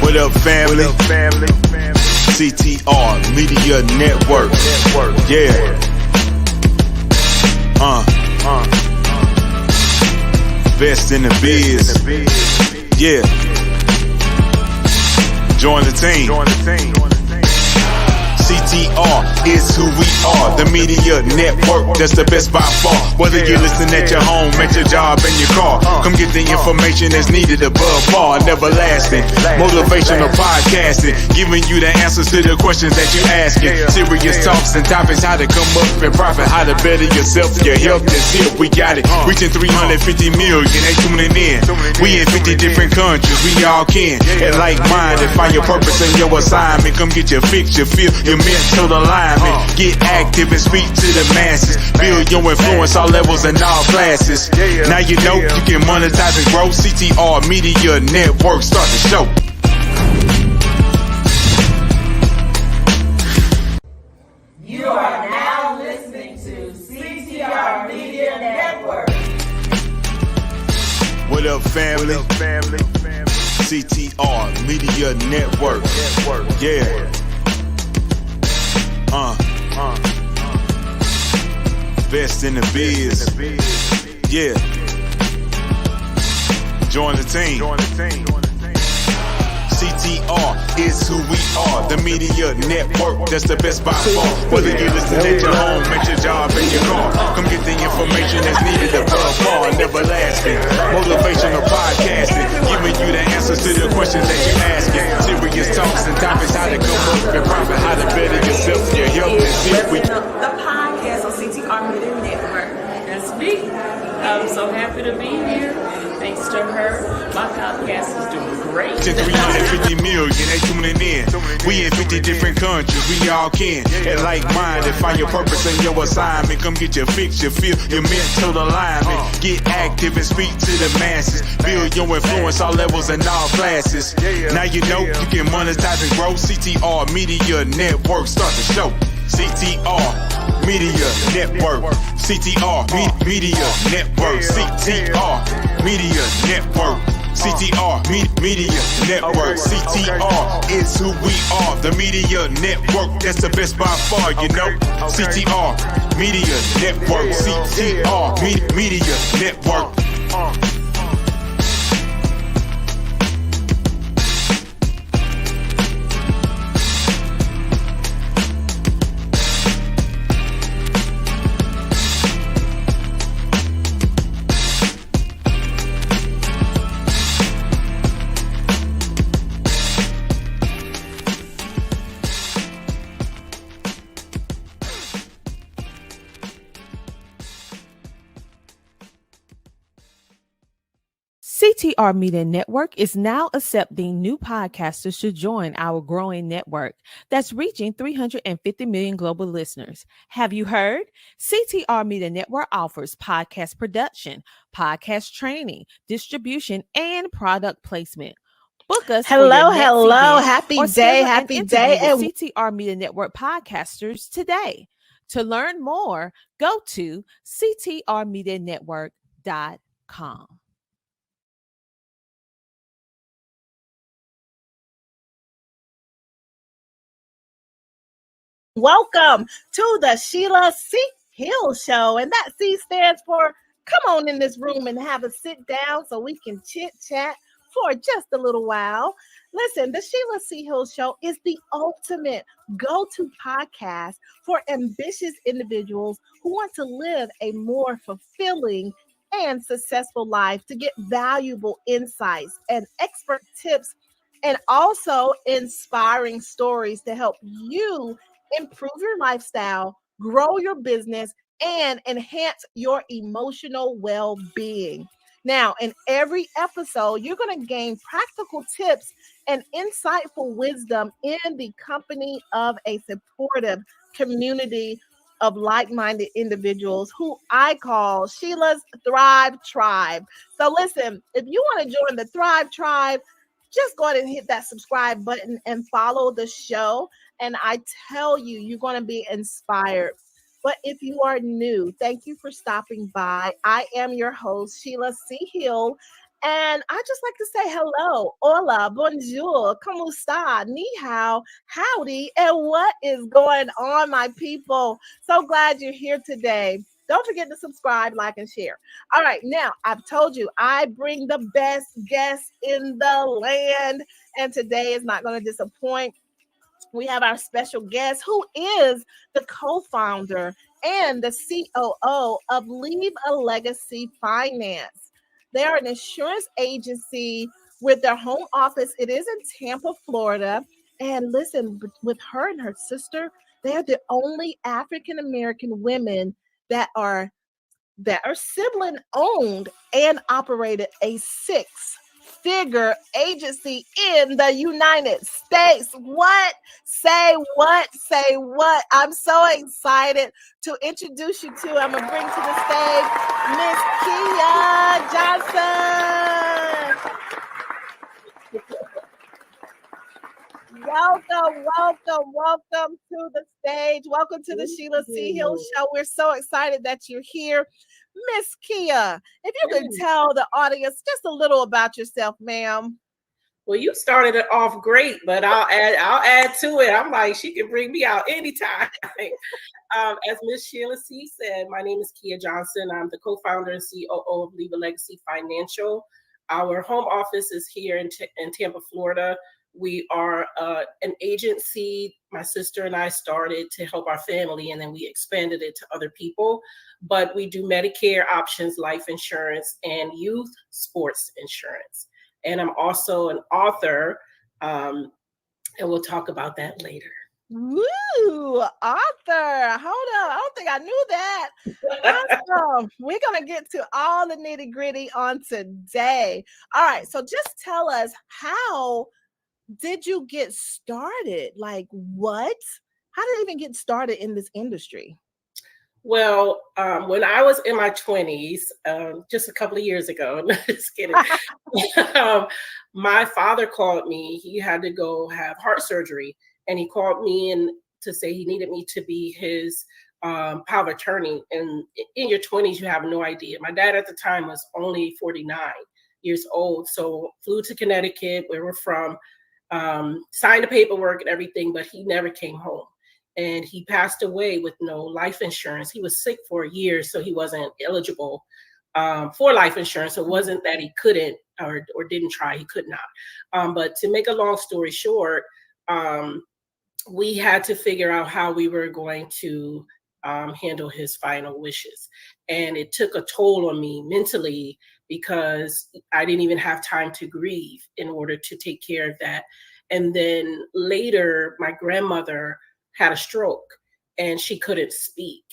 What up, family? CTR Media Network. Yeah. Best in the biz. Yeah. Join the team. CTR is who we are, the media network, that's the best by far. Whether you listen at your home, at your job, in your car, come get the information that's needed above par. Never lasting, motivational podcasting, giving you the answers to the questions that you're asking. Serious talks and topics, how to come up and profit, how to better yourself, your health is here, we got it. Reaching 350 million, they tuning in. We in 50 different countries, we all can. And like minded, find your purpose and your assignment. Come get your fix, your feel, your mental alignment. Get active and speak to the masses. Build your influence, all levels and all classes. Now you know you can monetize and grow. CTR Media Network, start the show. You are now listening to CTR Media Network. What up, family? CTR Media Network. Yeah. Best in the biz. Yeah. Join the team. CTR is who we are, the media network, that's the best by far. Whether you listen at your home, at your job, in your car, come get the information that's needed above par. Never lasting, motivational podcasting, giving you the answers to the questions that you're asking. Serious talks and topics, how to come up and profit, how to better yourself, your health is here. The podcast on CTR Media Network. That's me. I'm so happy to be here. Thanks to her, my podcast is doing great. 350 million, they tuning in. We in 50 different countries, we all can. And like minded, find your purpose and your assignment. Come get your fix, your feel, your mental alignment. Get active and speak to the masses. Build your influence, all levels and all classes. Now you know you can monetize and grow. CTR Media Network, start the show. CTR Media Network. CTR Media Network. CTR Media Network. CTR Media Network. CTR is who we are, the media network, that's the best by far, you know. CTR Media Network. CTR Media Network. CTR Media Network is now accepting new podcasters to join our growing network that's reaching 350 million global listeners. Have you heard? CTR Media Network offers podcast production, podcast training, distribution, and product placement. Book us. Hello. Happy day. And CTR Media Network podcasters today. To learn more, go to ctrmedianetwork.com. welcome to the Sheila C. Hill Show. And that C stands for come on in this room and have a sit down so we can chit chat for just a little while. Listen, the Sheila C. Hill Show is the ultimate go-to podcast for ambitious individuals who want to live a more fulfilling and successful life, to get valuable insights and expert tips, and also inspiring stories to help you improve your lifestyle, grow your business, and enhance your emotional well-being. Now, in every episode, you're going to gain practical tips and insightful wisdom in the company of a supportive community of like-minded individuals who I call Sheila's Thrive Tribe. So listen, if you want to join the Thrive Tribe, just go ahead and hit that subscribe button and follow the show. And I tell you, you're going to be inspired. But if you are new, thank you for stopping by. I am your host, Sheila C. Hill, And I just like to say hello, hola, bonjour, como está, ni hao, howdy, and what is going on, my people? So glad you're here today. Don't forget to subscribe, like, and share. All right, now I've told you I bring the best guests in the land, and today is not going to disappoint. We have our special guest who is the co-founder and the COO of Leave a Legacy Finance. They are an insurance agency with their home office. It is in Tampa, Florida. And listen, with her and her sister, they are the only African American women that are sibling owned and operated a six-figure agency in the United States. What? Say what? Say what? I'm so excited to introduce you to. I'm gonna bring to the stage Miss Kia Johnson. Welcome to the stage. Welcome to the Sheila C. Hill Show. We're so excited that you're here. Miss Kia, if you could tell the audience just a little about yourself, ma'am. Well, you started it off great, but I'll add to it. I'm like, she can bring me out anytime. As Miss Sheila C. said, my name is Kia Johnson. I'm the co-founder and COO of Leave a Legacy Financial. Our home office is here in Tampa, Florida. We are an agency my sister and I started to help our family, and then we expanded it to other people. But we do Medicare options, life insurance, and youth sports insurance. And I'm also an author, and we'll talk about that later. Woo, author. Hold on. I don't think I knew that. Awesome. We're going to get to all the nitty gritty on today. All right. So just tell us, how did you get started? Like what? How did you even get started in this industry? Well, when I was in my 20s, just a couple of years ago, just kidding, my father called me. He had to go have heart surgery, and he called me in to say he needed me to be his power of attorney. And in your 20s, you have no idea. My dad at the time was only 49 years old, so flew to Connecticut, where we're from, signed the paperwork and everything, but he never came home. And he passed away with no life insurance. He was sick for a year, so he wasn't eligible for life insurance. So it wasn't that he couldn't or didn't try, he could not. But to make a long story short, we had to figure out how we were going to handle his final wishes. And it took a toll on me mentally, because I didn't even have time to grieve in order to take care of that. And then later, my grandmother had a stroke and she couldn't speak.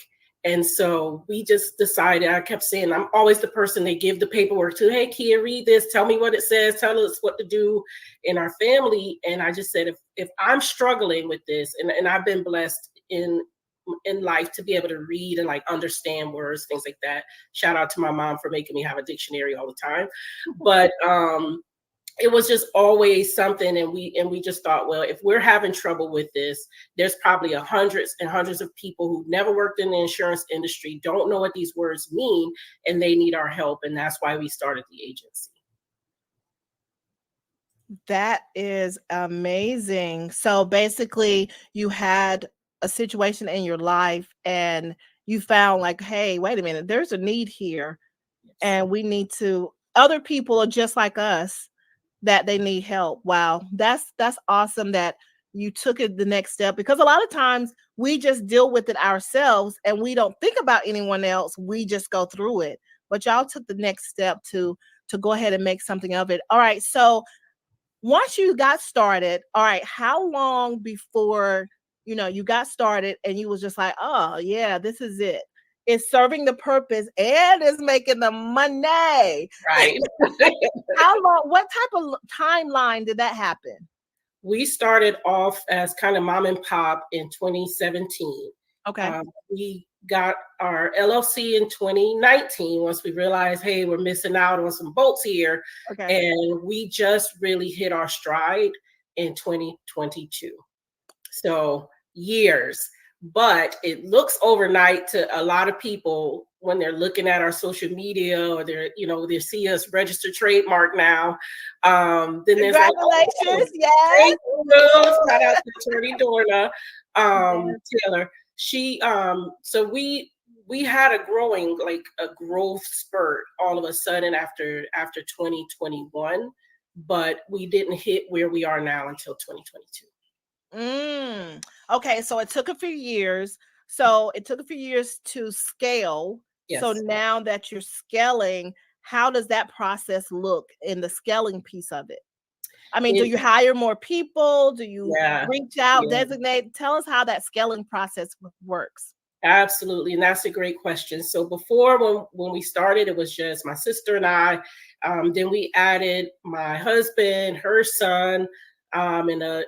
And so we just decided, I kept saying, I'm always the person they give the paperwork to. Hey, Kia, read this, tell me what it says, tell us what to do in our family. And I just said, if I'm struggling with this, and I've been blessed in life to be able to read and like understand words, things like that. Shout out to my mom for making me have a dictionary all the time. But it was just always something, and we just thought, well, if we're having trouble with this, there's probably hundreds and hundreds of people who've never worked in the insurance industry, don't know what these words mean, and they need our help. And that's why we started the agency. That is amazing. So basically, you had a situation in your life and you found like, hey, wait a minute, there's a need here. Yes. And we need to, other people are just like us, that they need help. Wow, that's awesome that you took it the next step, because a lot of times we just deal with it ourselves and we don't think about anyone else. We just go through it. But y'all took the next step to go ahead and make something of it. All right. So once you got started, all right, how long before you got started and you was just like, oh yeah, this is it? It's serving the purpose and it's making the money. Right. How long, what type of timeline did that happen? We started off as kind of mom and pop in 2017. Okay. We got our LLC in 2019 once we realized, hey, we're missing out on some boats here. Okay. And we just really hit our stride in 2022. So years. but it looks overnight to a lot of people when they're looking at our social media or they see us registered trademark now. Then there's like, Congratulations, yes. thank you. Shout out to Attorney Dorna Yes. Taylor. She so we had a growth spurt all of a sudden after 2021, but we didn't hit where we are now until 2022. Okay, so it took a few years. So it took a few years to scale. Yes. So now that you're scaling, how does that process look in the scaling piece of it? I mean, do you hire more people? Do you reach out, designate? Tell us how that scaling process works. Absolutely, and that's a great question. So before, when we started, it was just my sister and I. Then we added my husband, her son, and a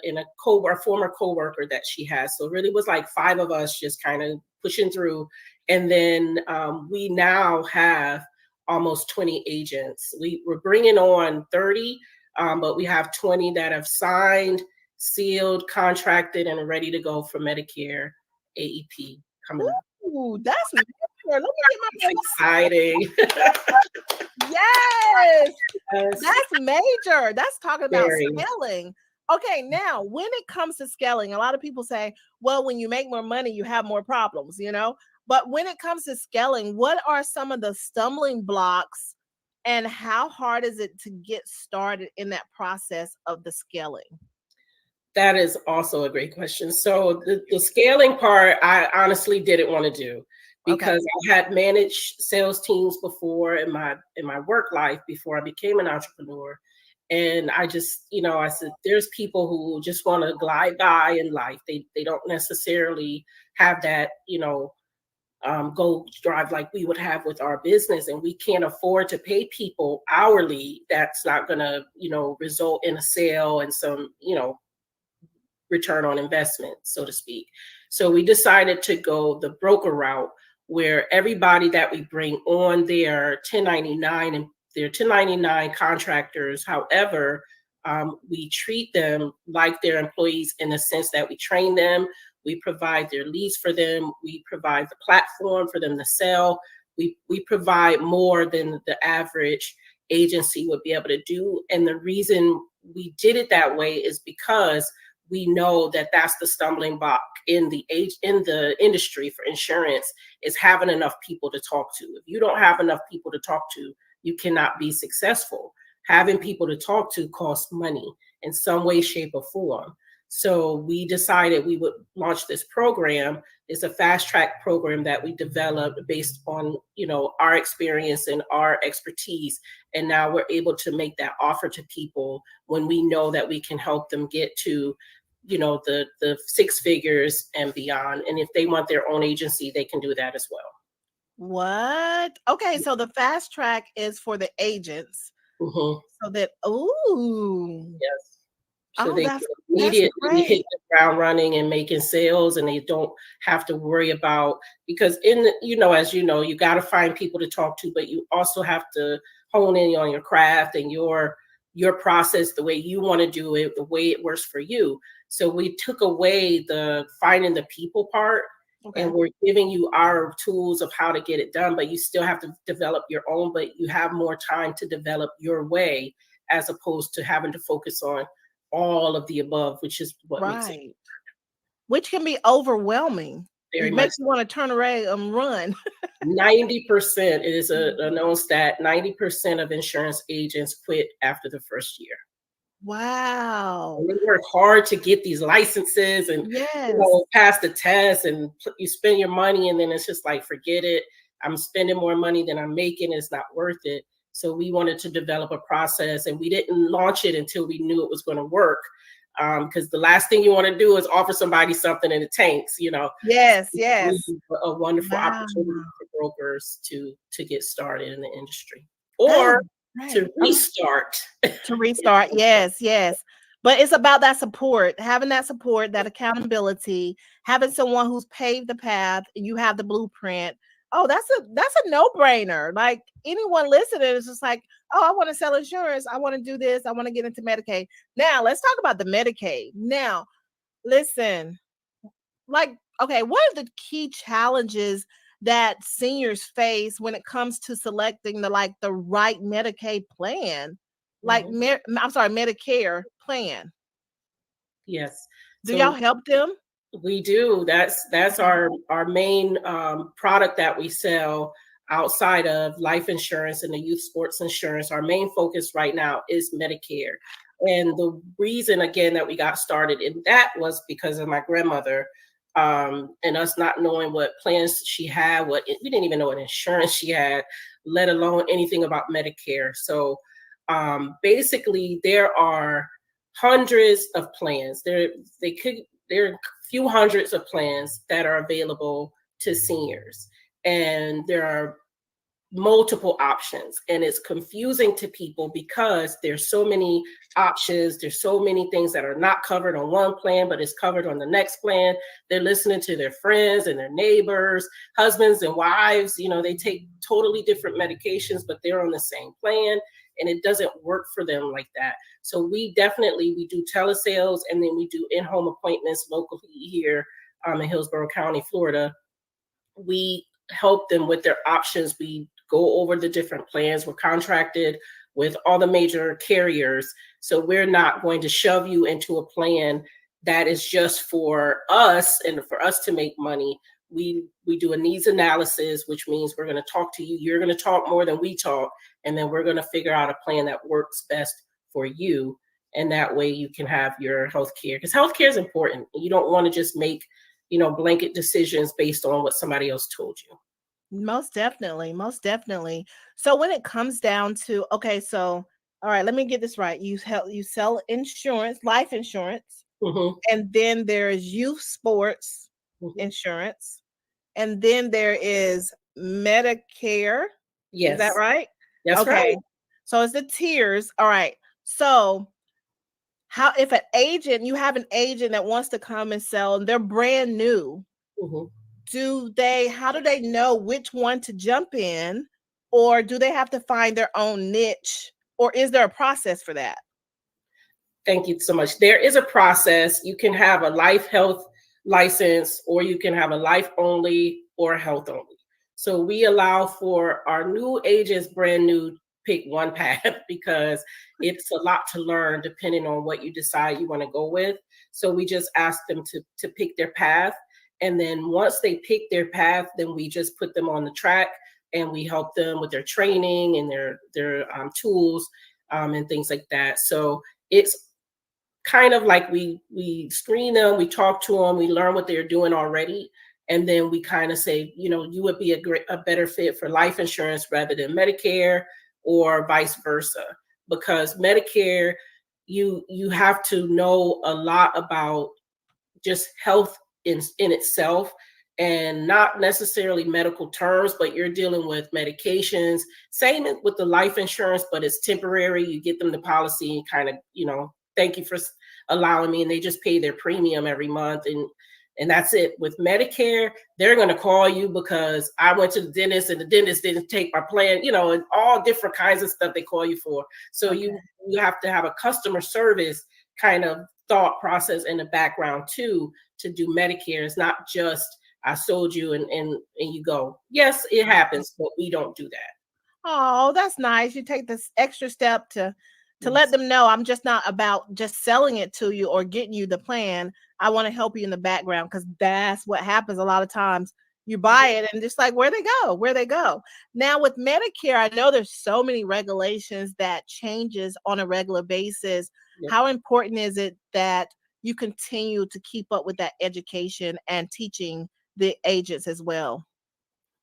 former coworker that she has. So it really was like 5 of us just kind of pushing through. And then we now have almost 20 agents. We're bringing on 30, but we have 20 that have signed, sealed, contracted, and are ready to go for Medicare AEP coming up. Ooh, that's major. Let me get my exciting. Yes, that's major. That's talking about Very. scaling. Okay, now when it comes to scaling, a lot of people say, well, when you make more money, you have more problems, But when it comes to scaling, what are some of the stumbling blocks and how hard is it to get started in that process of the scaling? That is also a great question. So the scaling part, I honestly didn't want to do because I had managed sales teams before in my work life before I became an entrepreneur. And I just, I said, there's people who just want to glide by in life. They don't necessarily have that, go drive like we would have with our business. And we can't afford to pay people hourly. That's not going to, result in a sale and some, return on investment, so to speak. So we decided to go the broker route where everybody that we bring on their 1099 and their 1099 contractors. However, we treat them like they're employees in the sense that we train them, we provide their leads for them, we provide the platform for them to sell. We provide more than the average agency would be able to do. And the reason we did it that way is because we know that that's the stumbling block in the industry for insurance is having enough people to talk to. If you don't have enough people to talk to, you cannot be successful. Having people to talk to costs money in some way, shape, or form. So we decided we would launch this program. It's a fast track program that we developed based on, our experience and our expertise. And now we're able to make that offer to people when we know that we can help them get to, the 6 figures and beyond. And if they want their own agency, they can do that as well. What? Okay, so the fast track is for the agents. Mm-hmm. So that, yes. So they that's immediately hit the ground running and making sales, and they don't have to worry about, because as you got to find people to talk to, but you also have to hone in on your craft and your process, the way you want to do it, the way it works for you. So we took away the finding the people part, and we're giving you our tools of how to get it done, but you still have to develop your own, but you have more time to develop your way as opposed to having to focus on all of the above, which is what makes it. Which can be overwhelming. Very it makes you want to turn around and run. 90% is a known stat. 90% of insurance agents quit after the first year. Wow. And they work hard to get these licenses and pass the test, and you spend your money, and then it's just like, forget it. I'm spending more money than I'm making. It's not worth it. So we wanted to develop a process, and we didn't launch it until we knew it was going to work. Because the last thing you want to do is offer somebody something in the tanks, Yes. A wonderful opportunity for brokers to get started in the industry, or to restart. Yes. But it's about that support, having that support, that accountability, having someone who's paved the path, and you have the blueprint. Oh, that's a no-brainer. Like, anyone listening is just like, oh, I want to sell insurance. I want to do this. I want to get into Medicaid. Now, let's talk about the Medicaid. Now, listen, like, Okay, what are the key challenges that seniors face when it comes to selecting the right Medicaid plan? I'm sorry, Medicare plan. Yes. Do y'all So help them? we do. That's our main product that we sell outside of life insurance and the youth sports insurance. Our main focus right now is Medicare. And the reason again that we got started in that was because of my grandmother, and us not knowing what plans she had, we didn't even know what insurance she had, let alone anything about Medicare. So basically there are hundreds of plans. There are a few hundreds of plans that are available to seniors, and there are multiple options, and it's confusing to people because there's so many options. There's so many things that are not covered on one plan but is covered on the next plan. They're listening to their friends and their neighbors, husbands and wives. They take totally different medications, but they're on the same plan, and it doesn't work for them like that. So we do telesales, and then we do in-home appointments locally here in Hillsborough County, Florida. We help them with their options. We go over the different plans. We're contracted with all the major carriers. So we're not going to shove you into a plan that is just for us and for us to make money. We do a needs analysis, which means we're going to talk to you. You're going to talk more than we talk. And then we're going to figure out a plan that works best for you. And that way you can have your health care, because health care is important. You don't want to just make, blanket decisions based on what somebody else told you. Most definitely. Most definitely. So when it comes down to, okay, so all right, let me get this right. You sell insurance, life insurance, and then there is youth sports insurance, and then there is Medicare. Yes. Is that right? That's okay. right. So it's the tiers. All right. So if you have an agent that wants to come and sell and they're brand new, how do they know which one to jump in, or do they have to find their own niche, or is there a process for that? Thank you so much. There is a process. You can have a life health license, or you can have a life only or health only. So we allow for our new agents, brand new, pick one path because it's a lot to learn depending on what you decide you want to go with. So we just ask them to pick their path. And then once they pick their path, then we just put them on the track and we help them with their training and their tools and things like that. So it's kind of like we screen them, we talk to them, we learn what they're doing already. And then we kind of say, you would be a better fit for life insurance rather than Medicare, or vice versa. Because Medicare, you have to know a lot about just health in itself, and not necessarily medical terms, but you're dealing with medications. Same with the life insurance, but it's temporary. You get them the policy and kind of, thank you for allowing me, and they just pay their premium every month, and that's it. With Medicare, they're going to call you because I went to the dentist and the dentist didn't take my plan, and all different kinds of stuff they call you for. So you have to have a customer service kind of thought process in the background too to do Medicare. It's not just I sold you and you go. Yes, it happens, but we don't do that. Oh, that's nice. You take this extra step to let them know I'm just not about just selling it to you or getting you the plan. I want to help you in the background, because that's what happens a lot of times. You buy it and just like, where they go. Now with Medicare, I know there's so many regulations that changes on a regular basis. Yep. How important is it that you continue to keep up with that education and teaching the agents as well?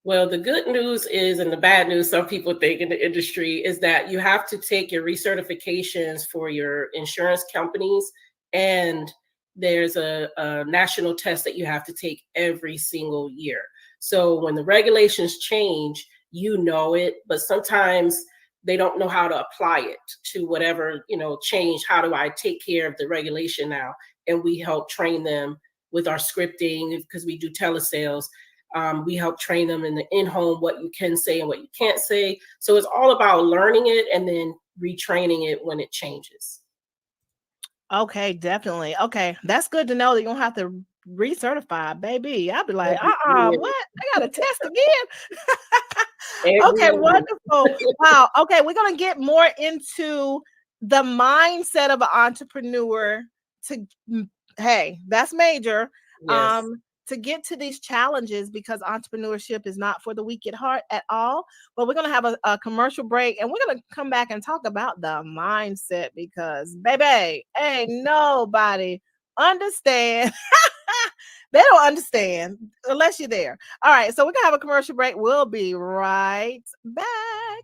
Well, the good news is, and the bad news, some people think in the industry, is that you have to take your recertifications for your insurance companies, and there's a national test that you have to take every single year. So when the regulations change, it, but sometimes they don't know how to apply it to whatever, change. How do I take care of the regulation now? And we help train them with our scripting, because we do telesales. We help train them in the in-home, what you can say and what you can't say. So it's all about learning it and then retraining it when it changes. Okay, definitely. Okay, that's good to know that you don't have to recertified, baby. I'll be like, Every year. what? I got to test again. Every Okay, year. wonderful. Wow. Okay, we're gonna get more into the mindset of an entrepreneur to hey, that's major. Yes. To get to these challenges because entrepreneurship is not for the weak at heart at all. But we're gonna have a commercial break and we're gonna come back and talk about the mindset because baby, ain't nobody understand. They don't understand unless you're there. All right, so we're gonna have a commercial break. We'll be right back.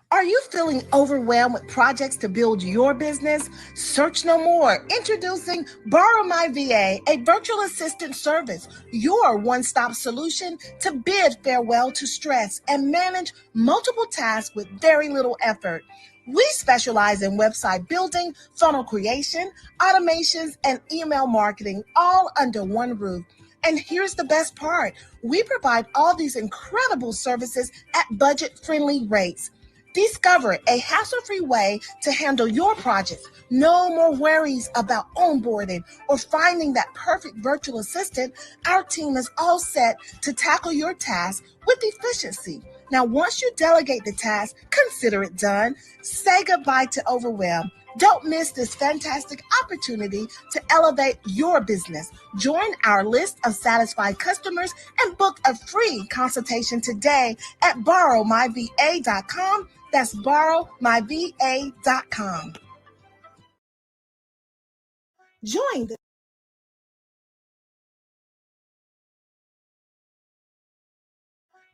Are you feeling overwhelmed with projects to build your business? Search no more. Introducing Borrow My VA, a virtual assistant service, your one-stop solution to bid farewell to stress and manage multiple tasks with very little effort. We specialize in website building, funnel creation, automations, and email marketing, all under one roof. And here's the best part. We provide all these incredible services at budget-friendly rates. Discover a hassle-free way to handle your projects. No more worries about onboarding or finding that perfect virtual assistant. Our team is all set to tackle your task with efficiency. Now, once you delegate the task, consider it done. Say goodbye to overwhelm. Don't miss this fantastic opportunity to elevate your business. Join our list of satisfied customers and book a free consultation today at borrowmyva.com. That's borrowmyva.com. Join the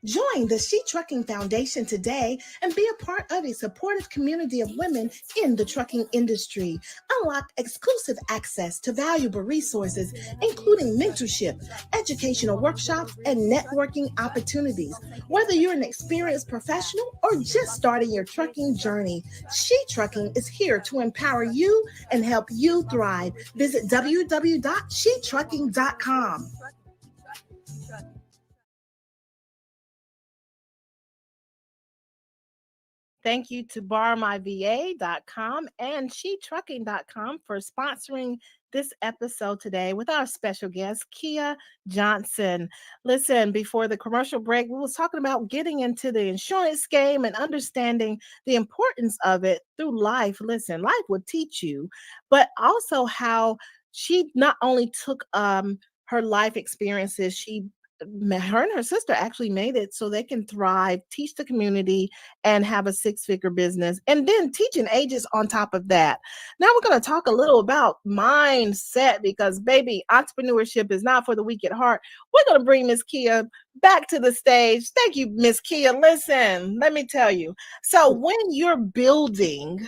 Join the She Trucking Foundation today and be a part of a supportive community of women in the trucking industry. Unlock exclusive access to valuable resources, including mentorship, educational workshops, and networking opportunities. Whether you're an experienced professional or just starting your trucking journey, She Trucking is here to empower you and help you thrive. Visit www.shetrucking.com. Thank you to borrowmyva.com and shetrucking.com for sponsoring this episode today with our special guest, Kia Johnson. Listen, before the commercial break, we was talking about getting into the insurance game and understanding the importance of it through life. Listen, life will teach you, but also how she not only took her life experiences, her and her sister actually made it so they can thrive, teach the community, and have a six-figure business, and then teaching agents on top of that. Now we're going to talk a little about mindset because, baby, entrepreneurship is not for the weak at heart. We're going to bring Miss Kia back to the stage. Thank you, Miss Kia. Listen, let me tell you. So when you're building,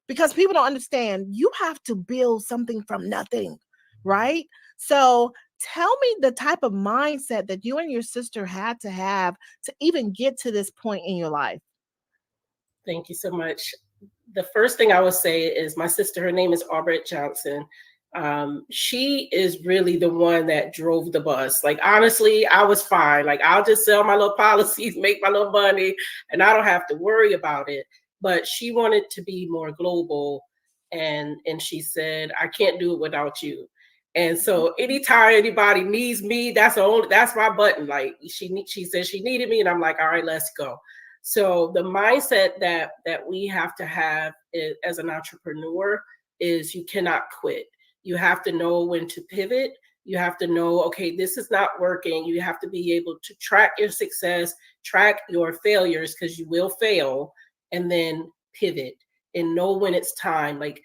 because people don't understand, you have to build something from nothing, right? So tell me the type of mindset that you and your sister had to have to even get to this point in your life. Thank you so much. The first thing I would say is my sister, her name is Aubrette Johnson. She is really the one that drove the bus. Like, honestly, I was fine. Like, I'll just sell my little policies, make my little money, and I don't have to worry about it. But she wanted to be more global. And she said, I can't do it without you. And so anytime anybody needs me, that's my button. Like, she said she needed me, and I'm like, all right, let's go. So the mindset that we have to have as an entrepreneur is you cannot quit. You have to know when to pivot. You have to know, okay, this is not working. You have to be able to track your success, track your failures, because you will fail, and then pivot and know when it's time. Like,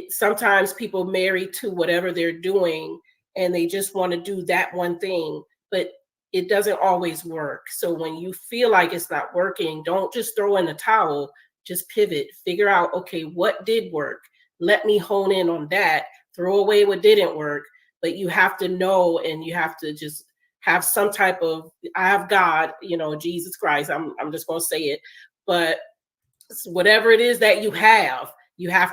sometimes people marry to whatever they're doing and they just want to do that one thing, but it doesn't always work. So when you feel like it's not working, don't just throw in the towel, just pivot, figure out, okay, what did work? Let me hone in on that, throw away what didn't work. But you have to know, and you have to just have some type of, I have God, Jesus Christ, I'm just going to say it. But whatever it is that you have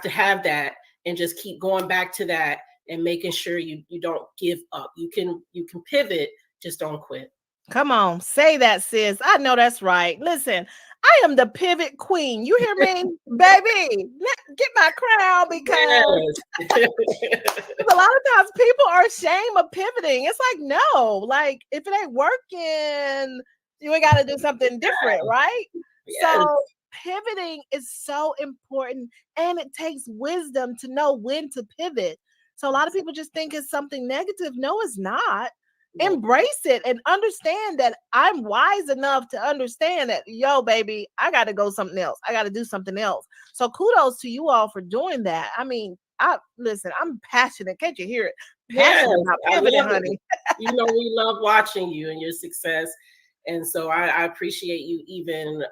to have that and just keep going back to that and making sure you don't give up. You can pivot, just don't quit. Come on, say that, sis. I know that's right. Listen, I am the pivot queen. You hear me, baby? Get my crown because Yes. a lot of times people are ashamed of pivoting. It's like, no, like if it ain't working, you got to do something different, right? Yes. So pivoting is so important, and it takes wisdom to know when to pivot. So a lot of people just think it's something negative. No, it's not. No. Embrace it and understand that I'm wise enough to understand that, yo, baby, I got to go something else. I got to do something else. So kudos to you all for doing that. I mean, listen, I'm passionate. Can't you hear it? Yes, Passionate about I pivoting, love honey. it. You know, we love watching you and your success. And so I appreciate you even,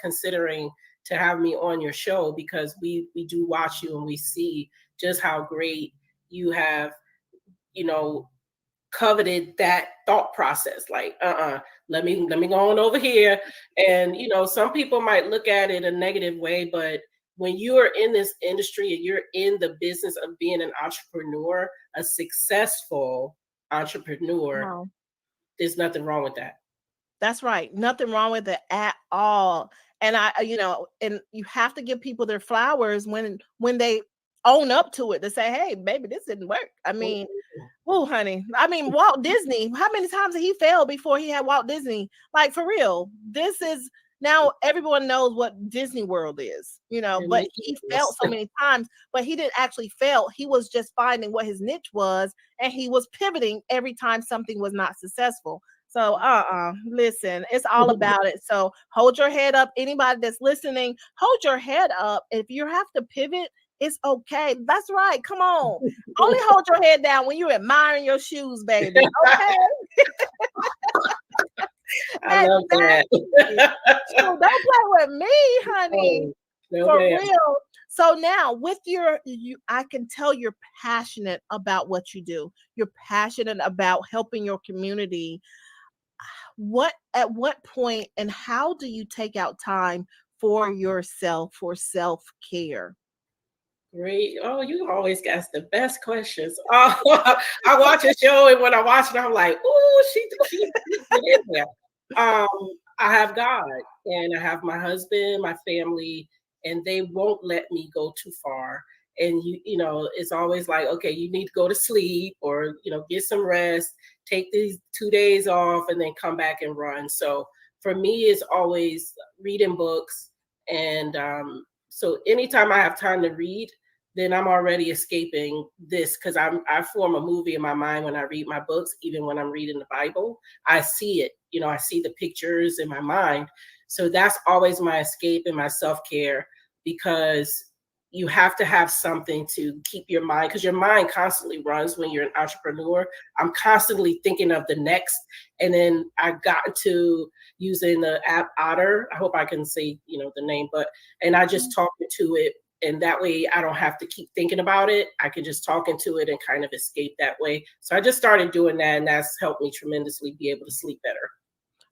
considering to have me on your show, because we do watch you and we see just how great you have, coveted that thought process. Like, let me go on over here. And some people might look at it a negative way, but when you are in this industry and you're in the business of being an entrepreneur, a successful entrepreneur, Wow. there's nothing wrong with that. That's right. Nothing wrong with it at all. And and you have to give people their flowers when they own up to it, to say, hey, baby, this didn't work. I mean, oh, honey. I mean, Walt Disney, how many times did he fail before he had Walt Disney? Like, for real. This is now everyone knows what Disney World is, but he failed so many times, but he didn't actually fail. He was just finding what his niche was, and he was pivoting every time something was not successful. So, listen, it's all about it. So hold your head up. Anybody that's listening, hold your head up. If you have to pivot, it's okay. That's right. Come on. Only hold your head down when you're admiring your shoes, baby. Okay. I love that. So don't play with me, honey. No, For ma'am. real. So now with I can tell you're passionate about what you do. You're passionate about helping your community. At what point and how do you take out time for yourself, for self-care? Great. Oh, you always got the best questions. Oh, I watch a show, and when I watch it, I'm like, oh, she get in there. I have God, and I have my husband, my family, and they won't let me go too far. And it's always like, okay, you need to go to sleep, or get some rest, take these 2 days off, and then come back and run. So for me, it's always reading books, and so anytime I have time to read, then I'm already escaping this, because I form a movie in my mind when I read my books. Even when I'm reading the Bible, I see it. I see the pictures in my mind. So that's always my escape and my self-care, because you have to have something to keep your mind, because your mind constantly runs when you're an entrepreneur. I'm constantly thinking of the next. And then I got to using the app Otter. I hope I can say, the name, and I just talk to it. And that way I don't have to keep thinking about it. I can just talk into it and kind of escape that way. So I just started doing that, and that's helped me tremendously be able to sleep better.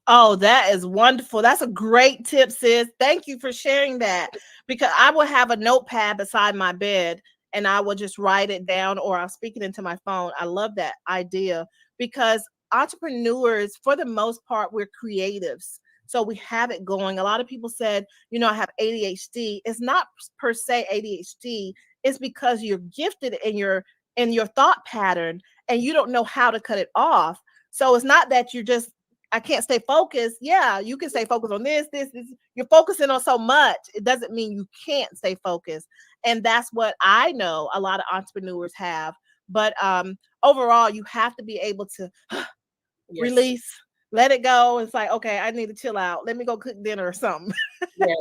Oh, that is wonderful. That's a great tip, sis. Thank you for sharing that, because I will have a notepad beside my bed and I will just write it down, or I'll speak it into my phone. I love that idea, because entrepreneurs, for the most part, we're creatives. So we have it going. A lot of people said, I have ADHD. It's not per se ADHD. It's because you're gifted in your thought pattern, and you don't know how to cut it off. So it's not that you're just, I can't stay focused. Yeah, you can stay focused on this. You're focusing on so much. It doesn't mean you can't stay focused. And that's what I know a lot of entrepreneurs have. But overall, you have to be able to release, let it go. It's like, okay, I need to chill out. Let me go cook dinner or something. Yes.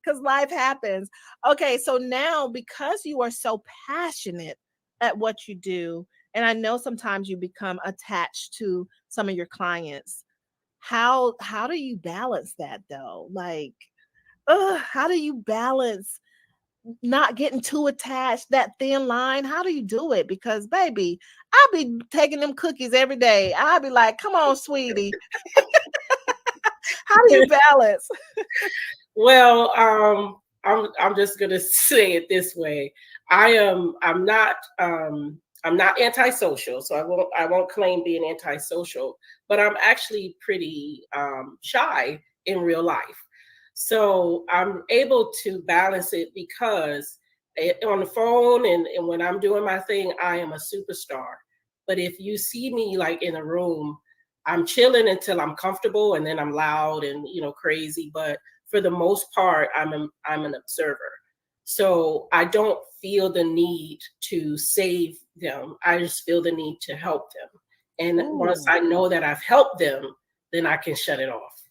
Because life happens. Okay, so now, because you are so passionate at what you do, and I know sometimes you become attached to some of your clients, how do you balance that though? Like, how do you balance not getting too attached, that thin line? How do you do it? Because baby, I'll be taking them cookies every day. I'll be like, come on, sweetie. How do you balance? Well, I'm just gonna say it this way. I'm not antisocial, so I won't claim being antisocial, but I'm actually pretty shy in real life. So I'm able to balance it because on the phone and when I'm doing my thing, I am a superstar. But if you see me like in a room, I'm chilling until I'm comfortable, and then I'm loud and crazy. But for the most part, I'm an observer. So I don't feel the need to save them. I just feel the need to help them. And once Ooh. I know that I've helped them, then I can shut it off.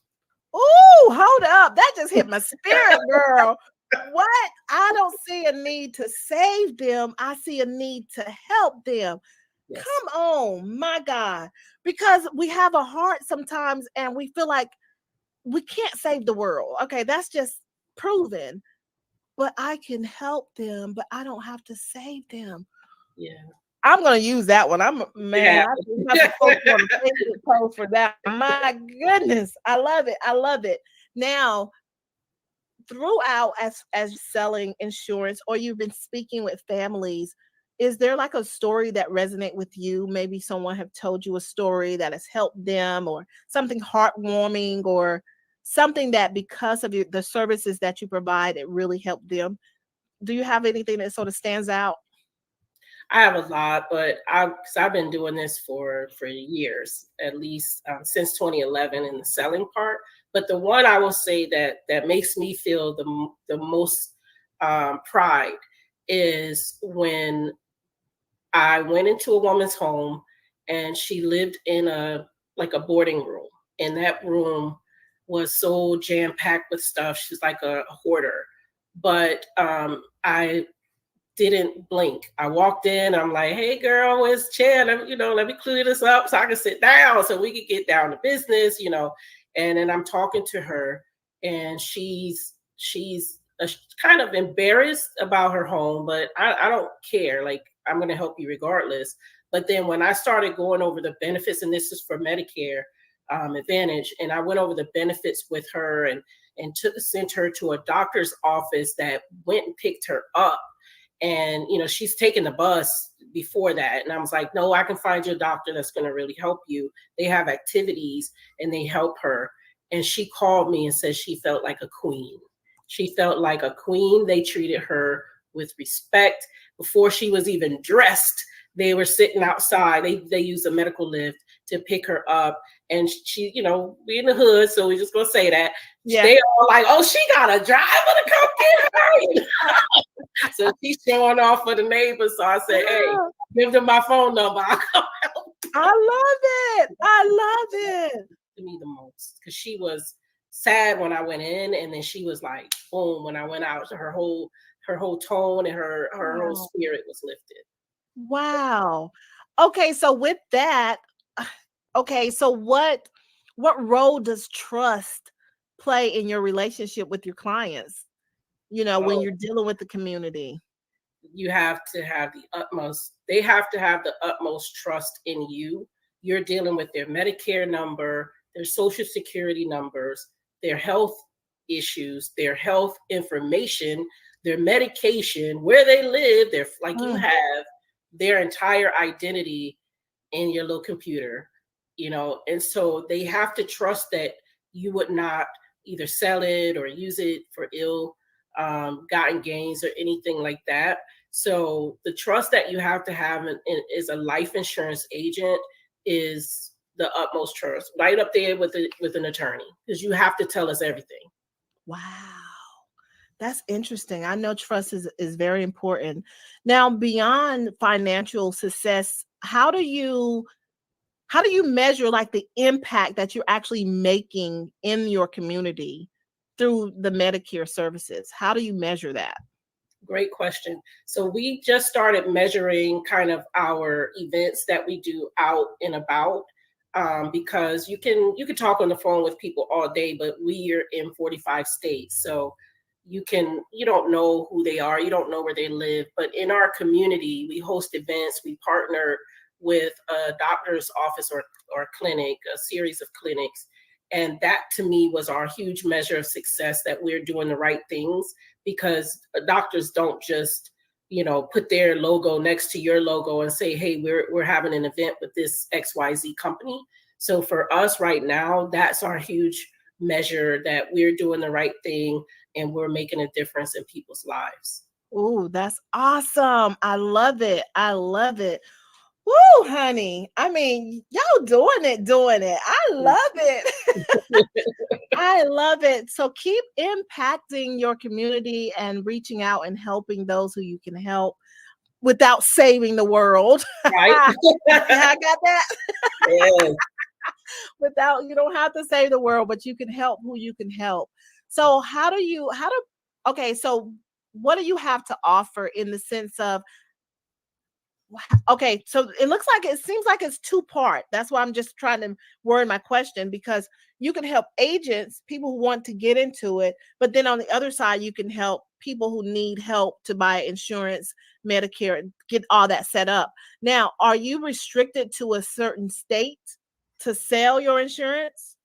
Ooh, hold up. That just hit my spirit, girl. What? I don't see a need to save them. I see a need to help them. Yes. Come on, my God. Because we have a heart sometimes and we feel like we can't save the world. Okay, that's just proven. But I can help them, but I don't have to save them. Yeah. I'm gonna use that one. I Yeah. just have to post on a Facebook post for that. My goodness, I love it. I love it. Now, throughout as selling insurance, or you've been speaking with families, is there like a story that resonate with you? Maybe someone have told you a story that has helped them, or something heartwarming, or something that because of the services that you provide, it really helped them. Do you have anything that sort of stands out? I have a lot, but because I've been doing this for years, at least since 2011 in the selling part. But the one I will say that makes me feel the most pride is when I went into a woman's home and she lived in a boarding room, and that room was so jam packed with stuff. She's like a hoarder, but I didn't blink. I walked in. I'm like, "Hey, girl, where's the chair? Let me clear this up so I can sit down, so we could get down to business." And then I'm talking to her, and she's kind of embarrassed about her home, but I don't care. Like, I'm going to help you regardless. But then when I started going over the benefits, and this is for Medicare Advantage, and I went over the benefits with her and sent her to a doctor's office that went and picked her up. And she's taken the bus before that, and I was like, no, I can find you a doctor that's going to really help you. They have activities and they help her. And she called me and said she felt like a queen. She felt like a queen. They treated her with respect. Before she was even dressed, they were sitting outside. They used a medical lift to pick her up. And she, we in the hood, so we're just gonna say that. Yeah. They all like, oh, she got a driver to come get her. So she's showing off for the neighbors. So I said, hey, give them my phone number. I'll come help. I love it. I love it. To me the most, because she was sad when I went in, and then she was like, boom, when I went out. Her whole tone and her whole spirit was lifted. Wow. Okay, so with that, so what role does trust play in your relationship with your clients? When you're dealing with the community. You have to have they have to have the utmost trust in you. You're dealing with their Medicare number, their Social Security numbers, their health issues, their health information, their medication, where they live, you have their entire identity in your little computer, and so they have to trust that you would not either sell it or use it for ill gotten gains or anything like that. So the trust that you have to have as a life insurance agent is the utmost trust, right up there with an attorney, because you have to tell us everything. Wow. That's interesting. I know trust is very important. Now, beyond financial success, how do you measure like the impact that you're actually making in your community through the Medicare services? How do you measure that? Great question. So we just started measuring kind of our events that we do out and about, because you can talk on the phone with people all day, but we're in 45 states. So you don't know who they are, you don't know where they live. But in our community, we host events, we partner with a doctor's office or clinic, a series of clinics. And that to me was our huge measure of success, that we're doing the right things, because doctors don't just, put their logo next to your logo and say, hey, we're having an event with this XYZ company. So for us right now, that's our huge measure that we're doing the right thing and we're making a difference in people's lives. Ooh, that's awesome. I love it. I love it. Woo, honey. I mean, y'all doing it. I love it. I love it. So keep impacting your community and reaching out and helping those who you can help without saving the world. Right? Yeah, I got that. Yes. Without, you don't have to save the world, but you can help who you can help. So okay, so what do you have to offer in the sense of, okay, so it seems like it's two-part. That's why I'm just trying to word my question, because you can help agents, people who want to get into it, but then on the other side, you can help people who need help to buy insurance, Medicare, and get all that set up. Now, are you restricted to a certain state to sell your insurance?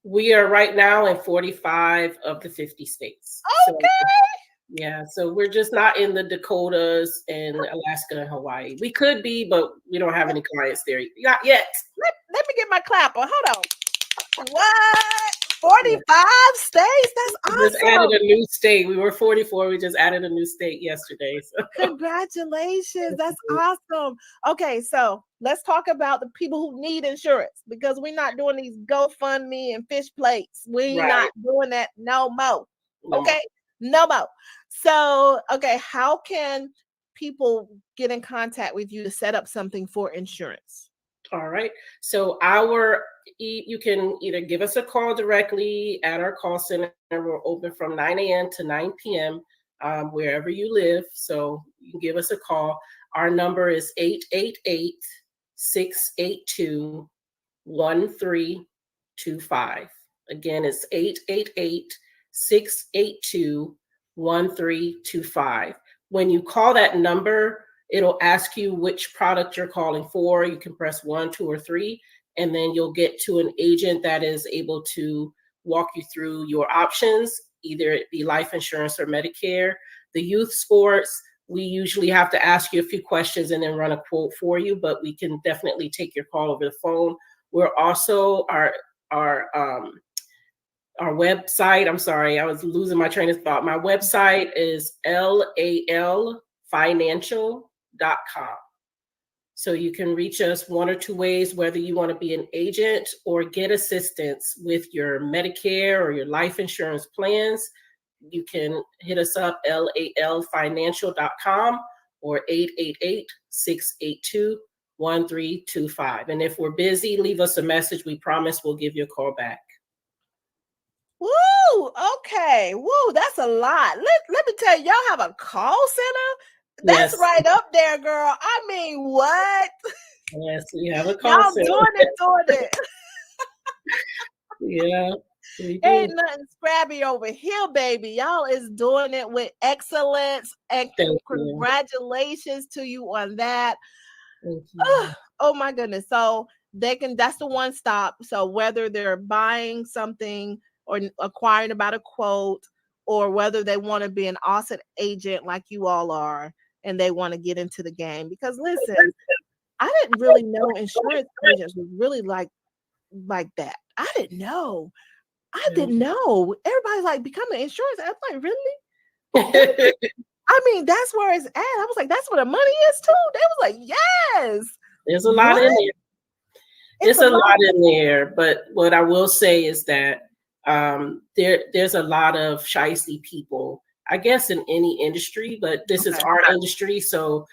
We are right now in 45 of the 50 states. Okay. Yeah, so we're just not in the Dakotas and Alaska and Hawaii. We could be, but we don't have any clients there. Not yet. Let me get my clapper. Hold on. What? 45 states? That's awesome. We just added a new state. We were 44. We just added a new state yesterday. So. Congratulations. That's awesome. Okay, so let's talk about the people who need insurance, because we're not doing these GoFundMe and fish plates. We're not doing that no more. Okay, no more. So, okay, how can people get in contact with you to set up something for insurance? All right. So you can either give us a call directly at our call center. We're open from 9 a.m. to 9 p.m. Wherever you live. So you can give us a call. Our number is 888-682-1325. Again, it's 888-682-1325. When you call that number, it'll ask you which product you're calling for. You can press 1, 2, or 3, and then you'll get to an agent that is able to walk you through your options, either it be life insurance or Medicare. The youth sports, we usually have to ask you a few questions and then run a quote for you, but we can definitely take your call over the phone. We're also our website. I'm sorry, I was losing my train of thought. My website is lalfinancial.com. So you can reach us one or two ways, whether you want to be an agent or get assistance with your Medicare or your life insurance plans. You can hit us up, lalfinancial.com or 888-682-1325. And if we're busy, leave us a message. We promise we'll give you a call back. Woo! Okay. Woo! That's a lot. Let me tell you, y'all have a call center? That's Yes. right up there, girl. I mean, what? Yes, we have a call center. Y'all doing it. Yeah. Ain't nothing scrappy over here, baby. Y'all is doing it with excellence, and congratulations to you on that. Oh my goodness. So that's the one stop. So whether they're buying something or acquiring about a quote, or whether they want to be an awesome agent like you all are, and they want to get into the game. Because listen, I didn't really know insurance agents was really like that. I didn't know. Everybody's like, become an insurance. I'm like, really? I mean, that's where it's at. I was like, that's where the money is too. They was like, yes. There's a lot in there. It's a lot in there. But what I will say is that there's a lot of shiesty people, I guess, in any industry, but this is our industry. So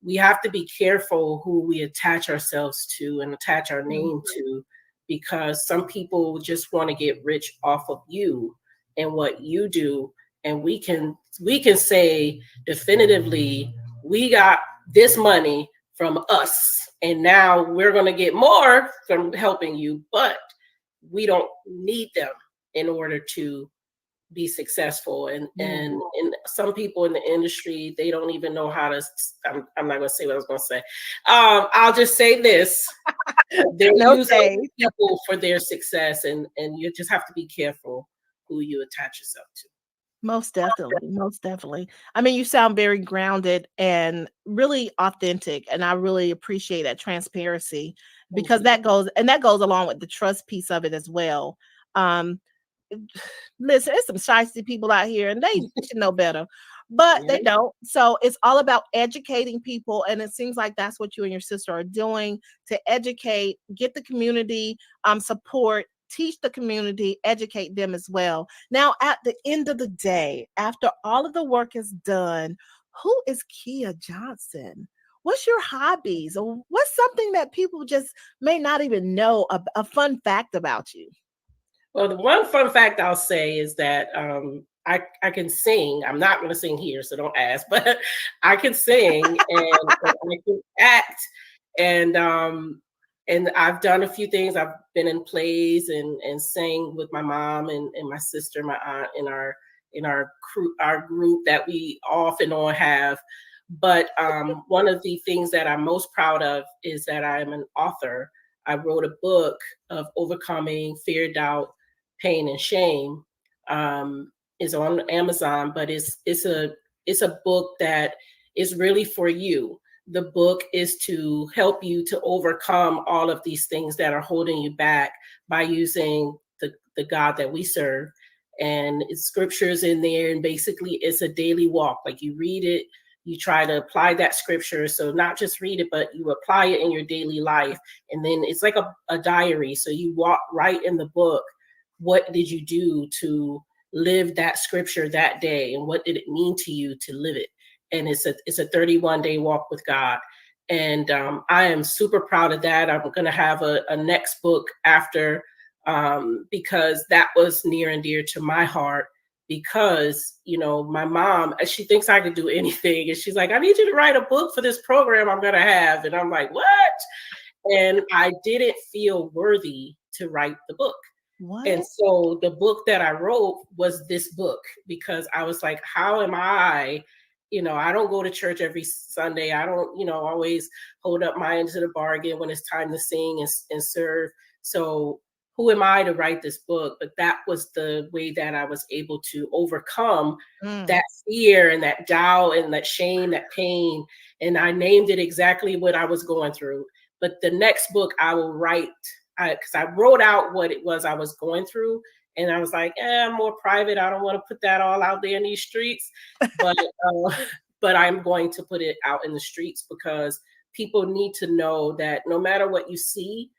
we have to be careful who we attach ourselves to and attach our name to, because some people just want to get rich off of you and what you do. And we can say definitively, we got this money from us, and now we're going to get more from helping you, but we don't need them in order to be successful. And some people in the industry, they don't even know how to, I'm not going to say what I was going to say. I'll just say this. They're using people for their success, and you just have to be careful who you attach yourself to. Most definitely. I mean, you sound very grounded and really authentic, and I really appreciate that transparency. because that goes along with the trust piece of it as well. Um, listen, there's some shiesty people out here and they should know better, but they don't. So it's all about educating people. And it seems like that's what you and your sister are doing, to educate, get the community support, teach the community, educate them as well. Now, at the end of the day, after all of the work is done, who is Kia Johnson? What's your hobbies, or what's something that people just may not even know, a fun fact about you? Well, the one fun fact I'll say is that I can sing. I'm not going to sing here, so don't ask. But I can sing and I can act, and I've done a few things. I've been in plays and sang with my mom and my sister, my aunt, in our crew, our group that we off and on have. But one of the things that I'm most proud of is that I'm an author. I wrote a book of overcoming fear, doubt, pain, and shame. Is on Amazon, but it's a book that is really for you. The book is to help you to overcome all of these things that are holding you back by using the God that we serve. And it's scriptures in there, and basically it's a daily walk. Like you read it, you try to apply that scripture. So not just read it, but you apply it in your daily life. And then it's like a diary. So you write in the book, what did you do to live that scripture that day, and what did it mean to you to live it? And it's a 31-day walk with God. And I am super proud of that. I'm going to have a next book after, because that was near and dear to my heart. Because, you know, my mom, she thinks I can do anything. And she's like, I need you to write a book for this program I'm going to have. And I'm like, what? And I didn't feel worthy to write the book. What? And so the book that I wrote was this book, because I was like, how am I, you know, I don't go to church every Sunday. I don't, you know, always hold up my end of the bargain when it's time to sing and serve. So who am I to write this book? But that was the way that I was able to overcome that fear and that doubt and that shame, that pain. And I named it exactly what I was going through. But the next book I will write, because I wrote out what it was I was going through. And I was like, I'm more private. I don't want to put that all out there in these streets. But I'm going to put it out in the streets, because people need to know that no matter what you see,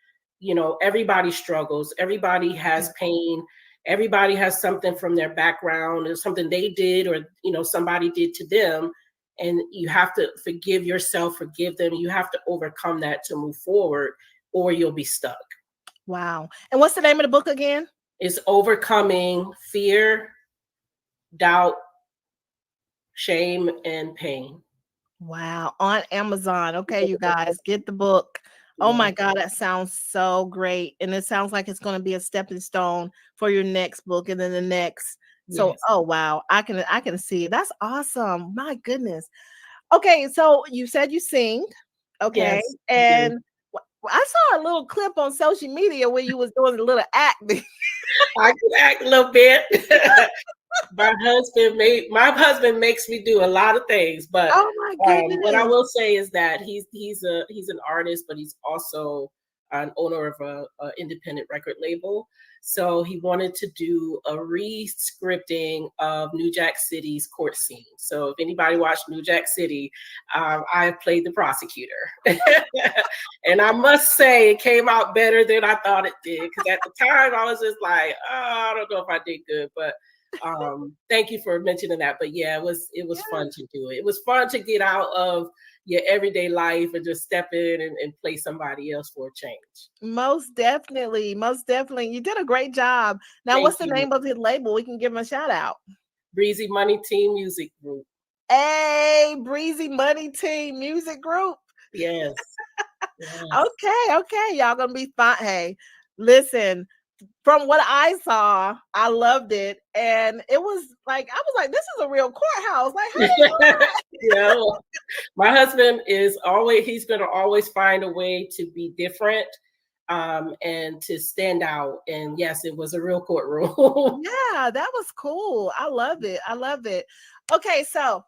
you know, everybody struggles. Everybody has pain. Everybody has something from their background, or something they did, or, you know, somebody did to them. And you have to forgive yourself, forgive them. You have to overcome that to move forward, or you'll be stuck. Wow. And what's the name of the book again? It's Overcoming Fear, Doubt, Shame, and Pain. Wow. On Amazon. Okay, you guys, get the book. Oh my God, that sounds so great. And it sounds like it's going to be a stepping stone for your next book, and then the next. So, oh wow, I can see it. That's awesome. My goodness. Okay, so you said you sing. Okay. Yes, And I saw a little clip on social media where you was doing a little acting. I can act a little bit. My husband makes me do a lot of things, but oh my goodness. what I will say is that he's an artist, but he's also an owner of a independent record label. So he wanted to do a re-scripting of New Jack City's court scene. So if anybody watched New Jack City, I played the prosecutor. And I must say it came out better than I thought it did. Because at the time I was just like, oh, I don't know if I did good. But thank you for mentioning that. But yeah, it was fun to do it. It was fun to get out of your everyday life and just step in and play somebody else for a change. Most definitely. Most definitely. You did a great job. Now, Thank what's the you. name of his label? We can give him a shout out. Breezy Money Team Music Group. Hey, Breezy Money Team Music Group. Yes. Okay. Y'all gonna be fine. Hey, listen, from what I saw, I loved it. And it was like, I was like, this is a real courthouse. Like, how do you do that? Yeah. My husband he's going to always find a way to be different and to stand out. And yes, it was a real courtroom. Yeah, that was cool. I love it. Okay, so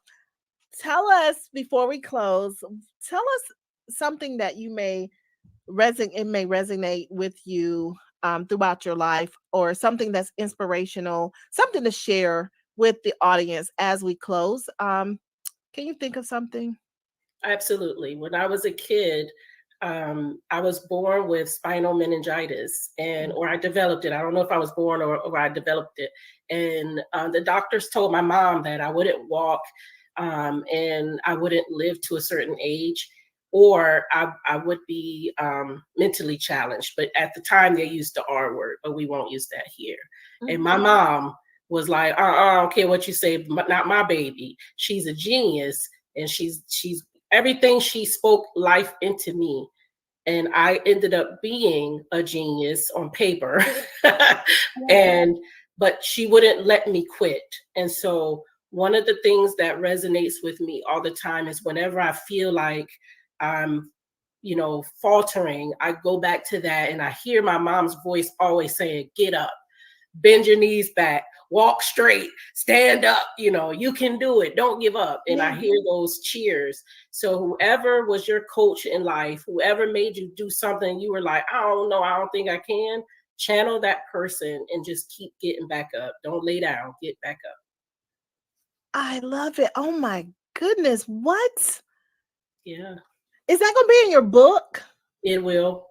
tell us before we close, tell us something that you may it may resonate with you throughout your life, or something that's inspirational, something to share with the audience as we close. Can you think of something? Absolutely. When I was a kid, I was born with spinal meningitis, or I developed it. I don't know if I was born or I developed it. And the doctors told my mom that I wouldn't walk, and I wouldn't live to a certain age, or I would be mentally challenged. But at the time, they used the R word, but we won't use that here. Mm-hmm. And my mom was like, I don't care what you say, not my baby. She's a genius, and she's everything she spoke life into me. And I ended up being a genius on paper. But she wouldn't let me quit. And so one of the things that resonates with me all the time is whenever I feel like I'm, faltering, I go back to that and I hear my mom's voice always saying, get up, bend your knees back, walk straight, stand up, you can do it, don't give up. And I hear those cheers. So whoever was your coach in life, whoever made you do something, you were like, I don't know, I don't think I can, channel that person and just keep getting back up. Don't lay down, get back up. I love it. Oh my goodness. What? Yeah. Is that going to be in your book? It will.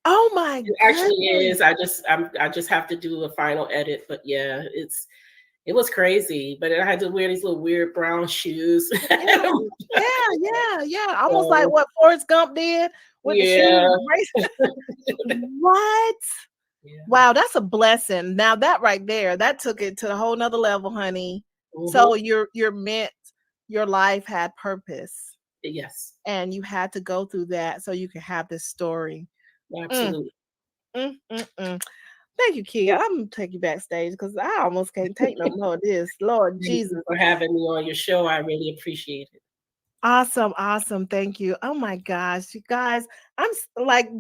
Oh my goodness. It actually is. I just have to do a final edit, but yeah, it was crazy. But I had to wear these little weird brown shoes. Yeah. Almost like what Forrest Gump did with the shoes. What? Yeah. Wow, that's a blessing. Now that right there, that took it to a whole nother level, honey. Mm-hmm. So you're meant, your life had purpose. Yes. And you had to go through that so you could have this story. Absolutely. Thank you, Kia. I'm gonna take you backstage because I almost can't take no more of this. Lord Jesus. Thank you for having me on your show. I really appreciate it. Awesome. Thank you. Oh my gosh, you guys, I'm like,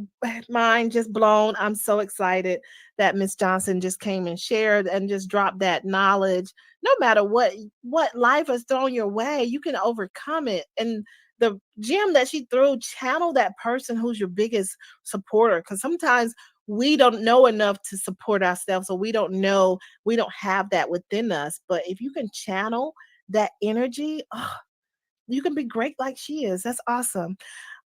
mind just blown. I'm so excited that Miss Johnson just came and shared and just dropped that knowledge. No matter what life has thrown your way, you can overcome it. And the gem that she threw, channel that person who's your biggest supporter, because sometimes we don't know enough to support ourselves, so we don't have that within us. But if you can channel that energy, you can be great like she is. That's awesome.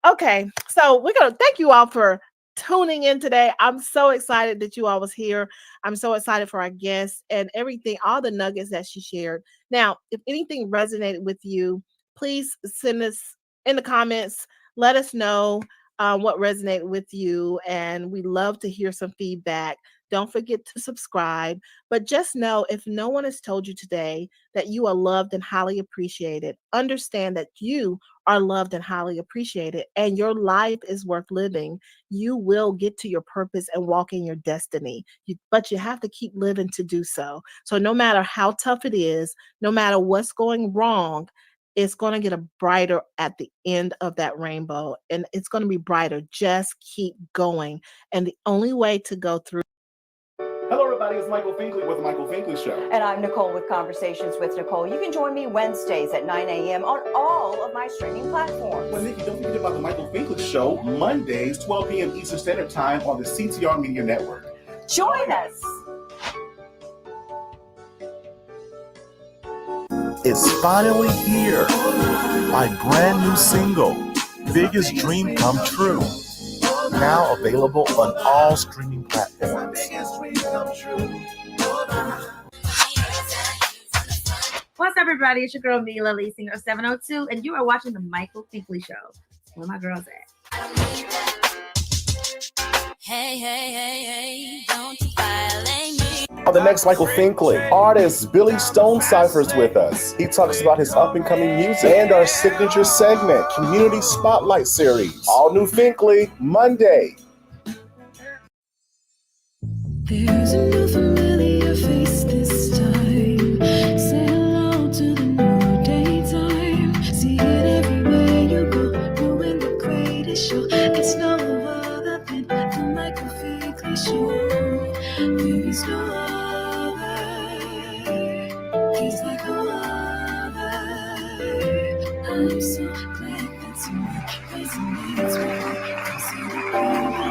Okay, so we're going to thank you all for tuning in today. I'm so excited that you all was here. I'm so excited for our guests and everything, all the nuggets that she shared. Now, if anything resonated with you, please send us in the comments. Let us know what resonated with you, and we love to hear some feedback. Don't forget to subscribe. But just know, if no one has told you today that you are loved and highly appreciated, understand that you are loved and highly appreciated, and your life is worth living. You will get to your purpose and walk in your destiny. But you have to keep living to do so. So no matter how tough it is, no matter what's going wrong, it's going to get a brighter at the end of that rainbow, and it's going to be brighter. Just keep going. And the only way to go through. Hello, everybody. It's Michael Finkley with The Michael Finkley Show. And I'm Nicole with Conversations with Nicole. You can join me Wednesdays at 9 a.m. on all of my streaming platforms. Well, Nikki, don't forget about The Michael Finkley Show, Mondays, 12 p.m. Eastern Standard Time on the CTR Media Network. Join us. It's finally here. My brand new single, Biggest Dream Come True. Now available on all streaming platforms. What's up, everybody? It's your girl, Mila Lee, singer of 702, and you are watching The Michael Finkley Show. Where my girls at? Hey, don't you violate me. On the next Michael Finkley, artist Billy Stone ciphers with us. He talks about his up-and-coming music and our signature segment, Community Spotlight Series. All new Finkley, Monday. There's a new familiar face this time. Say hello to the new daytime. See it everywhere you go, doing the greatest show. It's no other than the Michael Finkley Show. There is no other. He's like no other. I'm so glad that someone resonates with me.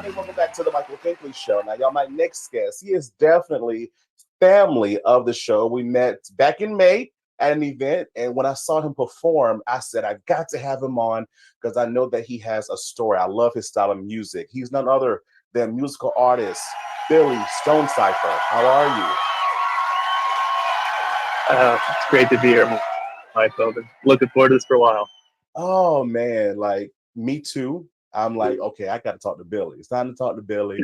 everybody. Welcome back to the Michael Finkley Show. Now, y'all, my next guest, he is definitely family of the show. We met back in May at an event, and when I saw him perform, I said, I've got to have him on because I know that he has a story. I love his style of music. He's none other than musical artist Billy Stonecipher. How are you? It's great to be here, Michael. Been looking forward to this for a while. Oh, man, like, me too. I'm like, okay, I got to talk to Billy. It's time to talk to Billy.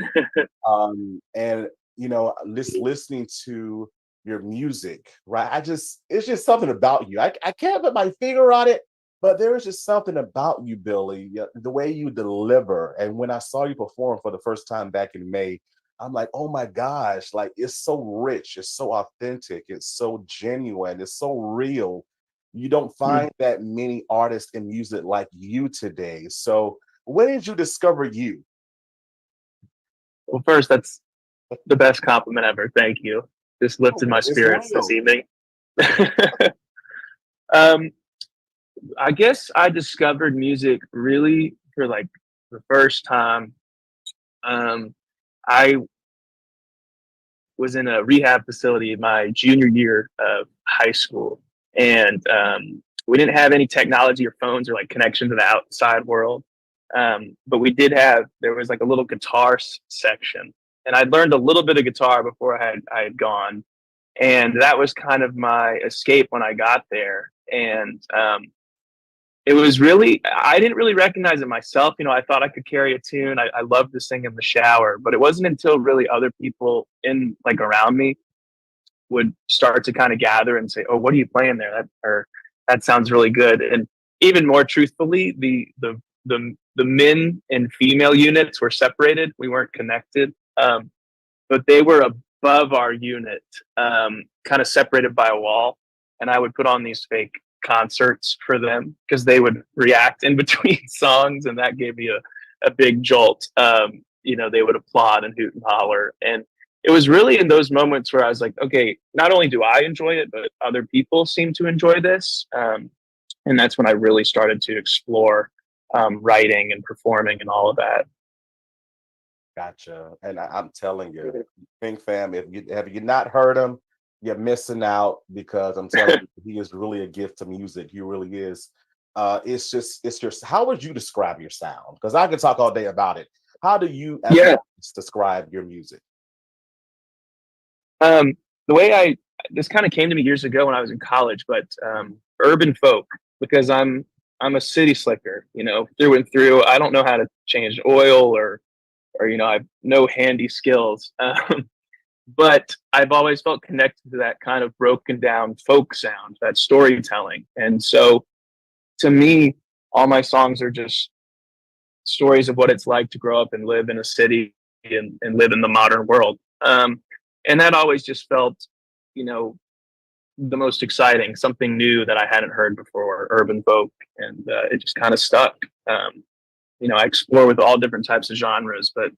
And you know, listening to your music, right? It's just something about you. I can't put my finger on it, but there is just something about you, Billy, the way you deliver. And when I saw you perform for the first time back in May, I'm like, oh my gosh, like it's so rich, it's so authentic, it's so genuine, it's so real. You don't find that many artists in music like you today. So when did you discover you? Well, first, that's the best compliment ever. Thank you. This lifted my spirits this evening. I guess I discovered music really for like the first time. I was in a rehab facility my junior year of high school, and we didn't have any technology or phones or like connection to the outside world. But we did have, there was like a little guitar section, and I'd learned a little bit of guitar before I had gone. And that was kind of my escape when I got there. And it was really, I didn't really recognize it myself. You know, I thought I could carry a tune. I loved to sing in the shower, but it wasn't until really other people in like around me would start to kind of gather and say, "Oh, what are you playing there? That sounds really good." And even more truthfully, the men and female units were separated. We weren't connected, but they were above our unit, kind of separated by a wall. And I would put on these fake concerts for them because they would react in between songs, and that gave me a big jolt. You know, they would applaud and hoot and holler, and it was really in those moments where I was like, okay, not only do I enjoy it, but other people seem to enjoy this. And that's when I really started to explore writing and performing and all of that. Gotcha. And I'm telling you, Pink Fam, if you have you not heard him, you're missing out because I'm telling you, he is really a gift to music. He really is. It's your. How would you describe your sound? Because I could talk all day about it. How do you describe your music? The way this kind of came to me years ago when I was in college, but urban folk, because I'm a city slicker, you know, through and through. I don't know how to change oil or you know, I have no handy skills. But I've always felt connected to that kind of broken down folk sound, that storytelling. And so to me, all my songs are just stories of what it's like to grow up and live in a city and live in the modern world. And that always just felt, you know, the most exciting, something new that I hadn't heard before, urban folk. And it just kind of stuck. You know, I explore with all different types of genres, but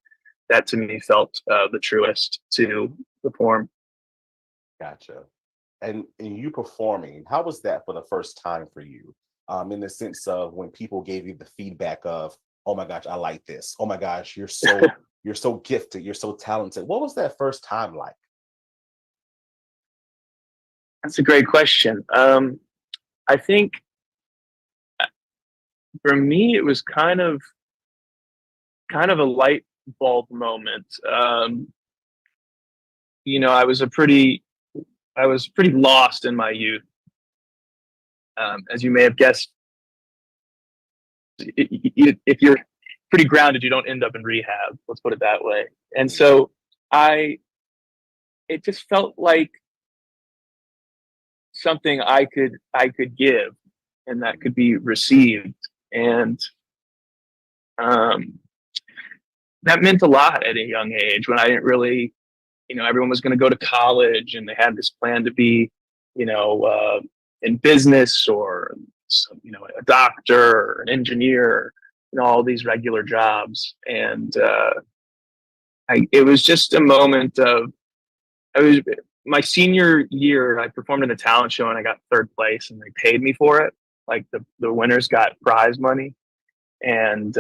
that to me felt the truest to perform. Gotcha. And you performing, how was that for the first time for you? In the sense of when people gave you the feedback of, oh my gosh, I like this. Oh my gosh, you're so you're so gifted, you're so talented. What was that first time like? That's a great question. I think for me, it was kind of a light bulb moment. You know, I was pretty lost in my youth. As you may have guessed, if you're pretty grounded, you don't end up in rehab. Let's put it that way. And so it just felt like something I could give and that could be received. And that meant a lot at a young age when I didn't really, you know, everyone was going to go to college and they had this plan to be, you know, in business or, you know, a doctor or an engineer, you know, all these regular jobs. And it was just a moment of, my senior year, I performed in a talent show and I got third place and they paid me for it. Like the winners got prize money. And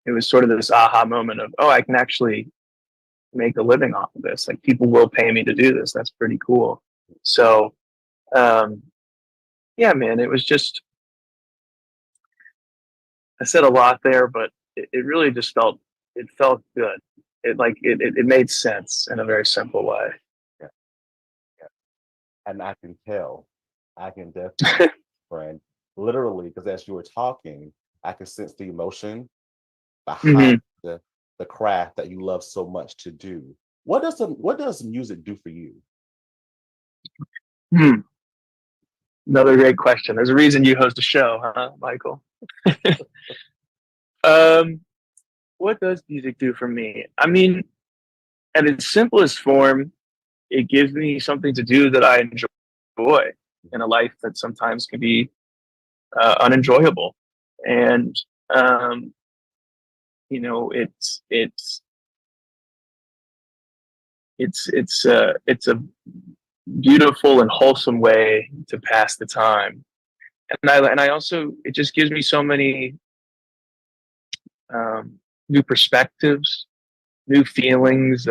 it was sort of this aha moment of, oh, I can actually make a living off of this. Like, people will pay me to do this. That's pretty cool. So, yeah, man, it was just, I said a lot there, but it really just felt good. It made sense in a very simple way. Yeah. Yeah. And I can tell, I can definitely, friend, literally, because as you were talking, I could sense the emotion behind the craft that you love so much to do. What does music do for you? Another great question. There's a reason you host a show, huh, Michael? What does music do for me? I mean, at its simplest form, it gives me something to do that I enjoy in a life that sometimes can be unenjoyable. And you know, it's a beautiful and wholesome way to pass the time. And I also, it just gives me so many new perspectives, new feelings,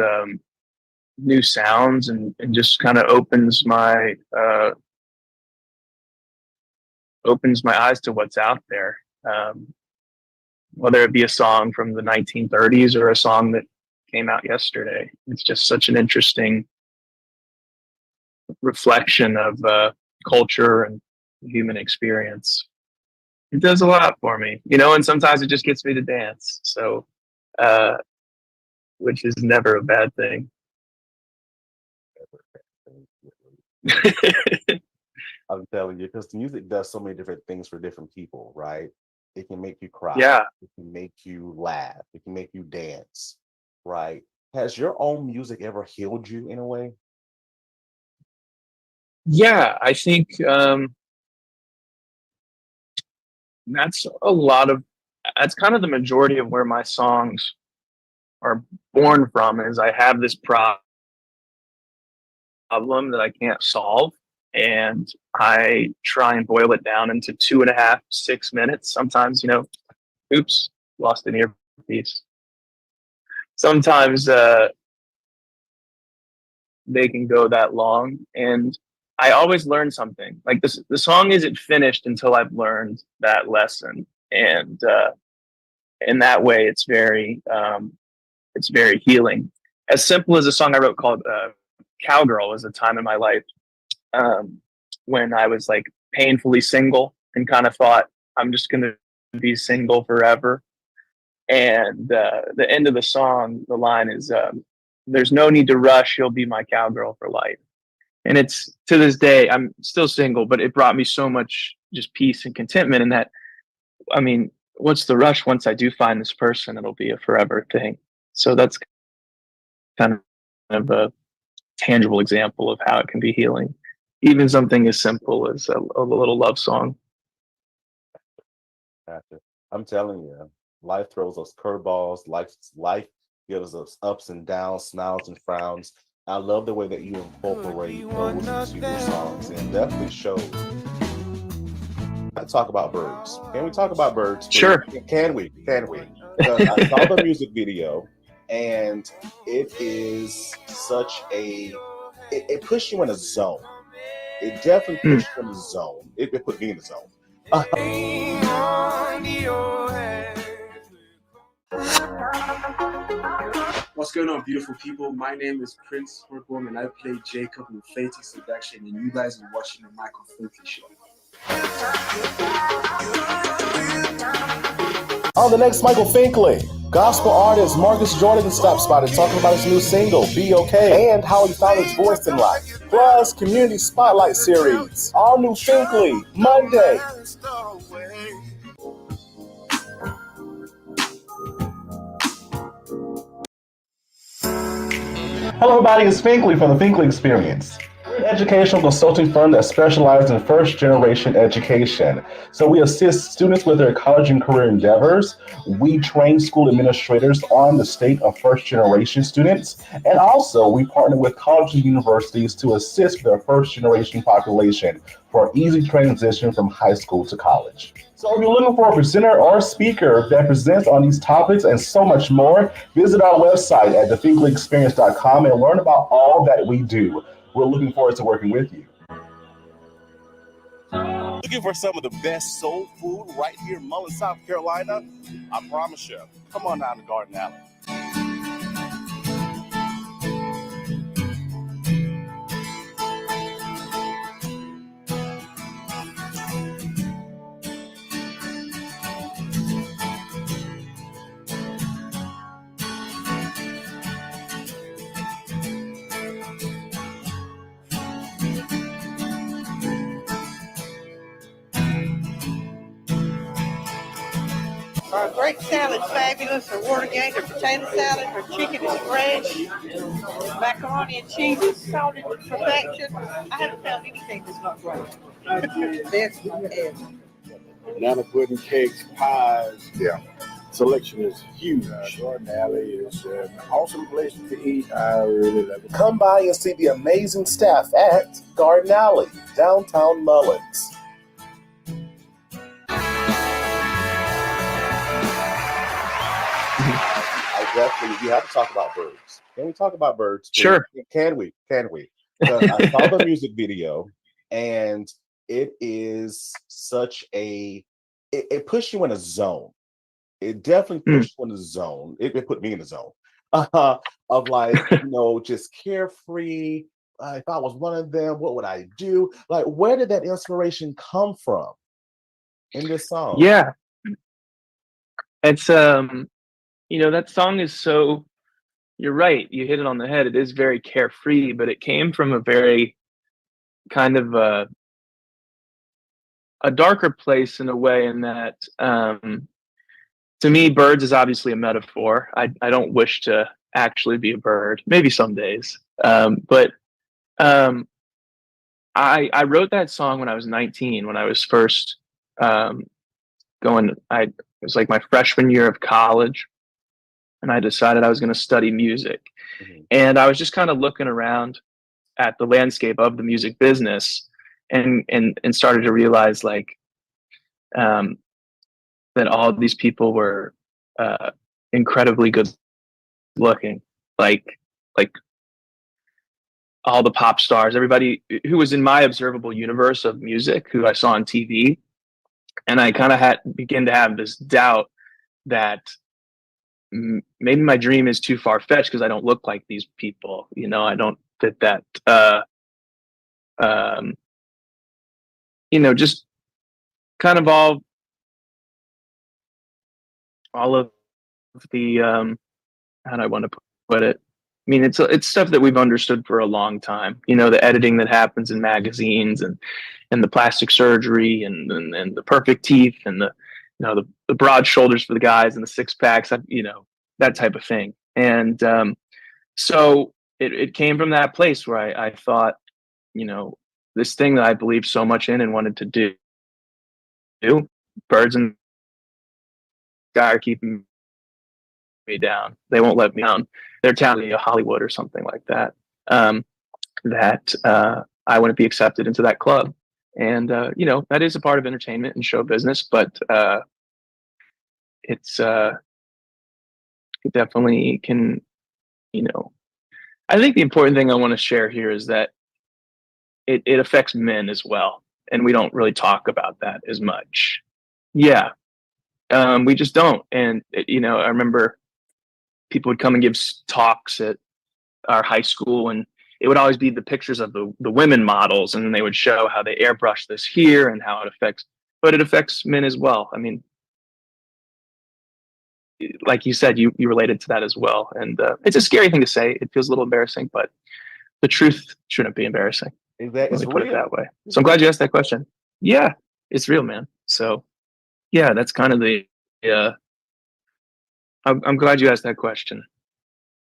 new sounds, and just kind of opens my eyes to what's out there. Whether it be a song from the 1930s or a song that came out yesterday, it's just such an interesting reflection of culture and human experience. It does a lot for me, you know, and sometimes it just gets me to dance. So, which is never a bad thing. I'm telling you, because the music does so many different things for different people, right? It can make you cry. Yeah. It can make you laugh. It can make you dance, right? Has your own music ever healed you in a way? Yeah, I think that's that's kind of the majority of where my songs are born from, is I have this problem that I can't solve, and I try and boil it down into 2.5, 6 minutes. Sometimes, you know, oops, lost an earpiece. Sometimes they can go that long, and I always learn something. Like this, the song isn't finished until I've learned that lesson, and in that way, it's very healing. As simple as a song I wrote called "Cowgirl" was a time in my life when I was like painfully single and kind of thought I'm just going to be single forever. And the end of the song, the line is, "There's no need to rush. You'll be my cowgirl for life." And it's, to this day, I'm still single, but it brought me so much just peace and contentment in that. I mean, what's the rush? Once I do find this person, it'll be a forever thing. So that's kind of a tangible example of how it can be healing. Even something as simple as a little love song. Gotcha. I'm telling you, life throws us curveballs. Life gives us ups and downs, smiles and frowns. I love the way that you incorporate those into your songs, and definitely show. Let's talk about birds. Can we talk about birds, please? Sure. Can we? Because I saw the music video, and it is such a. It pushed you in a zone. It definitely pushed you in a zone. It put me in the zone. What's going on, beautiful people? My name is Prince Horkworm, and I play Jacob in Fate Seduction, and you guys are watching the Michael Finkley Show. On the next Michael Finkley, gospel artist Marcus Jordan stops by to talk about his new single, Be Okay, and how he found his voice in life. Plus, Community Spotlight Series, all new Finkley, Monday. Hello, everybody. It's Finkley from the Finkley Experience. We're an educational consulting firm that specializes in first-generation education. So we assist students with their college and career endeavors. We train school administrators on the state of first-generation students. And also, we partner with colleges and universities to assist their first-generation population for easy transition from high school to college. So if you're looking for a presenter or speaker that presents on these topics and so much more, visit our website at thethinklyexperience.com and learn about all that we do. We're looking forward to working with you. Looking for some of the best soul food right here in Mullen, South Carolina? I promise you. Come on down to Garden Alley. Our great salad, fabulous. Our water gained, our potato salad, our chicken is fresh. Macaroni and cheese is salted to perfection. I haven't found anything that's not great. That's it. Banana pudding, cakes, pies. Yeah. Selection is huge. Garden Alley is an awesome place to eat. I really love it. Come by and see the amazing staff at Garden Alley, downtown Mullins. We have to talk about birds. Can we talk about birds? Sure. Can we? I saw the music video, and it is such it pushed you in a zone. It definitely pushed you in a zone. It put me in a zone of like, just carefree. If I was one of them, what would I do? Like, where did that inspiration come from in this song? Yeah. It's that song is so, you're right, you hit it on the head. It is very carefree, but it came from a very kind of a darker place in a way, in that to me, birds is obviously a metaphor. I don't wish to actually be a bird, maybe some days. But I wrote that song when I was 19, when I was first it was like my freshman year of college. And I decided I was going to study music. Mm-hmm. And I was just kind of looking around at the landscape of the music business and started to realize that all of these people were incredibly good looking, like all the pop stars, everybody who was in my observable universe of music, who I saw on TV. And I kind of began to have this doubt that maybe my dream is too far-fetched because I don't look like these people. I don't fit that, just kind of all of the, how do I want to put it? I mean, it's stuff that we've understood for a long time. The editing that happens in magazines and the plastic surgery and the perfect teeth and the broad shoulders for the guys and the six packs, that type of thing. And so it came from that place where I thought, this thing that I believed so much in and wanted to do, birds and sky are keeping me down. They won't let me down. They're telling me Hollywood or something like that, that I wouldn't be accepted into that club. And, that is a part of entertainment and show business, but it definitely can, I think the important thing I want to share here is that it affects men as well. And we don't really talk about that as much. Yeah. We just don't. And, I remember people would come and give talks at our high school, and it would always be the pictures of the women models. And then they would show how they airbrush this here and how it affects men as well. I mean, like you said, you related to that as well. And it's a scary thing to say. It feels a little embarrassing, but the truth shouldn't be embarrassing. Exactly. Let me put it that way. So I'm glad you asked that question. Yeah, it's real, man. So yeah, that's kind of the, I'm glad you asked that question.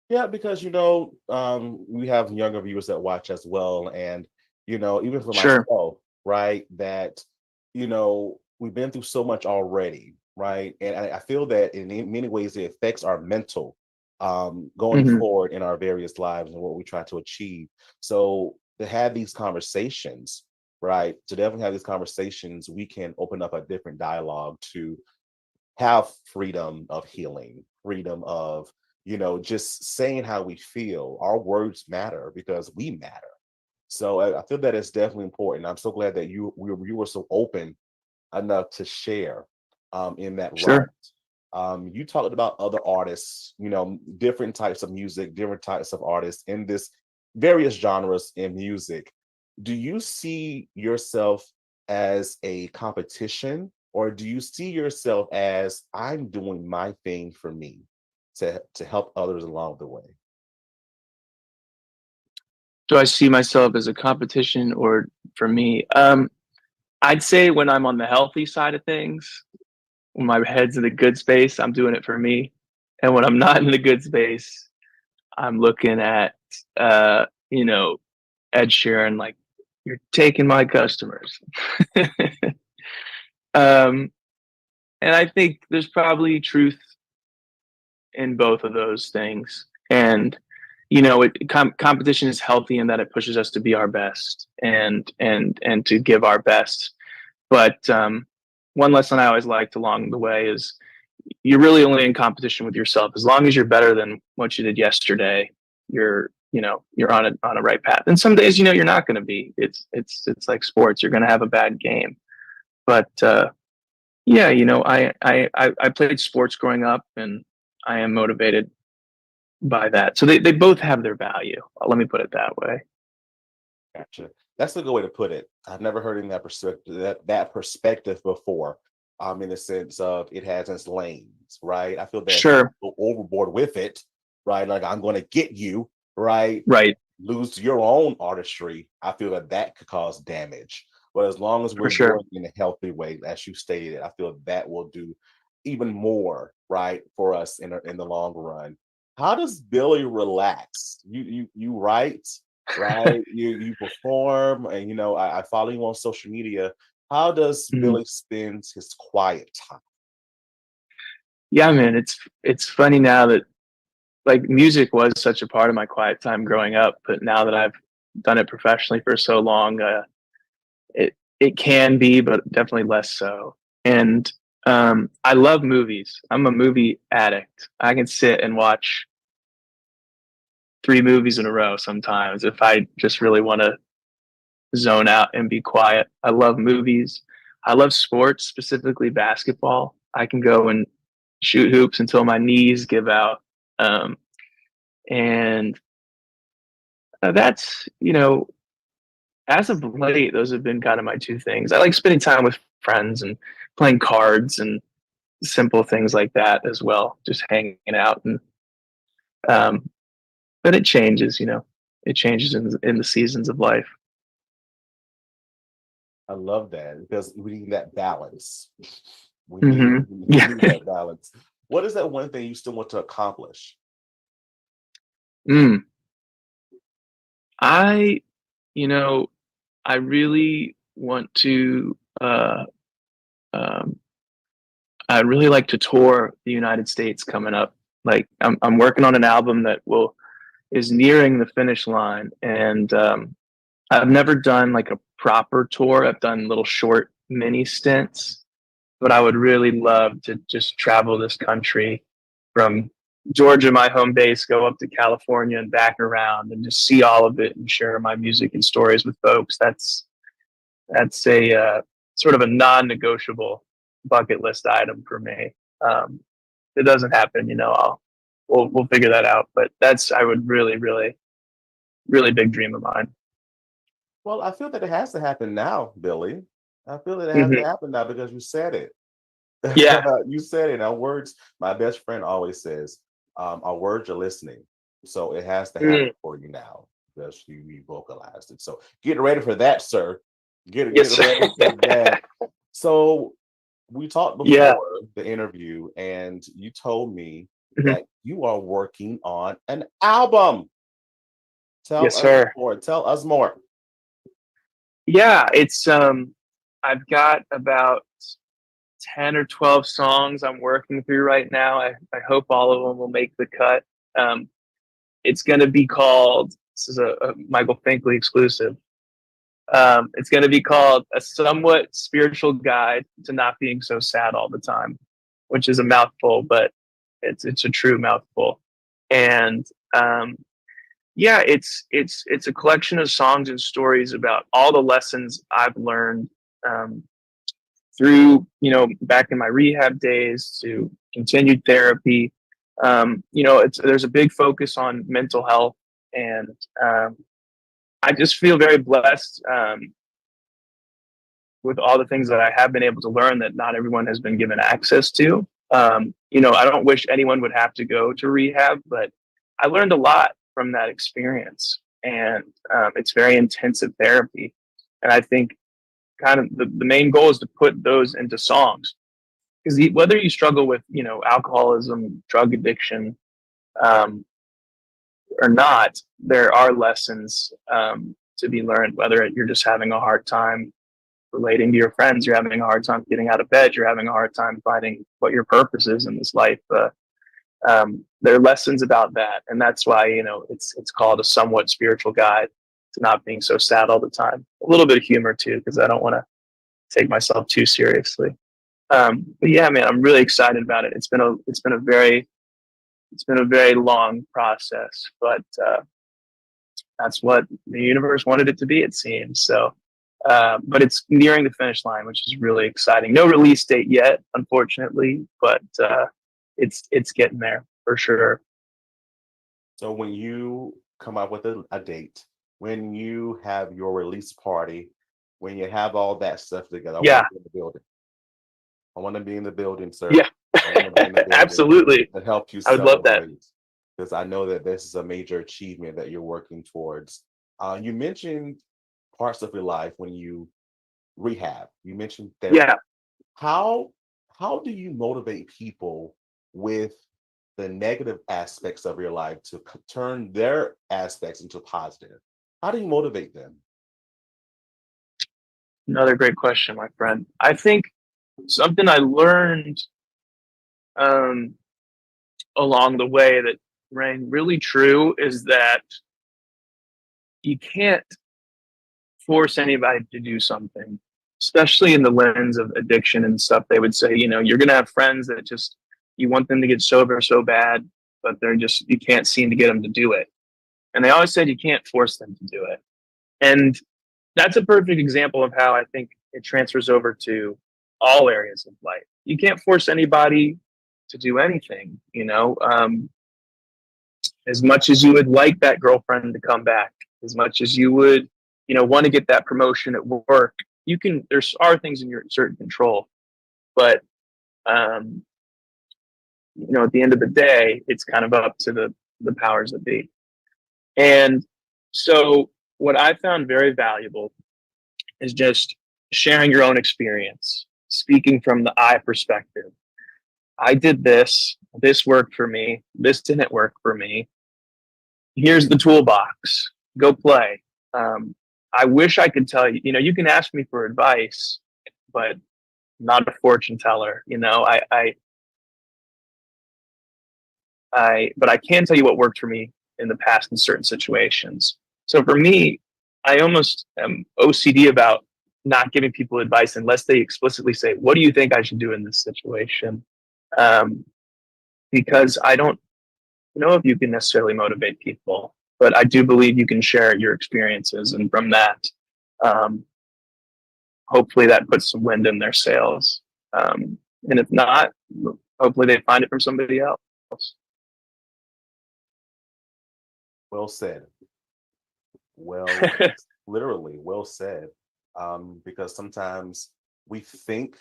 Yeah, because we have younger viewers that watch as well, and even for Sure. myself, right? That we've been through so much already, right? And I feel that in many ways it affects our mental going Hmm. forward in our various lives and what we try to achieve. So to have these conversations, right? To definitely have these conversations, we can open up a different dialogue to have freedom of healing, freedom of, just saying how we feel. Our words matter because we matter. So I feel that it's definitely important. I'm so glad that you were so open enough to share in that route. Sure. You talked about other artists, different types of music, different types of artists in this various genres in music. Do you see yourself as a competition, or do you see yourself as I'm doing my thing for me to help others along the way? Do I see myself as a competition or for me? I'd say when I'm on the healthy side of things, when my head's in the good space, I'm doing it for me. And when I'm not in the good space, I'm looking at, you know, Ed Sheeran, like, you're taking my customers. um, and I think there's probably truth in both of those things. And, competition is healthy in that it pushes us to be our best and to give our best. But one lesson I always liked along the way is you're really only in competition with yourself. As long as you're better than what you did yesterday, you're on a right path. And some days, you're not going to be. It's like sports. You're going to have a bad game. But yeah, I played sports growing up, and I am motivated by that. So they both have their value. Let me put it that way. Gotcha. That's a good way to put it. I've never heard in that perspective that perspective before. In the sense of it has its lanes, right? I feel that if Sure. you go overboard with it, right? Like I'm going to get you, right? Right. Lose your own artistry. I feel that could cause damage. But as long as For we're sure. doing it in a healthy way, as you stated, I feel that will do even more, right, for us in the long run. How does Billy relax? You write, right? You perform, and I follow you on social media. How does Mhm. Billy spend his quiet time? Yeah, man, it's funny now that like music was such a part of my quiet time growing up, but now that I've done it professionally for so long, it can be, but definitely less so. And I love movies. I'm a movie addict. I can sit and watch 3 movies in a row sometimes if I just really want to zone out and be quiet. I love movies. I love sports, specifically basketball. I can go and shoot hoops until my knees give out. Um, and that's, as of late, those have been kind of my two things. I like spending time with friends and playing cards and simple things like that as well, just hanging out. And um, but it changes, it changes in the seasons of life. I love that because we need that balance. We need, Hmm. we Yeah. need that balance. What is that one thing you still want to accomplish? Mm. I, you know, I really want to. Um, I really like to tour the United States coming up. Like I'm working on an album that is nearing the finish line, and I've never done like a proper tour. I've done little short mini stints, but I would really love to just travel this country from Georgia, my home base, go up to California and back around and just see all of it and share my music and stories with folks. That's a sort of a non-negotiable bucket list item for me. Um, if it doesn't happen, we'll figure that out. But that's I would really, really, really big dream of mine. Well, I feel that it has to happen now, Billy. I feel that it has to Hmm. happen now because you said it. Yeah. You said it. Our words, my best friend always says, our words are listening. So it has to happen Mm. for you now because you vocalized it. So get ready for that, sir. Get Yes, sir. ready for that. So we talked Yeah. before the interview, and you told me Mhm. that you are working on an album. Yes, sir. Tell us more. Yeah, it's I've got about 10 or 12 songs I'm working through right now. I hope all of them will make the cut. It's going to be called, this is a Michael Finkley exclusive. It's going to be called A Somewhat Spiritual Guide to Not Being So Sad All the Time, which is a mouthful, but it's a true mouthful. And yeah, it's a collection of songs and stories about all the lessons I've learned through, back in my rehab days to continued therapy. There's a big focus on mental health, and I just feel very blessed with all the things that I have been able to learn that not everyone has been given access to. I don't wish anyone would have to go to rehab, but I learned a lot from that experience, and it's very intensive therapy. And I think kind of the main goal is to put those into songs, because whether you struggle with alcoholism, drug addiction, or not, there are lessons to be learned. Whether you're just having a hard time relating to your friends, you're having a hard time getting out of bed, you're having a hard time finding what your purpose is in this life. There are lessons about that, and that's why it's called A Somewhat Spiritual Guide to Not Being So Sad All the Time. A little bit of humor too, because I don't want to take myself too seriously. But yeah, man, I'm really excited about it. It's been a very long process, but that's what the universe wanted it to be, it seems. So, but it's nearing the finish line, which is really exciting. No release date yet, unfortunately, but it's getting there for sure. So when you come up with a date, when you have your release party, when you have all that stuff together, Yeah. I want to be in the building, sir. Yeah, absolutely. To help you I would love that. celebrate, because I know that this is a major achievement that you're working towards. You mentioned parts of your life when you rehab. You mentioned therapy. Yeah. How do you motivate people with the negative aspects of your life to turn their aspects into positive? How do you motivate them? Another great question, my friend. I think something I learned along the way that rang really true is that you can't force anybody to do something, especially in the lens of addiction and stuff. They would say, you're going to have friends that just, you want them to get sober so bad, but you can't seem to get them to do it. And they always said you can't force them to do it. And that's a perfect example of how I think it transfers over to all areas of life. You can't force anybody to do anything, as much as you would like that girlfriend to come back, as much as you would, want to get that promotion at work, there are things in your certain control, but, at the end of the day, it's kind of up to the powers that be. And so what I found very valuable is just sharing your own experience, speaking from the I perspective. I did this worked for me, this didn't work for me. Here's the toolbox, go play. I wish I could tell you, you can ask me for advice, but I'm not a fortune teller. But I can tell you what worked for me in the past in certain situations. So for me, I almost am OCD about not giving people advice unless they explicitly say, what do you think I should do in this situation? Because I don't know if you can necessarily motivate people, but I do believe you can share your experiences. And from that, hopefully that puts some wind in their sails. And if not, hopefully they find it from somebody else. Well said. Well, literally well said. Because sometimes we think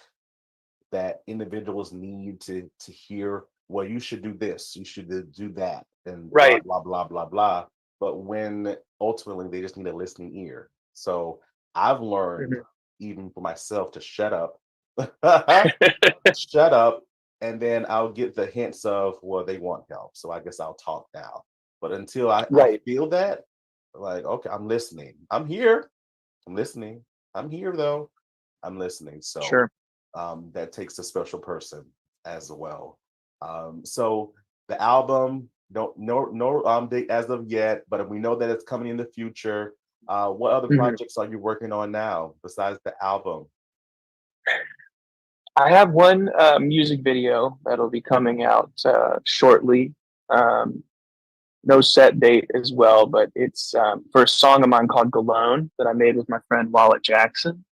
that individuals need to hear, well, you should do this, you should do that, and right, blah, blah, blah, blah, blah. But when ultimately they just need a listening ear. So I've learned, even for myself, to shut up. Shut up and then I'll get the hints of, well, they want help, so I guess I'll talk now. But until I feel that, like, okay, I'm listening. I'm here. I'm listening. I'm here though. I'm listening. So Sure. That takes a special person as well. So the album, no date as of yet, but we know that it's coming in the future. What other projects are you working on now besides the album? I have one music video that'll be coming out shortly. No set date as well, but it's for a song of mine called Galone that I made with my friend Wallet Jackson.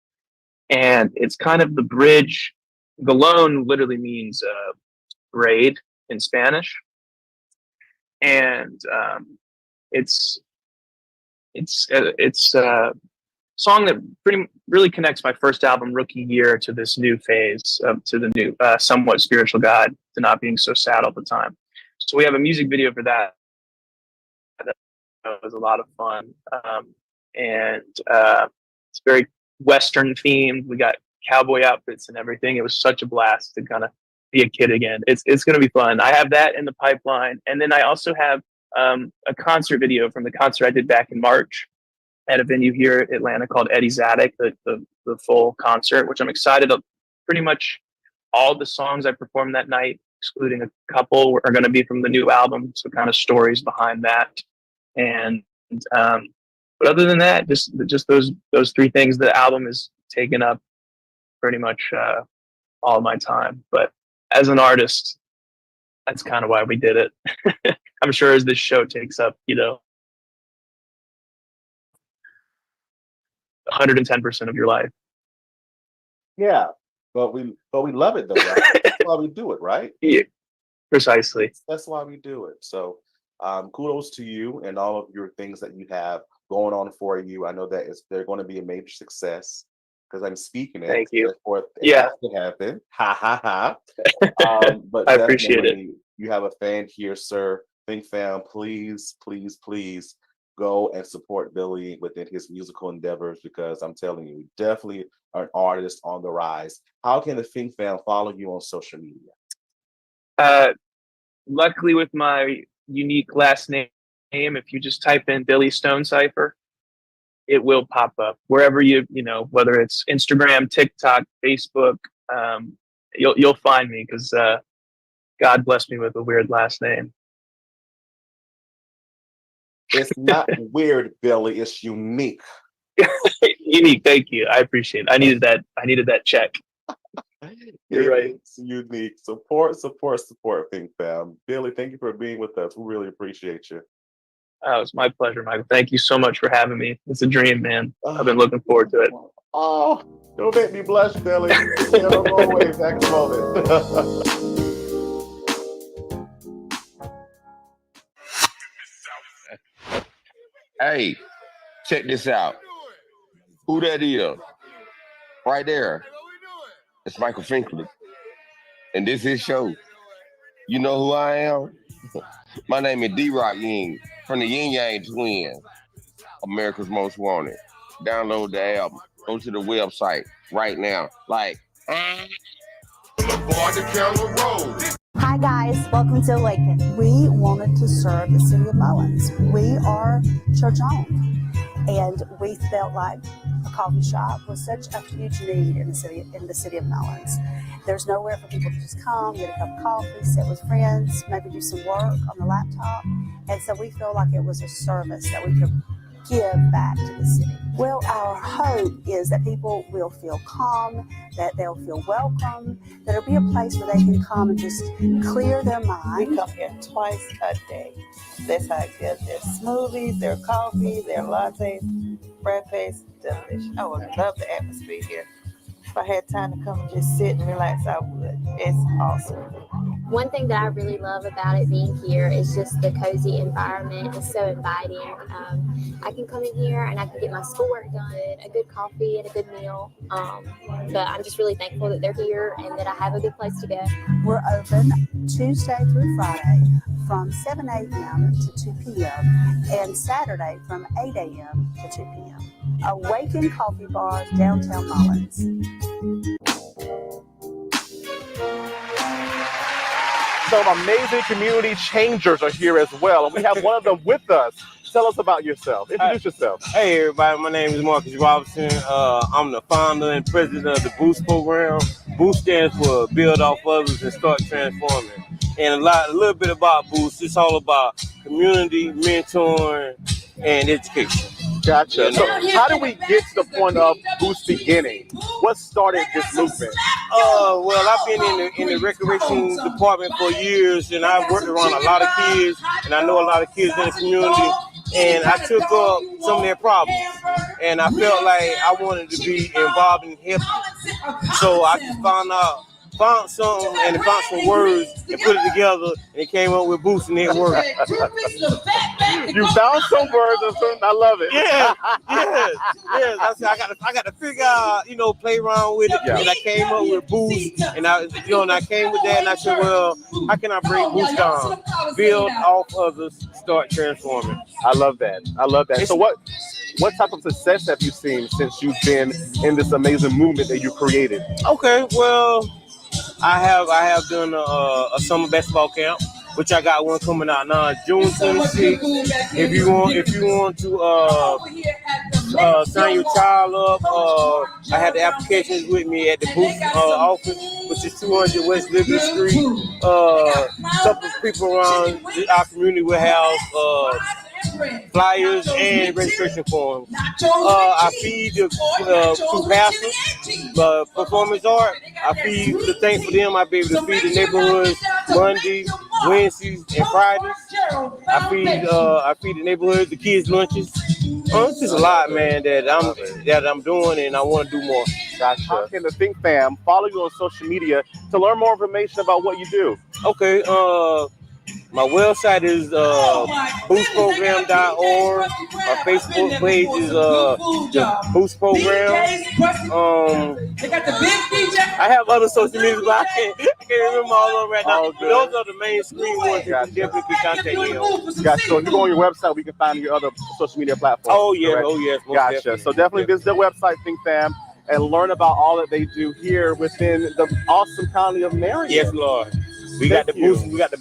And it's kind of the bridge. Galone literally means grade in Spanish. And it's a song that really connects my first album, Rookie Year, to this new phase, to the new somewhat spiritual guide, to not being so sad all the time. So we have a music video for that. That was a lot of fun. And it's very Western themed. We got cowboy outfits and everything. It was such a blast to kind of be a kid again. It's going to be fun. I have that in the pipeline. And then I also have a concert video from the concert I did back in March at a venue here in Atlanta called Eddie's Attic, the full concert, which I'm excited of. Pretty much all the songs I performed that night, excluding a couple, are going to be from the new album. So kind of stories behind that. And but other than that, just those three things, the album is taken up pretty much all my time. But as an artist, that's kind of why we did it. I'm sure as this show takes up, 110% of your life. Yeah, but we love it though, right? That's why we do it, right? Yeah, precisely. That's why we do it. So kudos to you and all of your things that you have going on for you. I know that they're going to be a major success because I'm speaking it. Thank you. It has to happen. Ha ha ha. But I appreciate it. You have a fan here, sir. Think fam, please, please, please go and support Billy within his musical endeavors, because I'm telling you, definitely an artist on the rise. How can the Think fam follow you on social media? Luckily, with my unique last name, if you just type in Billy Stone Cipher, it will pop up wherever whether it's Instagram, TikTok, Facebook. You'll find me because God blessed me with a weird last name. It's not weird, Billy. It's unique. Unique. Thank you. I appreciate it. I needed that check. You're right. It's unique. Support, Think fam. Billy, thank you for being with us. We really appreciate you. Oh, it's my pleasure, Michael. Thank you so much for having me. It's a dream, man. I've been looking forward to it. Oh, don't make me blush, Billy. Don't go away. Back in a moment. Hey, check this out. Who that is? Right there. It's Michael Finkley. And this is his show. You know who I am? My name is D-Rock Ying from the Yin Yang Twins, America's Most Wanted. Download the album. Go to the website right now. Hi guys, welcome to Awaken. We wanted to serve the city of Mullins. We are church owned, and we felt like a coffee shop was such a huge need in the city of Mullins. There's nowhere for people to just come, get a cup of coffee, sit with friends, maybe do some work on the laptop. And so we feel like it was a service that we could give back to the city. Well, our hope is that people will feel calm, that they'll feel welcome, that it'll be a place where they can come and just clear their mind. We come here twice a day. That's how I get their smoothies, their coffee, their lattes, frappes, delicious. I would love the atmosphere here. If I had time to come and just sit and relax, I would. It's awesome. One thing that I really love about it being here is just the cozy environment. It's so inviting. I can come in here and I can get my schoolwork done, a good coffee and a good meal. But I'm just really thankful that they're here and that I have a good place to go. We're open Tuesday through Friday from 7 a.m. to 2 p.m. and Saturday from 8 a.m. to 2 p.m. Awaken Coffee Bar, downtown Mullins. some amazing community changers are here as well, and we have one of them with us. Tell us about yourself. Introduce yourself. Hey everybody, my name is Marcus Robinson. I'm the founder and president of the Boost program. Boost stands for Build Off Others and Start Transforming. And a little bit about Boost, it's all about community, mentoring, and education. Gotcha. You know? So how did we get to the point of Boost beginning? What started this movement? Well, I've been in the recreation department for years, and I've worked around a lot of kids, and I know a lot of kids in the community, and I took up some of their problems, and I felt like I wanted to be involved in helping. So I just found something and found some words and put it together, and it came up with Boost, and it worked. You found some words, I love it. Yes. I said I got to figure out, play around with it. Yeah. And I came up with Boost, and I came with that, and I said, well, how can I bring Boost down? Build off others, start transforming. I love that. So what type of success have you seen since you've been in this amazing movement that you created? Okay, well, I have done a summer basketball camp, which I got one coming out now, June 26th. If you want to sign your child up, I have the applications with me at the Boost office, which is 200 West Liberty Street. A couple of people around our community will have flyers and registration forms. I feed the two pastors, performance art. I feed the things for them. I be able to feed the neighborhoods Mondays, Wednesdays, and Fridays. I feed the neighborhoods, the kids' lunches. It's just a lot, man, that I'm doing, and I want to do more. Gotcha. How can the Think Fam follow you on social media to learn more information about what you do? Okay, my website is boostprogram.org. My Facebook page is the Boost Program. I have other social media, but I can't remember all of them right now. Those are the main screen ones that you definitely can contact me on. Gotcha. So if you go on your website, we can find your other social media platforms. Oh yes. Gotcha. Definitely. So definitely visit their website, Think Fam, and learn about all that they do here within the awesome county of Marion. Yes, Lord. We got the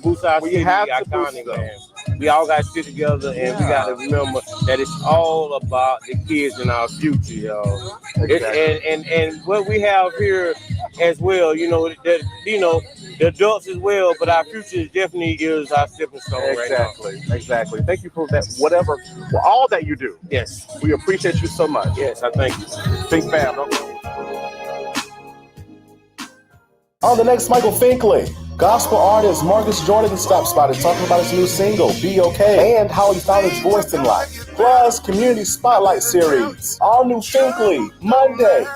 Boost our city, iconic, man. We all got to sit together, and we got to remember that it's all about the kids in our future, y'all. Exactly. And what we have here as well, the adults as well, but our future definitely is our stepping stone right now. Exactly. Thank you for that, for all that you do. Yes. We appreciate you so much. Yes, I thank you. Think Fam. On the next, Michael Finkley. Gospel artist Marcus Jordan stops by to talk about his new single, Be Okay, and how he found his voice in life. Plus, Community Spotlight Series. All new Finkley, Monday.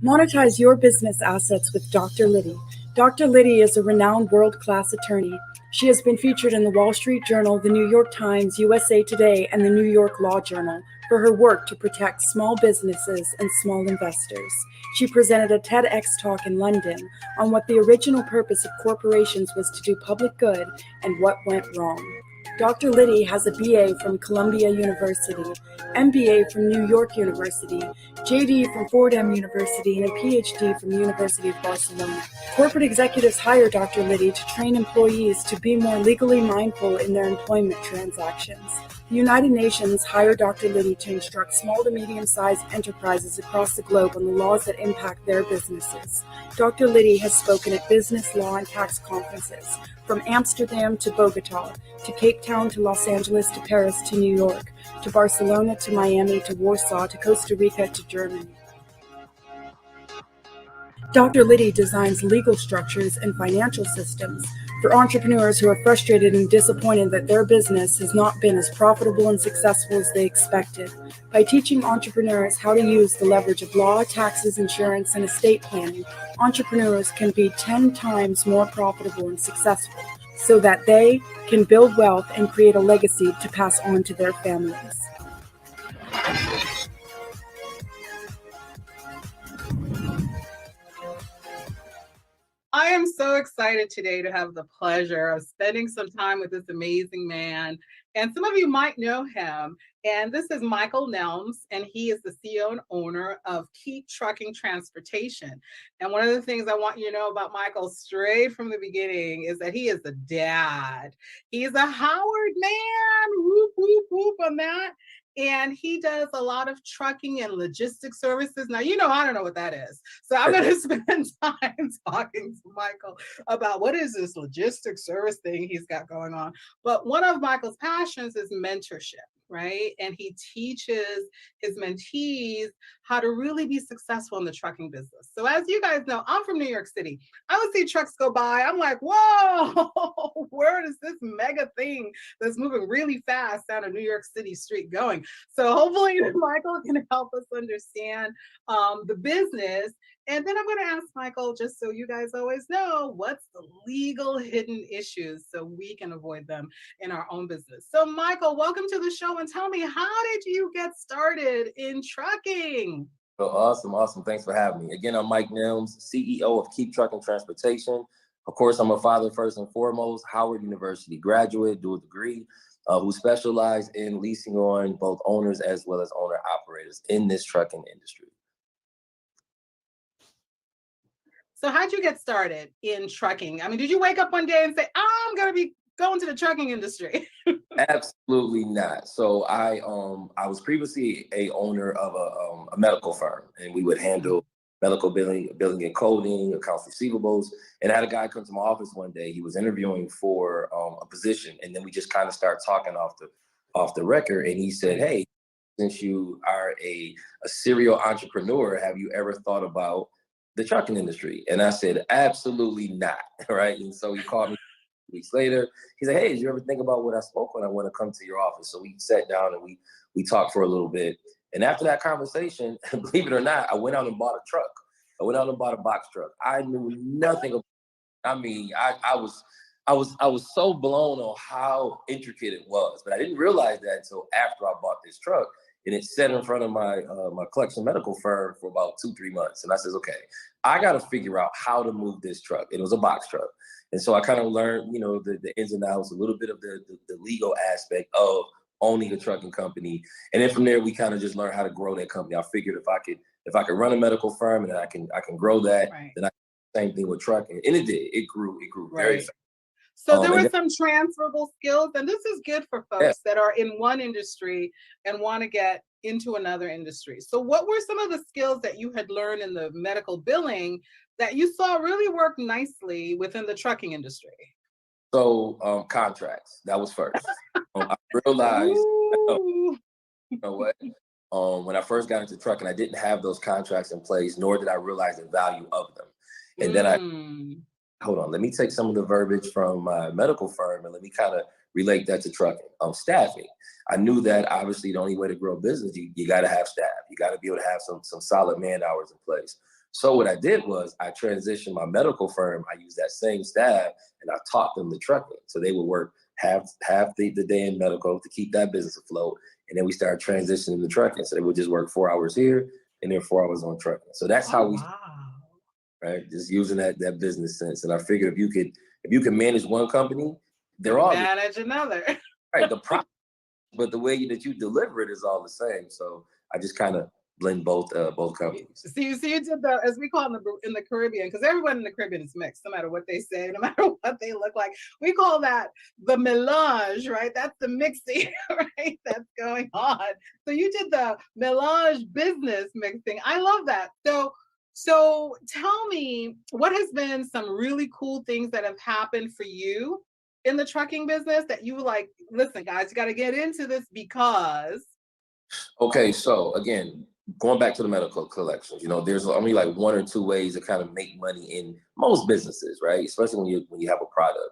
Monetize your business assets with Dr. Liddy. Dr. Liddy is a renowned world-class attorney. She has been featured in the Wall Street Journal, the New York Times, USA Today, and the New York Law Journal for her work to protect small businesses and small investors. She presented a TEDx talk in London on what the original purpose of corporations was to do public good and what went wrong. Dr. Liddy has a BA from Columbia University, MBA from New York University, JD from Fordham University, and a PhD from the University of Barcelona. Corporate executives hire Dr. Liddy to train employees to be more legally mindful in their employment transactions. The United Nations hired Dr. Liddy to instruct small to medium-sized enterprises across the globe on the laws that impact their businesses. Dr. Liddy has spoken at business, law, and tax conferences, from Amsterdam to Bogota, to Cape Town to Los Angeles to Paris to New York, to Barcelona to Miami to Warsaw to Costa Rica to Germany. Dr. Liddy designs legal structures and financial systems For entrepreneurs who are frustrated and disappointed that their business has not been as profitable and successful as they expected, by teaching entrepreneurs how to use the leverage of law, taxes, insurance, and estate planning, entrepreneurs can be 10 times more profitable and successful so that they can build wealth and create a legacy to pass on to their families. I am so excited today to have the pleasure of spending some time with this amazing man. And some of you might know him. And this is Michael Nelms, and he is the CEO and owner of Keep Trucking Transportation. And one of the things I want you to know about Michael straight from the beginning is that he is a dad. He's a Howard man, whoop, whoop, whoop on that. And he does a lot of trucking and logistics services. Now, I don't know what that is. So I'm going to spend time talking to Michael about what is this logistics service thing he's got going on. But one of Michael's passions is mentorship, right? And he teaches his mentees how to really be successful in the trucking business. So as you guys know, I'm from New York City. I would see trucks go by. I'm like, whoa, where is this mega thing that's moving really fast down a New York City street going? So hopefully Michael can help us understand the business. And then I'm going to ask Michael, just so you guys always know, what's the legal hidden issues so we can avoid them in our own business. So Michael, welcome to the show, and tell me, how did you get started in trucking? Oh, awesome. Thanks for having me. Again, I'm Mike Nelms, CEO of Keep Trucking Transportation. Of course, I'm a father first and foremost, Howard University graduate, dual degree, who specialize in leasing on both owners as well as owner operators in this trucking industry. So how'd you get started in trucking? I mean, did you wake up one day and say, I'm going to be going to the trucking industry? Absolutely not. So I was previously a owner of a medical firm, and we would handle medical billing and coding, accounts receivables. And I had a guy come to my office one day. He was interviewing for a position, and then we just kind of started talking off the record. And he said, "Hey, since you are a serial entrepreneur, have you ever thought about the trucking industry?" And I said, "Absolutely not." Right. And so he called me weeks later. He's like, "Hey, did you ever think about what I spoke on? I want to come to your office." So we sat down and we talked for a little bit. And after that conversation, believe it or not, I went out and bought a truck. I went out and bought a box truck. I knew nothing about it. I mean, I was so blown on how intricate it was, but I didn't realize that until after I bought this truck. And it sat in front of my collection medical firm for about 2-3 months. And I says, okay, I got to figure out how to move this truck. It was a box truck. And so I kind of learned, the ins and outs, a little bit of the legal aspect of owning a trucking company. And then from there, we kind of just learned how to grow that company. I figured if I could run a medical firm and I can grow that, then I same thing with trucking. And it did. It grew very fast. So there were some transferable skills, and this is good for folks that are in one industry and want to get into another industry. So what were some of the skills that you had learned in the medical billing that you saw really work nicely within the trucking industry? So contracts, that was first. I realized, you know what? When I first got into trucking, I didn't have those contracts in place, nor did I realize the value of them. And then hold on, let me take some of the verbiage from my medical firm and let me kind of relate that to trucking. Staffing. I knew that obviously the only way to grow a business, you got to have staff. You got to be able to have some solid man hours in place. So what I did was I transitioned my medical firm. I used that same staff and I taught them the trucking. So they would work half the day in medical to keep that business afloat. And then we started transitioning to trucking. So they would just work 4 hours here and then 4 hours on trucking. So that's how we right? Just using that business sense. And I figured if you can manage one company, they're all manage another. Right. The problem, but the way that you deliver it is all the same. So I just kind of blend both companies. So you did the, as we call them in the Caribbean, because everyone in the Caribbean is mixed, no matter what they say, no matter what they look like. We call that the melange, right? That's the mixing, right? That's going on. So you did the melange business mixing. I love that. So tell me, what has been some really cool things that have happened for you in the trucking business that you were like, listen, guys, you got to get into this because. Okay, so again, going back to the medical collections, there's only like 1 or 2 ways to kind of make money in most businesses, right? Especially when you have a product.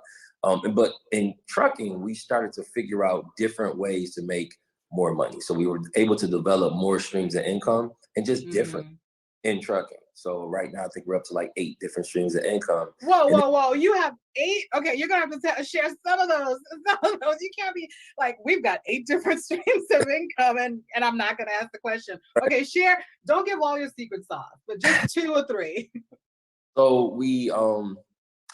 But in trucking, we started to figure out different ways to make more money. So we were able to develop more streams of income and just different in trucking. So right now, I think we're up to like 8 different streams of income. Whoa. You have 8? Okay, you're going to have to share some of those. You can't be like, we've got 8 different streams of income and I'm not going to ask the question. Okay, share. Don't give all your secret sauce, but just 2 or 3. So we,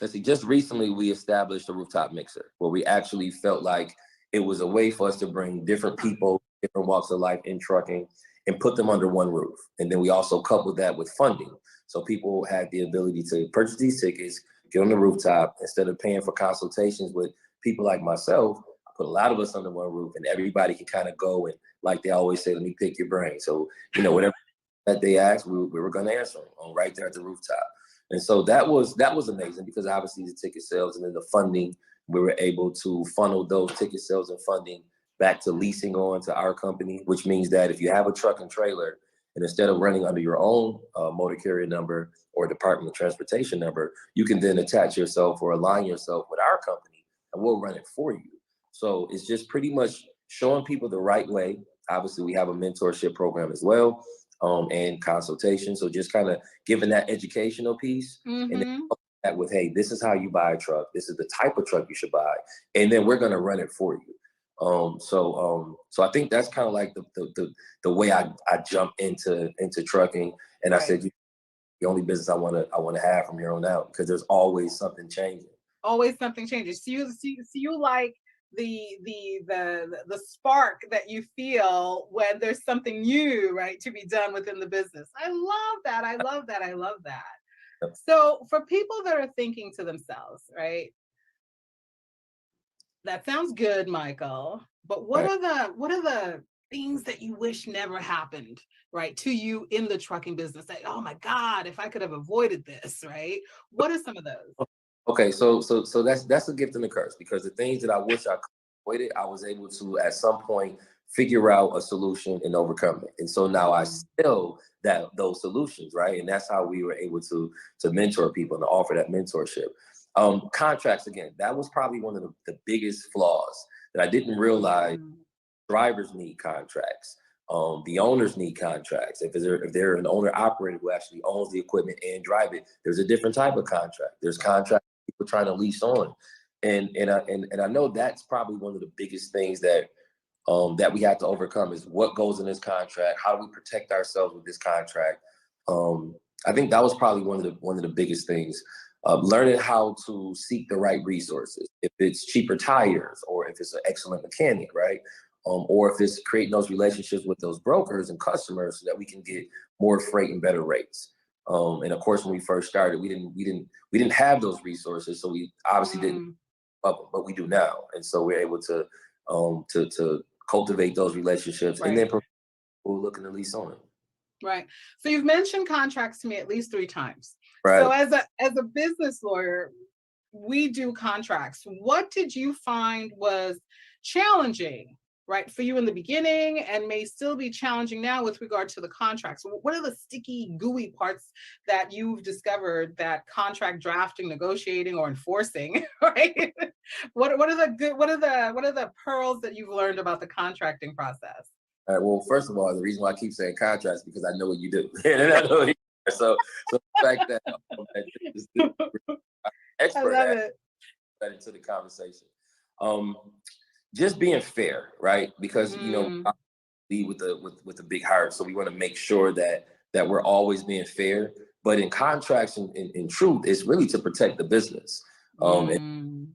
let's see, just recently we established a rooftop mixer where we actually felt like it was a way for us to bring different people, different walks of life in trucking and put them under one roof. And then we also coupled that with funding. So people had the ability to purchase these tickets, get on the rooftop, instead of paying for consultations with people like myself. I put a lot of us under one roof and everybody can kind of go and, like they always say, let me pick your brain. So, whatever that they asked, we were going to answer them right there at the rooftop. And so that was amazing because obviously the ticket sales and then the funding, we were able to funnel those ticket sales and funding back to leasing on to our company, which means that if you have a truck and trailer, and instead of running under your own motor carrier number or Department of Transportation number, you can then attach yourself or align yourself with our company and we'll run it for you. So it's just pretty much showing people the right way. Obviously, we have a mentorship program as well and consultation. So just kind of giving that educational piece and then that with, hey, this is how you buy a truck. This is the type of truck you should buy. And then we're going to run it for you. So I think that's kind of like the way I jumped into trucking, and I said the only business I want to have from here on out because there's always something changing. Always something changes. So you like the spark that you feel when there's something new, right, to be done within the business. I love that. So for people that are thinking to themselves, right? That sounds good, Michael. But what are the things that you wish never happened, right, to you in the trucking business? Like, oh my God, if I could have avoided this, right? What are some of those? Okay, so that's a gift and a curse because the things that I wish I could have avoided, I was able to at some point figure out a solution and overcome it. And so now I sell those solutions, right? And that's how we were able to mentor people and to offer that mentorship. Contracts, again, that was probably one of the biggest flaws that I didn't realize. Drivers need contracts. The owners need contracts. If they're an owner operator who actually owns the equipment and drive it, there's a different type of contract. There's contracts people trying to lease on. And I know that's probably one of the biggest things that we have to overcome is what goes in this contract. How do we protect ourselves with this contract? I think that was probably one of the biggest things. Learning how to seek the right resources. If it's cheaper tires, or if it's an excellent mechanic, right? Or if it's creating those relationships with those brokers and customers so that we can get more freight and better rates. And of course, when we first started, we didn't have those resources, so we obviously didn't, but we do now. And so we're able to cultivate those relationships and then we're looking to lease on it. Right. So you've mentioned contracts to me at least 3 times. Right. So as a business lawyer, we do contracts. What did you find was challenging, right, for you in the beginning and may still be challenging now with regard to the contracts? What are the sticky, gooey parts that you've discovered that contract drafting, negotiating, or enforcing, right? What are the pearls that you've learned about the contracting process? All right, well, first of all, the reason why I keep saying contracts because I know what you do. And I know so the fact that expert that into the conversation. Just being fair, right? Because I lead with the big heart, so we want to make sure that we're always being fair. But in contracts, in truth, it's really to protect the business. And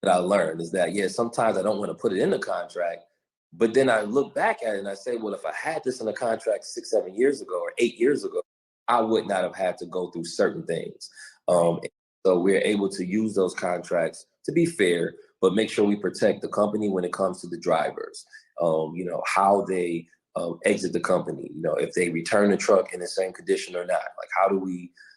that I learned is that sometimes I don't want to put it in the contract. But then I look back at it and I say, well, if I had this in a contract 6, 7 years ago or 8 years ago, I would not have had to go through certain things. So we're able to use those contracts to be fair, but make sure we protect the company when it comes to the drivers, how they exit the company, if they return the truck in the same condition or not. Like,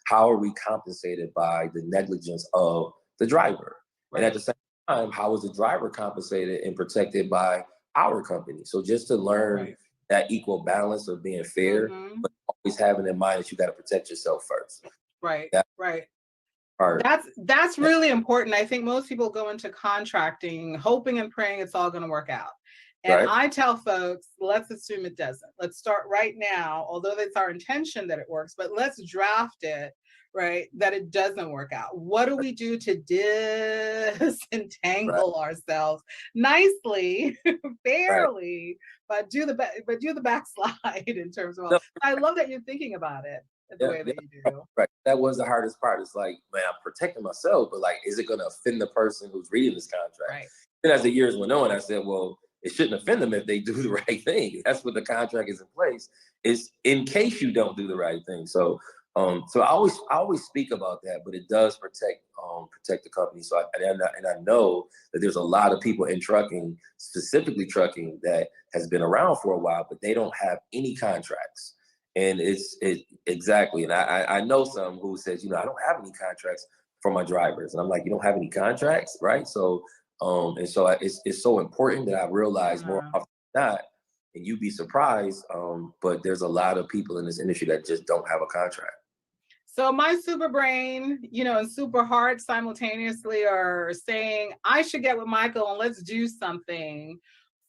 how are we compensated by the negligence of the driver? Right. And at the same time, how is the driver compensated and protected by our company? So just to learn that equal balance of being fair, but always having in mind that you got to protect yourself first. Right, right. Part. That's really important. I think most people go into contracting hoping and praying it's all going to work out. And I tell folks, let's assume it doesn't. Let's start right now, although it's our intention that it works, but let's draft it, right, that it doesn't work out. What do we do to disentangle ourselves nicely, fairly, but do the backslide in terms of, I love that you're thinking about it the way that you do. Right. That was the hardest part. It's like, man, I'm protecting myself, but like, is it going to offend the person who's reading this contract? Right. And as the years went on, I said, well, it shouldn't offend them if they do the right thing. That's what the contract is in place. Is in case you don't do the right thing. So, so I always speak about that, but it does protect the company. So, and I know that there's a lot of people in trucking, specifically trucking, that has been around for a while, but they don't have any contracts. And exactly. And I know some who says, I don't have any contracts for my drivers. And I'm like, you don't have any contracts, right? So, and so it's so important that I realize more often than not, and you'd be surprised, but there's a lot of people in this industry that just don't have a contract. So my super brain, and super heart simultaneously are saying, I should get with Michael and let's do something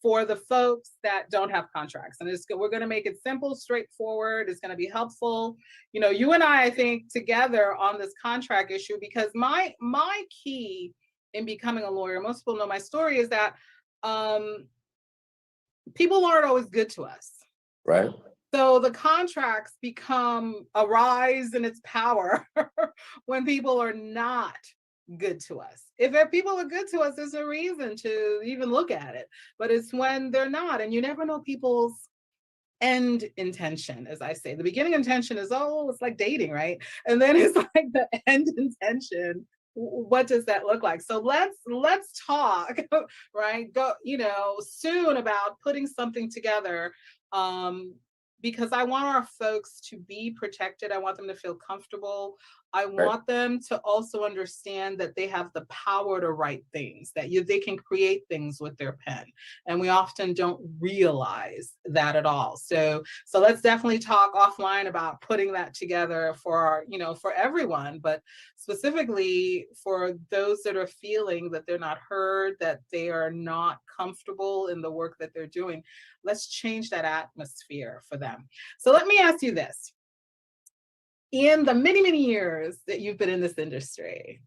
for the folks that don't have contracts. And we're going to make it simple, straightforward. It's going to be helpful. You and I think, together on this contract issue, because my key in becoming a lawyer, most people know my story, is that people aren't always good to us. Right. So the contracts become a rise in its power when people are not good to us. If people are good to us, there's a reason to even look at it. But it's when they're not, and you never know people's end intention, as I say. The beginning intention is, it's like dating, right? And then it's like the end intention. What does that look like? So let's talk, right? Go, soon about putting something together. Because I want our folks to be protected. I want them to feel comfortable. I want them to also understand that they have the power to write things, that they can create things with their pen. And we often don't realize that at all. So let's definitely talk offline about putting that together for for everyone, but specifically for those that are feeling that they're not heard, that they are not comfortable in the work that they're doing. Let's change that atmosphere for them. So let me ask you this. In the many, many years that you've been in this industry,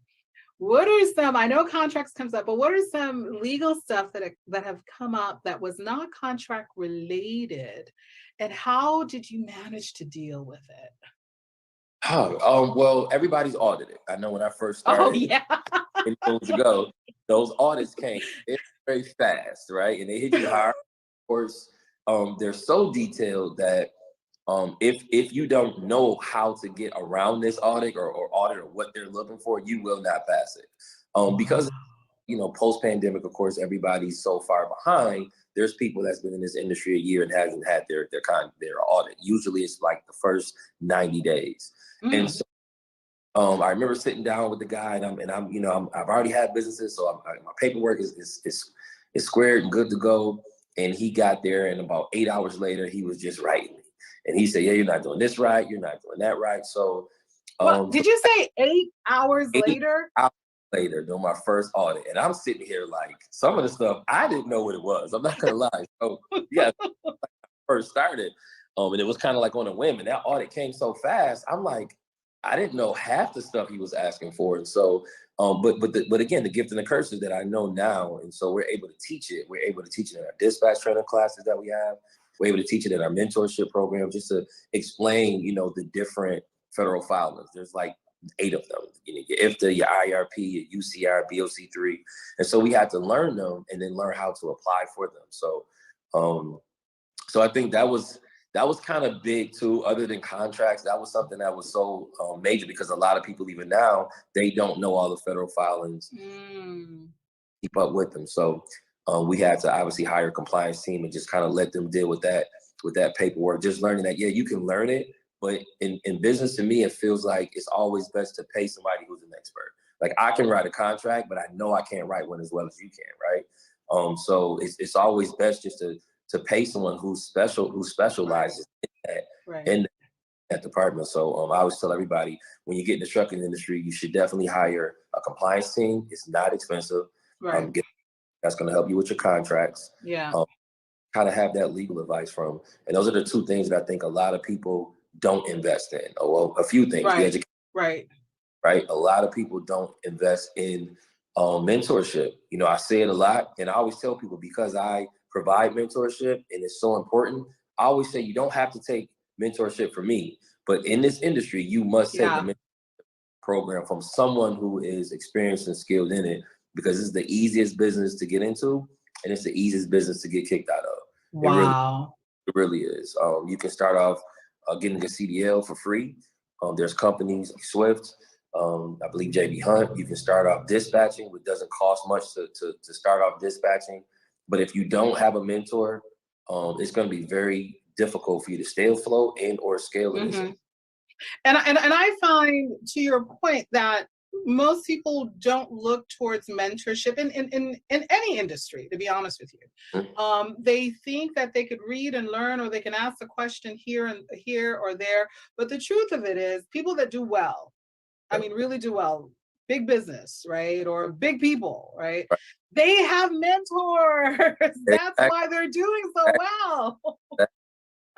what are some, I know contracts comes up, but what are some legal stuff that have come up that was not contract related? And how did you manage to deal with it? Well, everybody's audited. I know when I first started years ago, those audits came very, very fast, right? And they hit you hard. Of course, they're so detailed that if you don't know how to get around this audit or audit or what they're looking for, you will not pass it. Because, post-pandemic, of course, everybody's so far behind. There's people that's been in this industry a year and hasn't had their audit. Usually it's like the first 90 days. And so I remember sitting down with the guy and I've already had businesses. So my paperwork is squared and good to go. And he got there and about 8 hours later, he was just writing me. And he said, yeah, you're not doing this right. You're not doing that right. So did you say 8 hours later? 8 hours later, doing my first audit. And I'm sitting here like, some of the stuff, I didn't know what it was. I'm not going to lie. So yeah, when I first started, and it was kind of like on a whim. And that audit came so fast. I'm like, I didn't know half the stuff he was asking for. And so, but again, the gift and the curse is that I know now. And so we're able to teach it. We're able to teach it in our dispatch training classes that we have. We're able to teach it in our mentorship program, just to explain, the different federal filings. There's like 8 of them. Your IFTA, your IRP, your UCR, BOC3. And so we had to learn them and then learn how to apply for them. So, so I think that was kind of big too. Other than contracts, that was something that was so major, because a lot of people, even now, they don't know all the federal filings, keep up with them. So we had to obviously hire a compliance team and just kind of let them deal with that paperwork. Just learning that, yeah, you can learn it, but in business, to me, it feels like it's always best to pay somebody who's an expert. Like, I can write a contract, but I know I can't write one as well as you can, right? So it's always best just to to pay someone who specializes in that, in that department. So I always tell everybody, when you get in the trucking industry, you should definitely hire a compliance team. It's not expensive. That's going to help you with your contracts. How to have that legal advice from. And those are the two things that I think a lot of people don't invest in. Oh, well, a few things. The education, right? A lot of people don't invest in mentorship. You know, I say it a lot, and I always tell people, because I provide mentorship and it's so important, I always say you don't have to take mentorship from me, but in this industry, you must take a mentorship program from someone who is experienced and skilled in it, because it's the easiest business to get into, and it's the easiest business to get kicked out of. It really is. You can start off getting a CDL for free. There's companies like Swift, I believe JB Hunt. You can start off dispatching, which doesn't cost much to start off dispatching. But if you don't have a mentor, it's going to be very difficult for you to stay afloat and or scale in this. And I find, to your point, that most people don't look towards mentorship in any industry, to be honest with you. They think that they could read and learn, or they can ask a question here or there. But the truth of it is, people that do well, I mean, really do well, big business, right? Or big people, right? They have mentors. That's why they're doing so well.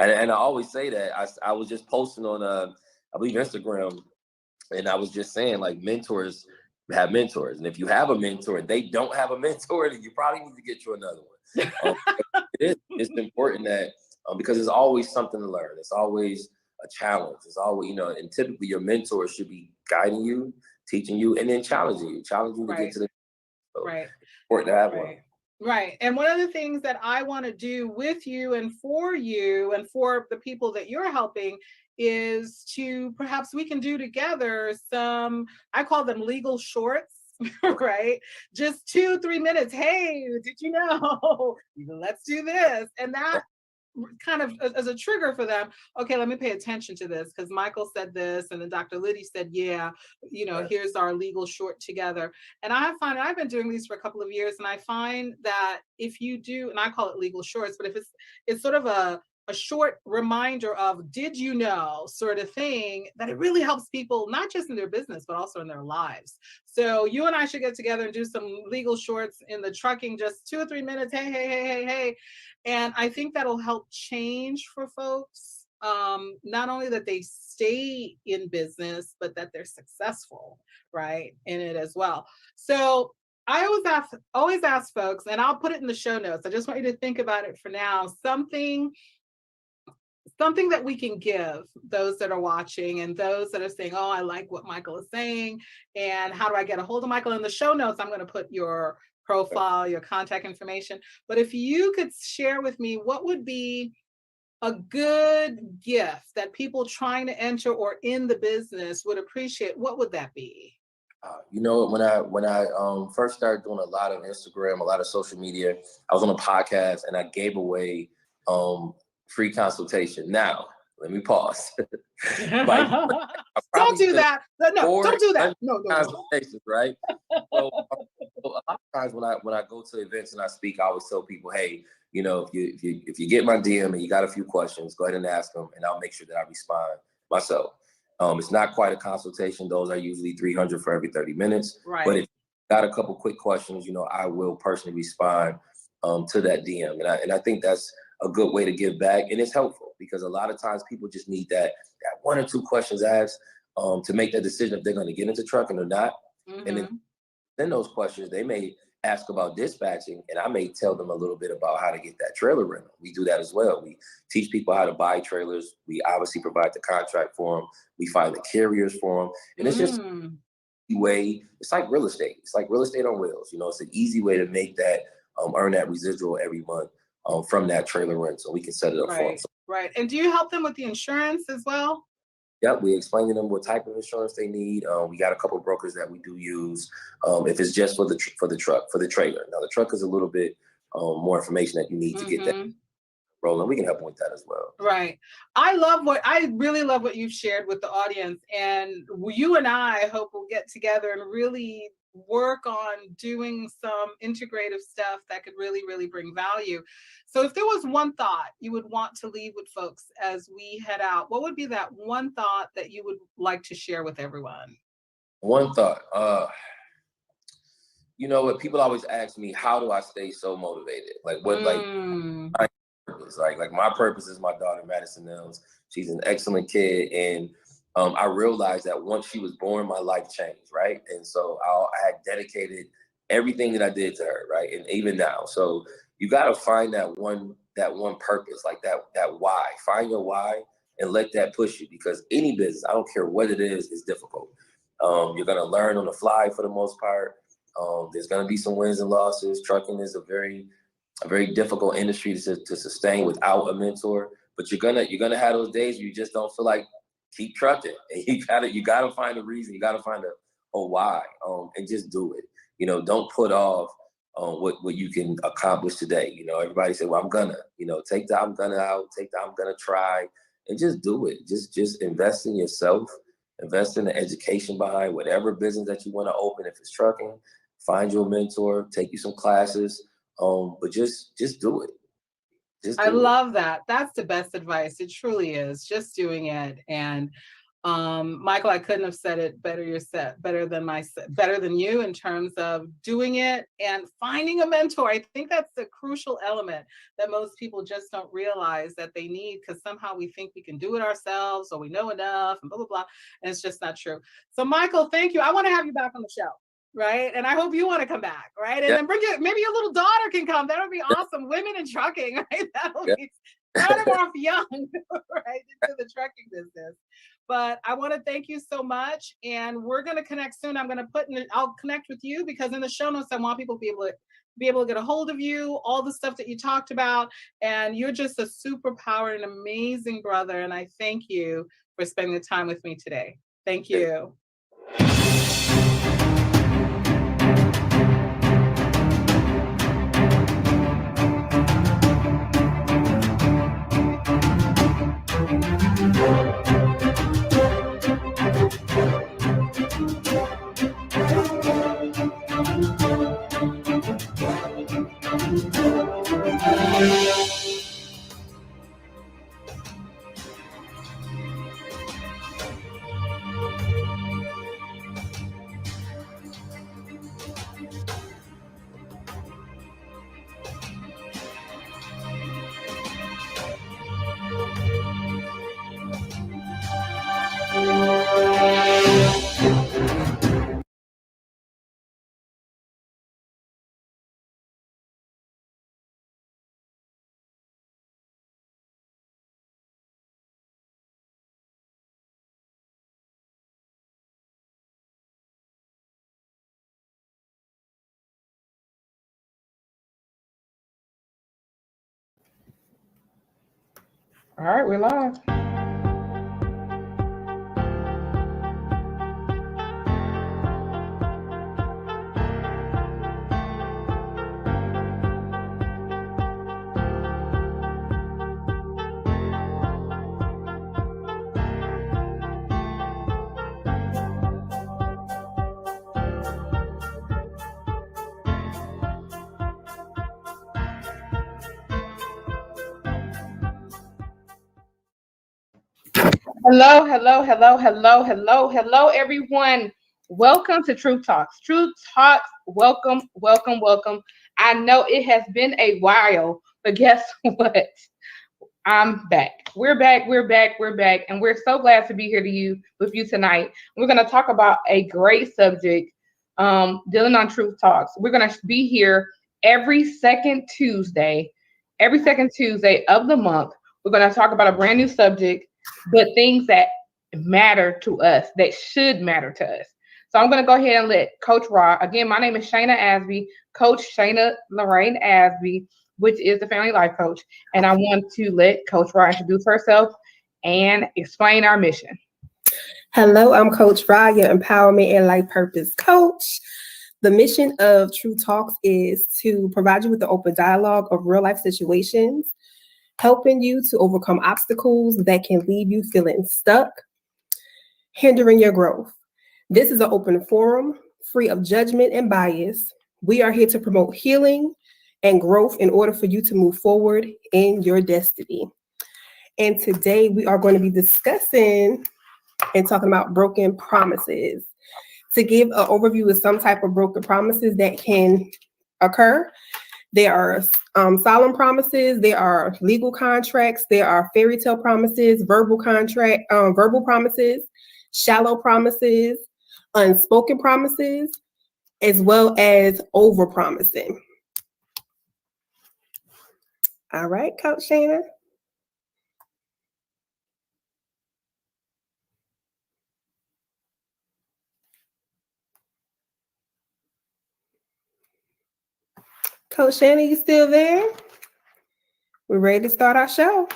And I always say that. I was just posting on, I believe, Instagram, and I was just saying, like, mentors have mentors. And if you have a mentor and they don't have a mentor, then you probably need to get you another one. It's important that, because there's always something to learn. It's always a challenge. It's always, you know, and typically your mentor should be guiding you, teaching you, and then challenging you to get to the. So it's important to have one. Right. And one of the things that I want to do with you and for the people that you're helping is to, perhaps we can do together some, I call them legal shorts, right? Just 2-3 minutes. Hey, did you know? Let's do this. And that kind of as a trigger for them. Okay, let me pay attention to this, because Michael said this, and then Dr. Liddy said, yeah, you know, here's our legal short together. And I find, I've been doing these for a couple of years, and I find that if you do, and I call it legal shorts, but if it's sort of a short reminder of, did you know, sort of thing, that it really helps people, not just in their business, but also in their lives. So you and I should get together and do some legal shorts in the trucking, just 2 or 3 minutes. Hey. And I think that'll help change for folks, not only that they stay in business, but that they're successful, right, in it as well. So I always ask folks, and I'll put it in the show notes, I just want you to think about it for now, something that we can give those that are watching and those that are saying, oh, I like what Michael is saying, and how do I get a hold of Michael? In the show notes, I'm going to put your profile, your contact information. But if you could share with me, what would be a good gift that people trying to enter or in the business would appreciate, what would that be? You know, when I first started doing a lot of Instagram, a lot of social media, I was on a podcast and I gave away free consultation. Now, let me pause. Don't do that. No, don't do that. No. Consultations, right? So, a lot of times when I go to events and I speak, I always tell people, hey, you know, if you get my DM and you got a few questions, go ahead and ask them, and I'll make sure that I respond myself. It's not quite a consultation; those are usually $300 for every 30 minutes. Right. But if you got a couple quick questions, you know, I will personally respond to that DM, and I think that's a good way to give back, and it's helpful because a lot of times people just need that 1 or 2 questions asked to make that decision if they're going to get into trucking or not. And then those questions, they may ask about dispatching, and I may tell them a little bit about how to get that trailer rental. We do that as well. We teach people how to buy trailers. We obviously provide the contract for them. We find the carriers for them. And it's just a way, it's like real estate. It's like real estate on wheels. You know, it's an easy way to make that, earn that residual every month from that trailer rental. We can set it up for them. Right. And do you help them with the insurance as well? Yep, we explain to them what type of insurance they need. We got a couple of brokers that we do use. If it's just for the trailer. Now the truck is a little bit more information that you need to get that rolling. We can help them with that as well. Right. I really love what you've shared with the audience, and you and I hope we'll get together and really work on doing some integrative stuff that could really, really bring value. So if there was one thought you would want to leave with folks as we head out, what would be that one thought that you would like to share with everyone? One thought. You know what? People always ask me, how do I stay so motivated? Like what, like my purpose? Like my purpose is my daughter, Madison Nelms. She's an excellent kid. And I realized that once she was born, my life changed, right? And so I had dedicated everything that I did to her, right? And even now. So you got to find that one purpose, like that why. Find your why and let that push you, because any business, I don't care what it is difficult. You're going to learn on the fly for the most part. There's going to be some wins and losses. Trucking is a very difficult industry to sustain without a mentor. But you're gonna have those days where you just don't feel like keep trucking, and you gotta find a reason. You gotta find a why, and just do it. You know, don't put off what you can accomplish today. You know, everybody say, well, I'm gonna. You know, take the I'm gonna out. Take the I'm gonna try, and just do it. Just invest in yourself. Invest in the education behind whatever business that you want to open. If it's trucking, find your mentor, take you some classes, but just do it. I love that. That's the best advice. It truly is. Just doing it. And Michael, I couldn't have said it better. Better than you in terms of doing it and finding a mentor. I think that's the crucial element that most people just don't realize that they need, because somehow we think we can do it ourselves or we know enough and blah, blah, blah. And it's just not true. So Michael, thank you. I want to have you back on the show. Right. And I hope you want to come back. Right. And then maybe your little daughter can come. That would be awesome. Women in trucking. Right. That'll be start them off young. Right. Into the trucking business. But I want to thank you so much. And we're going to connect soon. I'll connect with you, because in the show notes, I want people to be able to get a hold of you, all the stuff that you talked about. And you're just a superpower and amazing brother. And I thank you for spending the time with me today. Thank you. All right, we're live. Hello, everyone. Welcome to Truth Talks. Truth Talks, welcome. I know it has been a while, but guess what? I'm back. We're back, and we're so glad to be here with you tonight. We're going to talk about a great subject, dealing on Truth Talks. We're going to be here every second Tuesday of the month. We're going to talk about a brand new subject, but things that matter to us, that should matter to us. So I'm going to go ahead and let Coach Ra, again, my name is Shayna Asby, Coach Shayna Lorraine Asby, which is the family life coach. And I want to let Coach Ra introduce herself and explain our mission. Hello, I'm Coach Ra, your empowerment and life purpose coach. The mission of True Talks is to provide you with an open dialogue of real life situations, helping you to overcome obstacles that can leave you feeling stuck, hindering your growth. This is an open forum free of judgment and bias. We are here to promote healing and growth in order for you to move forward in your destiny. And today we are going to be discussing and talking about broken promises. To give an overview of some type of broken promises that can occur, there are solemn promises, there are legal contracts, there are fairy tale promises, verbal promises, shallow promises, unspoken promises, as well as over promising. All right, Coach Shannon. Coach Shannon, you still there? We're ready to start our show.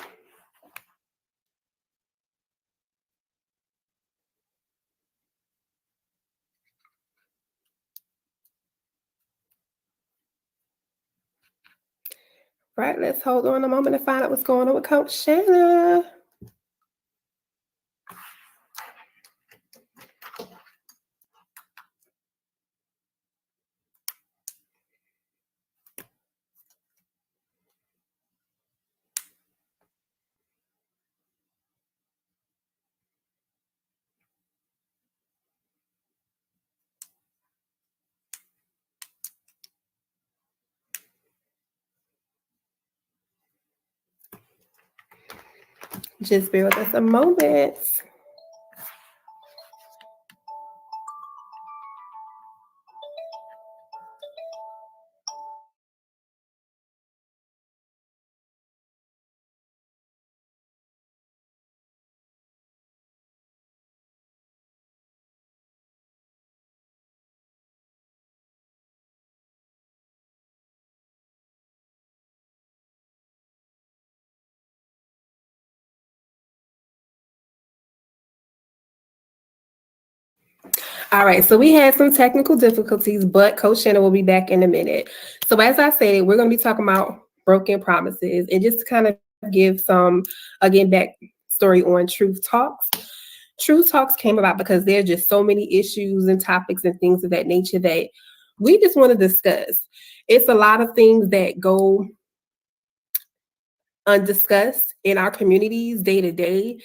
Right, let's hold on a moment to find out what's going on with Coach Shannon. Just bear with us a moment. All right, so we had some technical difficulties, but Coach Shannon will be back in a minute. So as I said, we're going to be talking about broken promises and just to kind of give some, again, backstory on Truth Talks. Truth Talks came about because there are just so many issues and topics and things of that nature that we just want to discuss. It's a lot of things that go undiscussed in our communities day to day.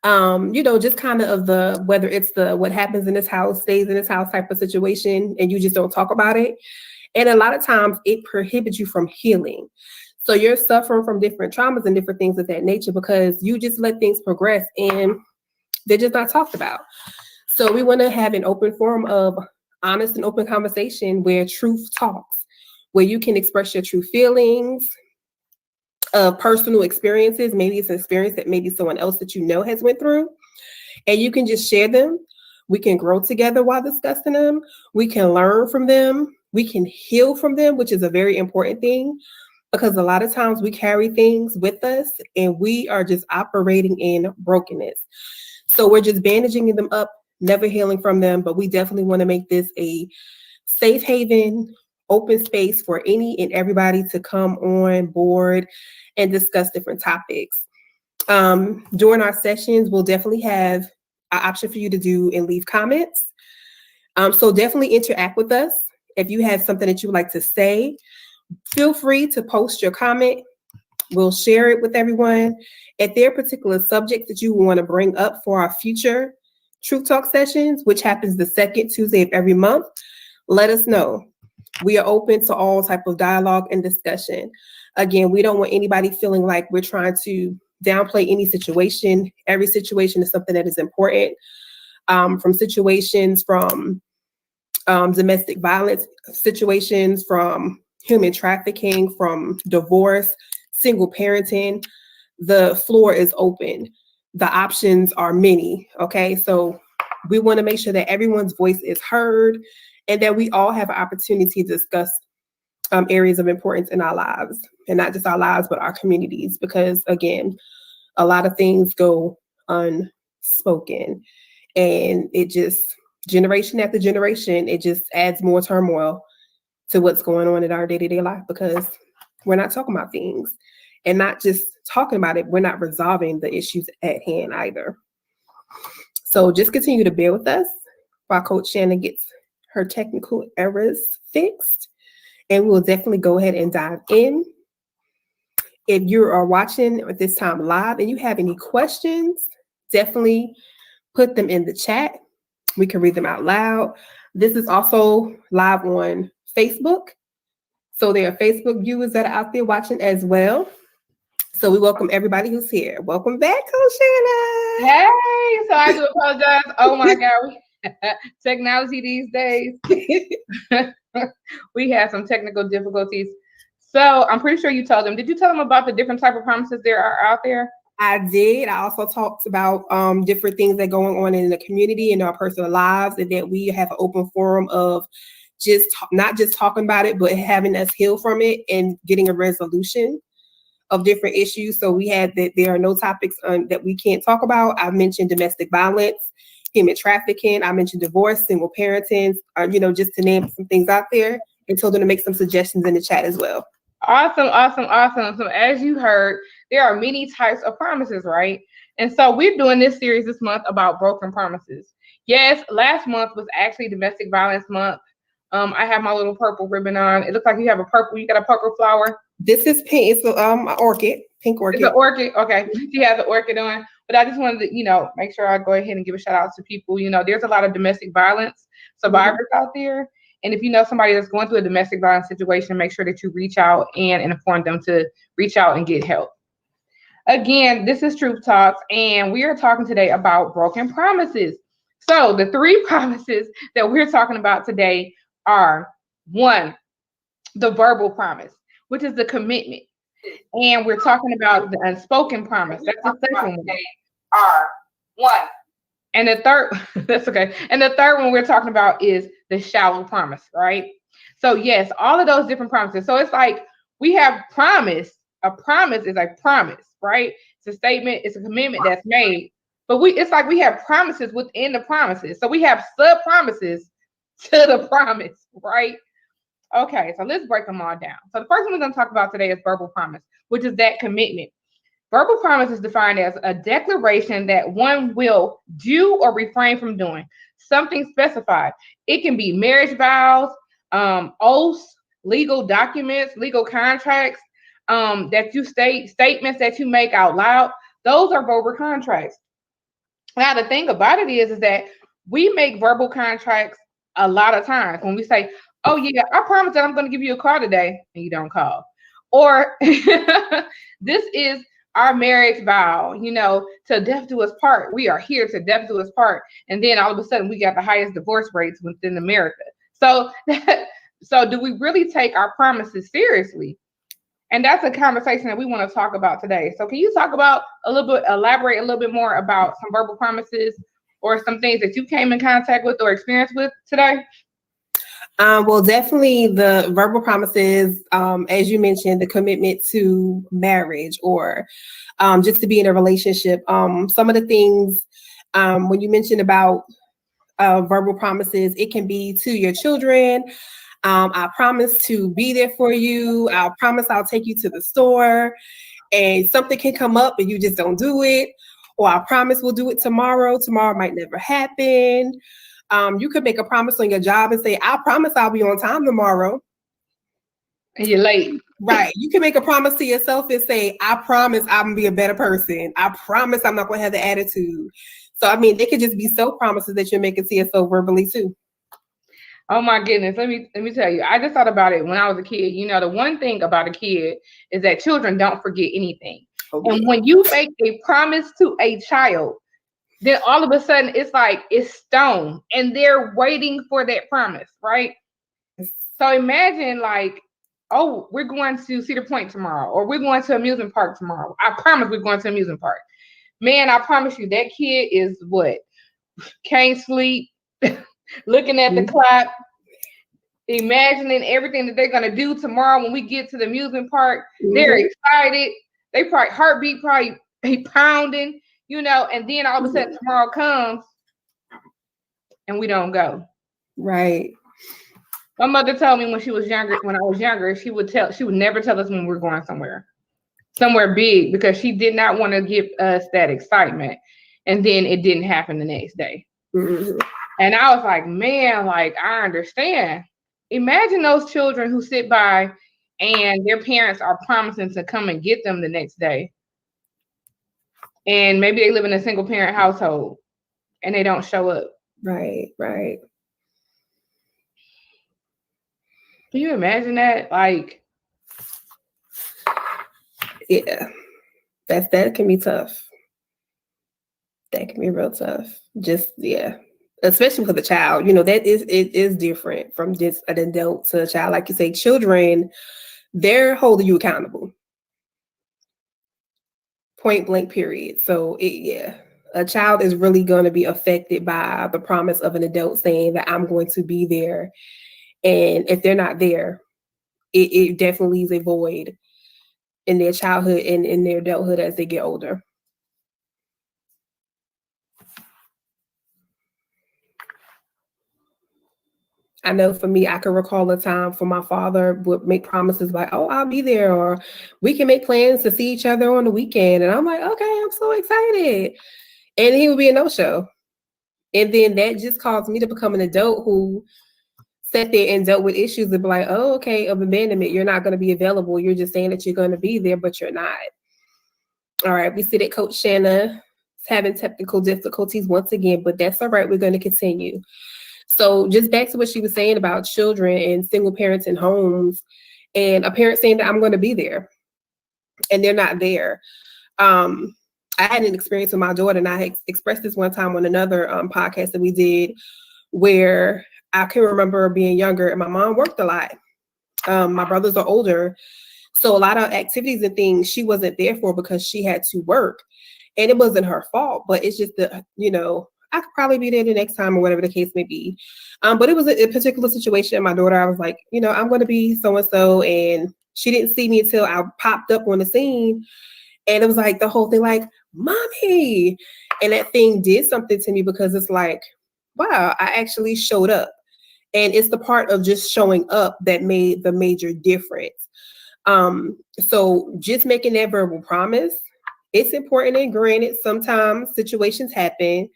Just kind of the whether it's the what happens in this house stays in this house type of situation, and you just don't talk about it. And a lot of times it prohibits you from healing. So you're suffering from different traumas and different things of that nature because you just let things progress and they're just not talked about. So we want to have an open forum of honest and open conversation where truth talks, where you can express your true feelings, personal experiences. Maybe it's an experience that maybe someone else that you know has went through, and you can just share them. We can grow together while discussing them. We can learn from them. We can heal from them, which is a very important thing because a lot of times we carry things with us and we are just operating in brokenness. So we're just bandaging them up, never healing from them, but we definitely want to make this a safe haven, open space for any and everybody to come on board and discuss different topics. During our sessions, we'll definitely have an option for you to do and leave comments. So definitely interact with us. If you have something that you would like to say, feel free to post your comment. We'll share it with everyone. If there are particular subjects that you want to bring up for our future Truth Talk sessions, which happens the second Tuesday of every month, let us know. We are open to all type of dialogue and discussion. Again, we don't want anybody feeling like we're trying to downplay any situation. Every situation is something that is important. From situations from domestic violence situations, from human trafficking, from divorce, single parenting, the floor is open. The options are many, okay? So we want to make sure that everyone's voice is heard and that we all have an opportunity to discuss areas of importance in our lives, and not just our lives, but our communities, because again, a lot of things go unspoken and it just, generation after generation, it just adds more turmoil to what's going on in our day-to-day life because we're not talking about things, and not just talking about it, we're not resolving the issues at hand either. So just continue to bear with us while Coach Shannon gets her technical errors fixed, and we'll definitely go ahead and dive in. If you are watching at this time live and you have any questions, definitely put them in the chat. We can read them out loud. This is also live on Facebook. So there are Facebook viewers that are out there watching as well. So we welcome everybody who's here. Welcome back, Coach Shanna. Hey, so I do apologize. Oh my God, technology these days. We had some technical difficulties. So I'm pretty sure you told them. Did you tell them about the different type of promises there are out there? I did. I also talked about different things that are going on in the community and our personal lives, and that we have an open forum of not just talking about it, but having us heal from it and getting a resolution of different issues. So we had that there are no topics that we can't talk about. I mentioned domestic violence, human trafficking. I mentioned divorce, single parenting, just to name some things out there, and told them to make some suggestions in the chat as well. Awesome. So as you heard, there are many types of promises, right? And so we're doing this series this month about broken promises. Yes, last month was actually domestic violence month. I have my little purple ribbon on. It looks like you got a purple flower. This is pink. It's an orchid, pink orchid. It's an orchid. Okay. She has an orchid on. But I just wanted to, make sure I go ahead and give a shout out to people. There's a lot of domestic violence survivors out there. And if you know somebody that's going through a domestic violence situation, make sure that you reach out and inform them to reach out and get help. Again, this is Truth Talks, and we are talking today about broken promises. So the 3 promises that we're talking about today are: 1, the verbal promise, which is the commitment. And we're talking about the unspoken promise. That's the second one. Are 1. And the third, that's okay. And the third one we're talking about is the shallow promise, right? So yes, all of those different promises. So it's like we have promise. A promise is a promise, right? It's a statement. It's a commitment that's made. But it's like we have promises within the promises. So we have sub promises to the promise, right? Okay, so let's break them all down. So the first one we're going to talk about today is verbal promise, which is that commitment. Verbal promise is defined as a declaration that one will do or refrain from doing something specified. It can be marriage vows, oaths, legal documents, legal contracts, that you statements that you make out loud. Those are verbal contracts. Now, the thing about it is that we make verbal contracts a lot of times when we say, oh yeah, I promise that I'm going to give you a call today, and you don't call. Or this is our marriage vow, to death do us part. We are here to death do us part. And then all of a sudden we got the highest divorce rates within America. So do we really take our promises seriously? And that's a conversation that we want to talk about today. So can you talk about elaborate a little bit more about some verbal promises or some things that you came in contact with or experienced with today? Well, definitely the verbal promises, as you mentioned, the commitment to marriage or just to be in a relationship. Some of the things when you mentioned about verbal promises, it can be to your children. I promise to be there for you. I promise I'll take you to the store, and something can come up and you just don't do it. Or I promise we'll do it tomorrow. Tomorrow might never happen. You could make a promise on your job and say, I promise I'll be on time tomorrow. And you're late. Right. You can make a promise to yourself and say, I promise I'm going to be a better person. I promise I'm not going to have the attitude. So, they could just be self-promises that you're making to yourself verbally too. Oh my goodness. Let me tell you, I just thought about it when I was a kid. The one thing about a kid is that children don't forget anything. Okay. And when you make a promise to a child, then all of a sudden it's like it's stone and they're waiting for that promise, right? So imagine like, oh, we're going to Cedar Point tomorrow, or we're going to amusement park tomorrow. I promise we're going to amusement park. Man, I promise you that kid is what? Can't sleep, looking at the clock, imagining everything that they're going to do tomorrow when we get to the amusement park. They're excited. They probably heartbeat probably pounding. And then all of a sudden tomorrow comes and we don't go. Right. My mother told me when I was younger, she would never tell us when we were going somewhere big, because she did not want to give us that excitement. And then it didn't happen the next day. Mm-hmm. And I was like, man, like, I understand. Imagine those children who sit by and their parents are promising to come and get them the next day. And maybe they live in a single parent household and they don't show up. Right. Can you imagine that? Like, yeah, that can be tough. That can be real tough. Just, yeah. Especially for the child, it is different from just an adult to a child. Like you say, children, they're holding you accountable. Point blank, period. So a child is really going to be affected by the promise of an adult saying that I'm going to be there. And if they're not there, it definitely leaves a void in their childhood and in their adulthood as they get older. I know for me, I can recall a time for my father would make promises like, oh, I'll be there, or we can make plans to see each other on the weekend. And I'm like, okay, I'm so excited. And he would be a no-show. And then that just caused me to become an adult who sat there and dealt with issues and be like, oh, okay, of abandonment. You're not going to be available. You're just saying that you're going to be there, but you're not. All right, we see that Coach Shanna is having technical difficulties once again, but that's all right. We're going to continue. So just back to what she was saying about children and single parents in homes and a parent saying that I'm going to be there and they're not there. I had an experience with my daughter, and I expressed this one time on another podcast that we did where I can remember being younger and my mom worked a lot. My brothers are older. So a lot of activities and things she wasn't there for because she had to work. And it wasn't her fault, but it's just that, I could probably be there the next time or whatever the case may be. But it was a particular situation. My daughter, I was like, I'm going to be so-and-so. And she didn't see me until I popped up on the scene. And it was like the whole thing like, mommy. And that thing did something to me because it's like, wow, I actually showed up. And it's the part of just showing up that made the major difference. So just making that verbal promise, it's important. And granted, sometimes situations happen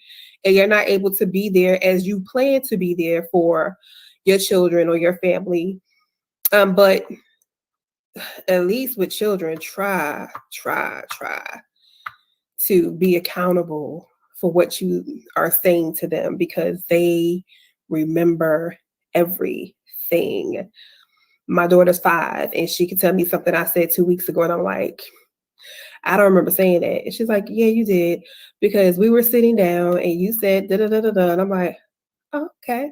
and you're not able to be there as you plan to be there for your children or your family. But at least with children, try to be accountable for what you are saying to them because they remember everything. My daughter's 5 and she can tell me something I said 2 weeks ago and I'm like, I don't remember saying that. And she's like, yeah, you did, because we were sitting down and you said da da da da da. And I'm like, oh, okay.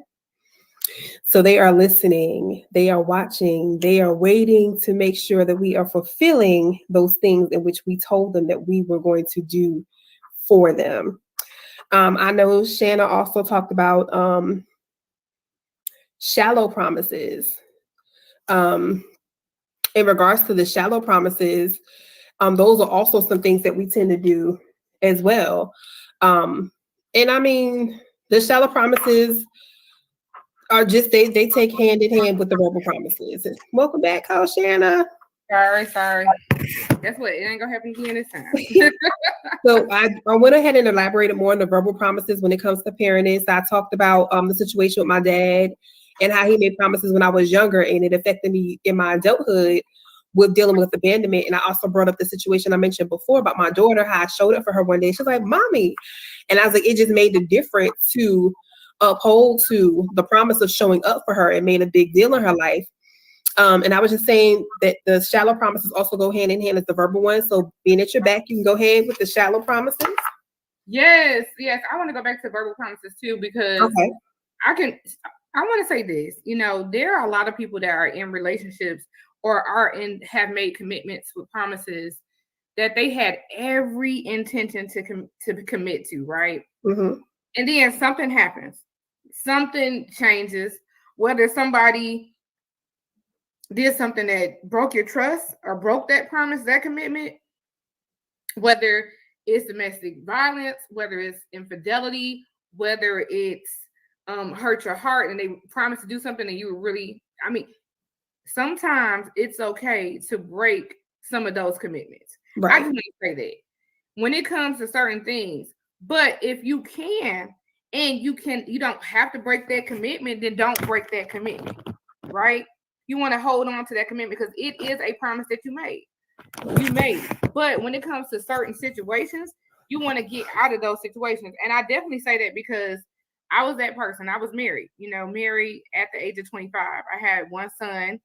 So they are listening, they are watching, they are waiting to make sure that we are fulfilling those things in which we told them that we were going to do for them. I know Shanna also talked about shallow promises. In regards to the shallow promises, those are also some things that we tend to do as well. And I mean, the shallow promises are just, they take hand in hand with the verbal promises. Welcome back, Coach Shanna. Sorry. Guess what? It ain't gonna happen again this time. So I went ahead and elaborated more on the verbal promises when it comes to parenting. So I talked about the situation with my dad and how he made promises when I was younger and it affected me in my adulthood with dealing with abandonment. And I also brought up the situation I mentioned before about my daughter, how I showed up for her one day. She's like, mommy. And I was like, it just made the difference to uphold to the promise of showing up for her. It made a big deal in her life. And I was just saying that the shallow promises also go hand in hand with the verbal ones. So being at your back, you can go ahead with the shallow promises. Yes. I want to go back to verbal promises too, because okay. I want to say this, there are a lot of people that are in relationships or have made commitments with promises that they had every intention to commit to, right? Mm-hmm. And then something happens, something changes, whether somebody did something that broke your trust or broke that promise, that commitment, whether it's domestic violence, whether it's infidelity, whether it's hurt your heart and they promised to do something and you were really, sometimes it's okay to break some of those commitments. Right. I just want to say that when it comes to certain things, but if you can and you don't have to break that commitment, then don't break that commitment, right? You want to hold on to that commitment because it is a promise that you made. But when it comes to certain situations, you want to get out of those situations. And I definitely say that because I was that person. I was married, married at the age of 25. I had one son,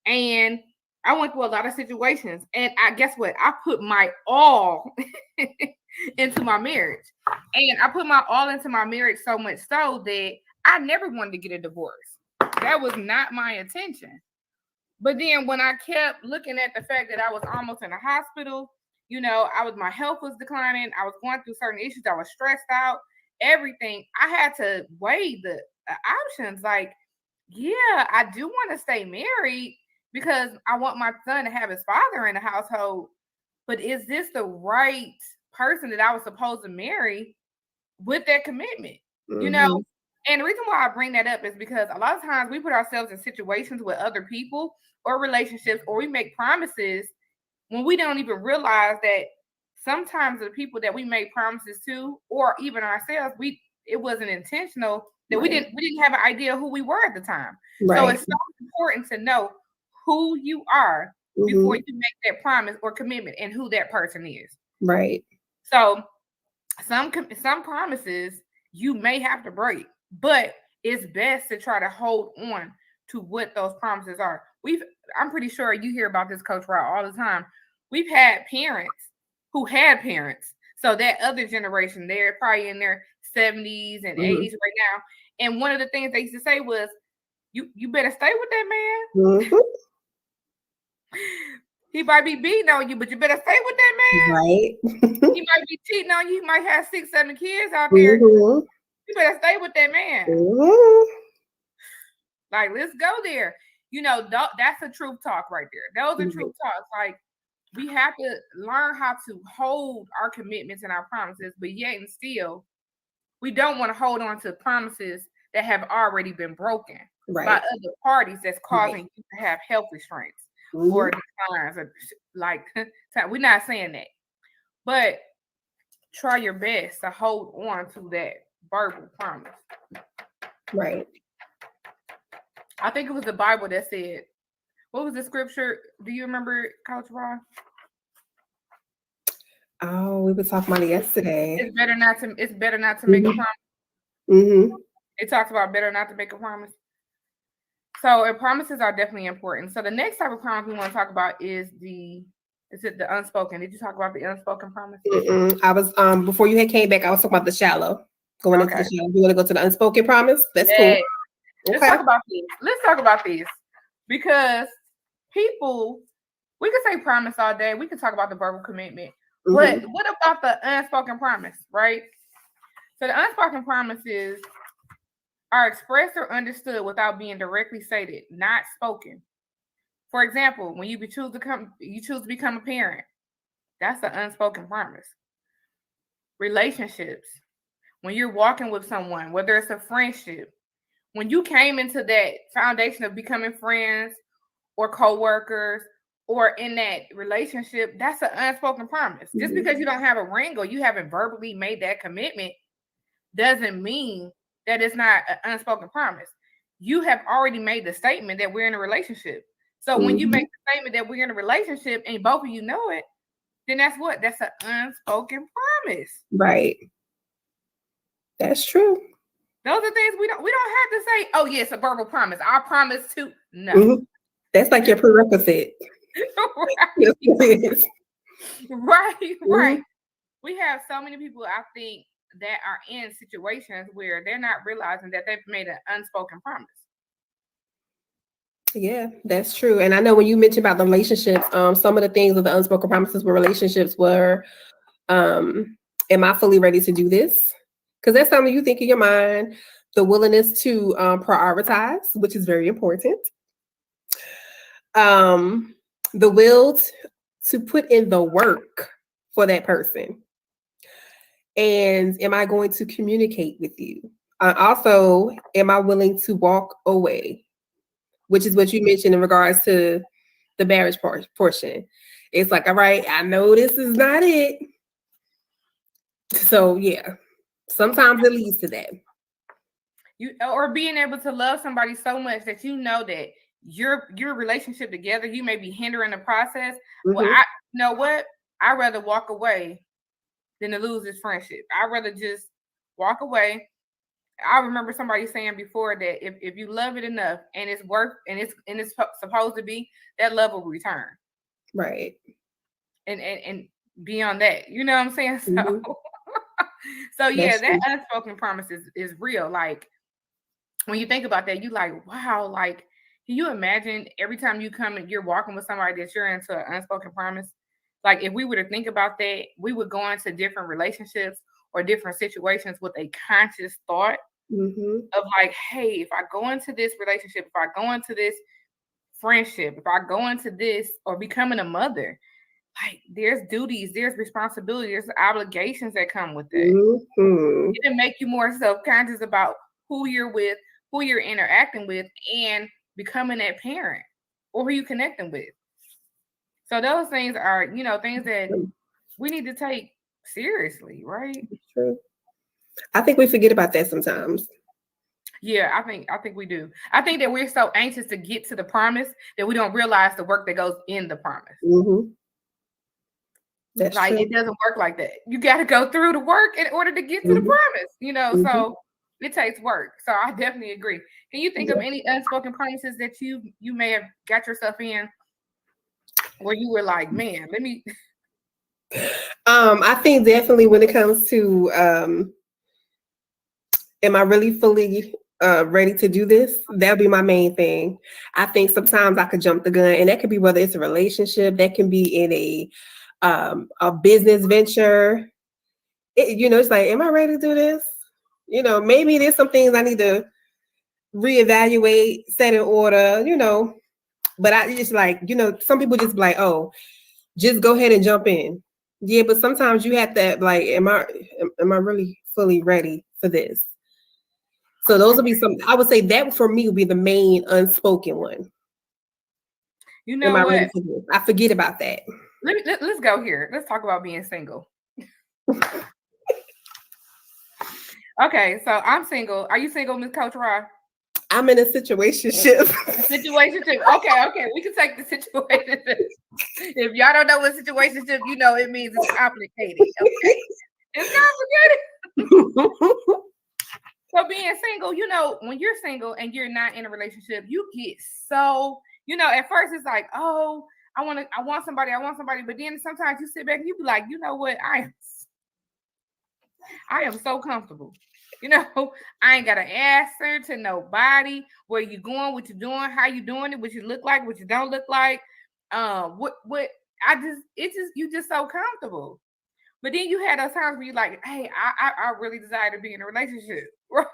and I went through a lot of situations. And guess what? I put my all into my marriage. And I put my all into my marriage so much so that I never wanted to get a divorce. That was not my intention. But then when I kept looking at the fact that I was almost in a hospital, my health was declining. I was going through certain issues. I was stressed out, everything. I had to weigh the options. Like, yeah, I do want to stay married because I want my son to have his father in the household. But is this the right person that I was supposed to marry with that commitment? Mm-hmm. And the reason why I bring that up is because a lot of times we put ourselves in situations with other people or relationships, or we make promises when we don't even realize that sometimes the people that we make promises to, or even ourselves, it wasn't intentional, that we didn't have an idea who we were at the time. Right. So it's so important to know who you are before you make that promise or commitment and who that person is. Right. So some promises you may have to break, but it's best to try to hold on to what those promises are. I'm pretty sure you hear about this, Coach Rod, all the time. We've had parents who had parents. So that other generation, they're probably in their 70s and 80s right now. And one of the things they used to say was, you better stay with that man. He might be beating on you, but you better stay with that man. Right. He might be cheating on you. He might have 6, 7 kids out there. You better stay with that man. Like, let's go there. That's a truth talk right there. Those are truth talks. Like, we have to learn how to hold our commitments and our promises, but yet and still, we don't want to hold on to promises that have already been broken by other parties that's causing you to have health restraints or declines. Like, we're not saying that, but try your best to hold on to that verbal promise. Right. I think it was the Bible that said, what was the scripture? Do you remember, Coach Ron? Oh, we were talking about it yesterday. It's better not to make a promise. It talks about better not to make a promise. So promises are definitely important. So the next type of promise we want to talk about is the unspoken. Did you talk about the unspoken promise? I was before you had came back, I was talking about the shallow. Going into the shallow. You want to go to the unspoken promise? That's cool. Let's talk about these. Let's talk about these. Because people, we can say promise all day. We can talk about the verbal commitment. But what about the unspoken promise, right? So the unspoken promises are expressed or understood without being directly stated, not spoken. For example, when you choose to become a parent, that's an unspoken promise. Relationships, when you're walking with someone, whether it's a friendship, when you came into that foundation of becoming friends or co-workers or in that relationship, that's an unspoken promise. Just because you don't have a ring or you haven't verbally made that commitment doesn't mean that it's not an unspoken promise. You have already made the statement that we're in a relationship. So when you make the statement that we're in a relationship and both of you know it, then that's an unspoken promise. Right. That's true. Those are things we don't have to say, oh yes, a verbal promise. I promise to no. That's like your prerequisite. Right. We have so many people, I think, that are in situations where they're not realizing that they've made an unspoken promise. Yeah, that's true. And I know when you mentioned about the relationships, some of the things of the unspoken promises with relationships were, am I fully ready to do this? Because that's something you think in your mind. The willingness to prioritize, which is very important. The will to put in the work for that person. And am I going to communicate with you? Also, am I willing to walk away? Which is what you mentioned in regards to the marriage portion. It's like, all right, I know this is not it. So yeah, sometimes it leads to that. or being able to love somebody so much that you know that your relationship together, you may be hindering the process. Well, Mhm. you know what? I'd rather walk away than to lose this friendship. I'd rather just walk away. I remember somebody saying before that if you love it enough and it's worth and it's supposed to be, that love will return. Right. And beyond that, you know what I'm saying? So Mhm. so yeah, That's that true. unspoken promise is real. Like when you think about that, you like, wow, like can you imagine every time you come and you're walking with somebody that you're into an unspoken promise? Like if we were to think about that, we would go into different relationships or different situations with a conscious thought Mhm. of like, hey, if I go into this relationship, if I go into this friendship, if I go into this or becoming a mother, like there's duties, there's responsibilities, there's obligations that come with that. Mhm. It'll make you more self-conscious about who you're with, who you're interacting with, and becoming that parent or who you connecting with. So those things are, things that we need to take seriously, right? True. I think we forget about that sometimes. Yeah, I think we do. I think that we're so anxious to get to the promise that we don't realize the work that goes in the promise. Mhm. That's Like true. it doesn't work like that. You got to go through the work in order to get to the Mhm. promise, Mhm. so it takes work. So I definitely agree. Can you think of Yeah. any unspoken promises that you may have got yourself in where you were like, man, let me I think definitely when it comes to am I really fully ready to do this? That'll be my main thing. I think sometimes I could jump the gun, and that could be whether it's a relationship, that can be in a business venture. It's like, am I ready to do this? Maybe there's some things I need to reevaluate, set in order. But I just like, some people just be like, oh, just go ahead and jump in. Yeah, but sometimes you have to like, am I really fully ready for this? So those would be some. I would say that for me would be the main unspoken one. You Am know I ready what? for this? I forget about that. Let's go here. Let's talk about being single. Okay, so I'm single. Are you single, Miss Coach Rod? I'm in a situationship. Situationship. Okay. We can take the situationship. If y'all don't know what situationship, it means it's complicated. Okay, it's complicated. So being single, when you're single and you're not in a relationship, you get so, at first it's like, oh, I want somebody, but then sometimes you sit back and you be like, you know what, I am so comfortable. I ain't got to answer to nobody. Where you going? What you doing? How you doing it? What you look like? What you don't look like? What? You just so comfortable. But then you had those times where you're like, hey, I really desire to be in a relationship, right?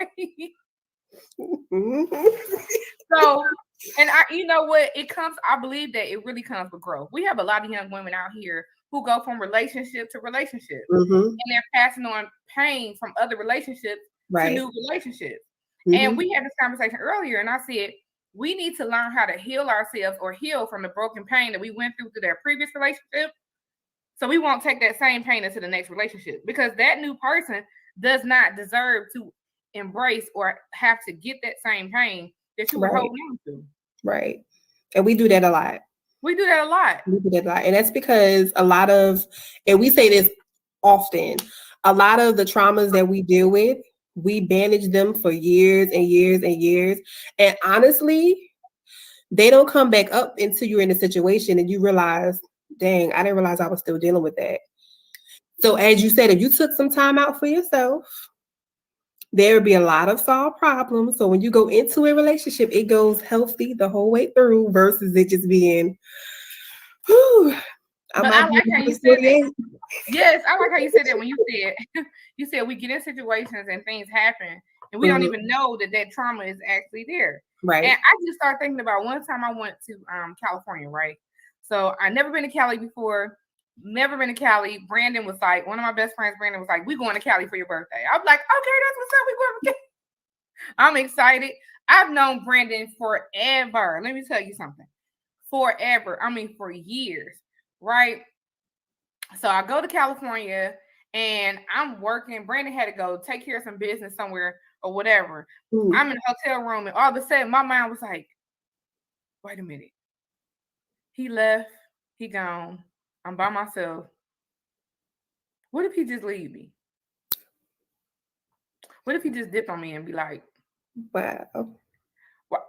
So, and you know what? I believe that it really comes with growth. We have a lot of young women out here who go from relationship to relationship, and they're passing on pain from other relationships to new relationships. And we had this conversation earlier, and I said, we need to learn how to heal ourselves or heal from the broken pain that we went through their previous relationship. So we won't take that same pain into the next relationship, because that new person does not deserve to embrace or have to get that same pain that you were holding on to. Right. And we do that a lot. We do that a lot. And that's because and we say this often, a lot of the traumas that we deal with, we manage them for years and years and years. And honestly, they don't come back up until you're in a situation and you realize, dang, I didn't realize I was still dealing with that. So as you said, if you took some time out for yourself, there would be a lot of solved problems. So when you go into a relationship, it goes healthy the whole way through versus it just being, whew, But I like how you said that. Yes, I like how you said that when you said we get in situations and things happen and we don't even know that trauma is actually there. Right. And I just started thinking about one time I went to California, right? So I never been to Cali before. Never been to Cali. Brandon was like, one of my best friends, Brandon was like, we going to Cali for your birthday. I was like, okay, that's what's up. We going to Cali. I'm excited. I've known Brandon forever. Let me tell you something. Forever. I mean, for years, right? So I go to California and I'm working. Brandon had to go take care of some business somewhere or whatever. Mm. I'm in a hotel room, and all of a sudden, my mind was like, wait a minute. He left. He gone. I'm by myself. What if he just leave me? What if he just dip on me and be like, wow. What?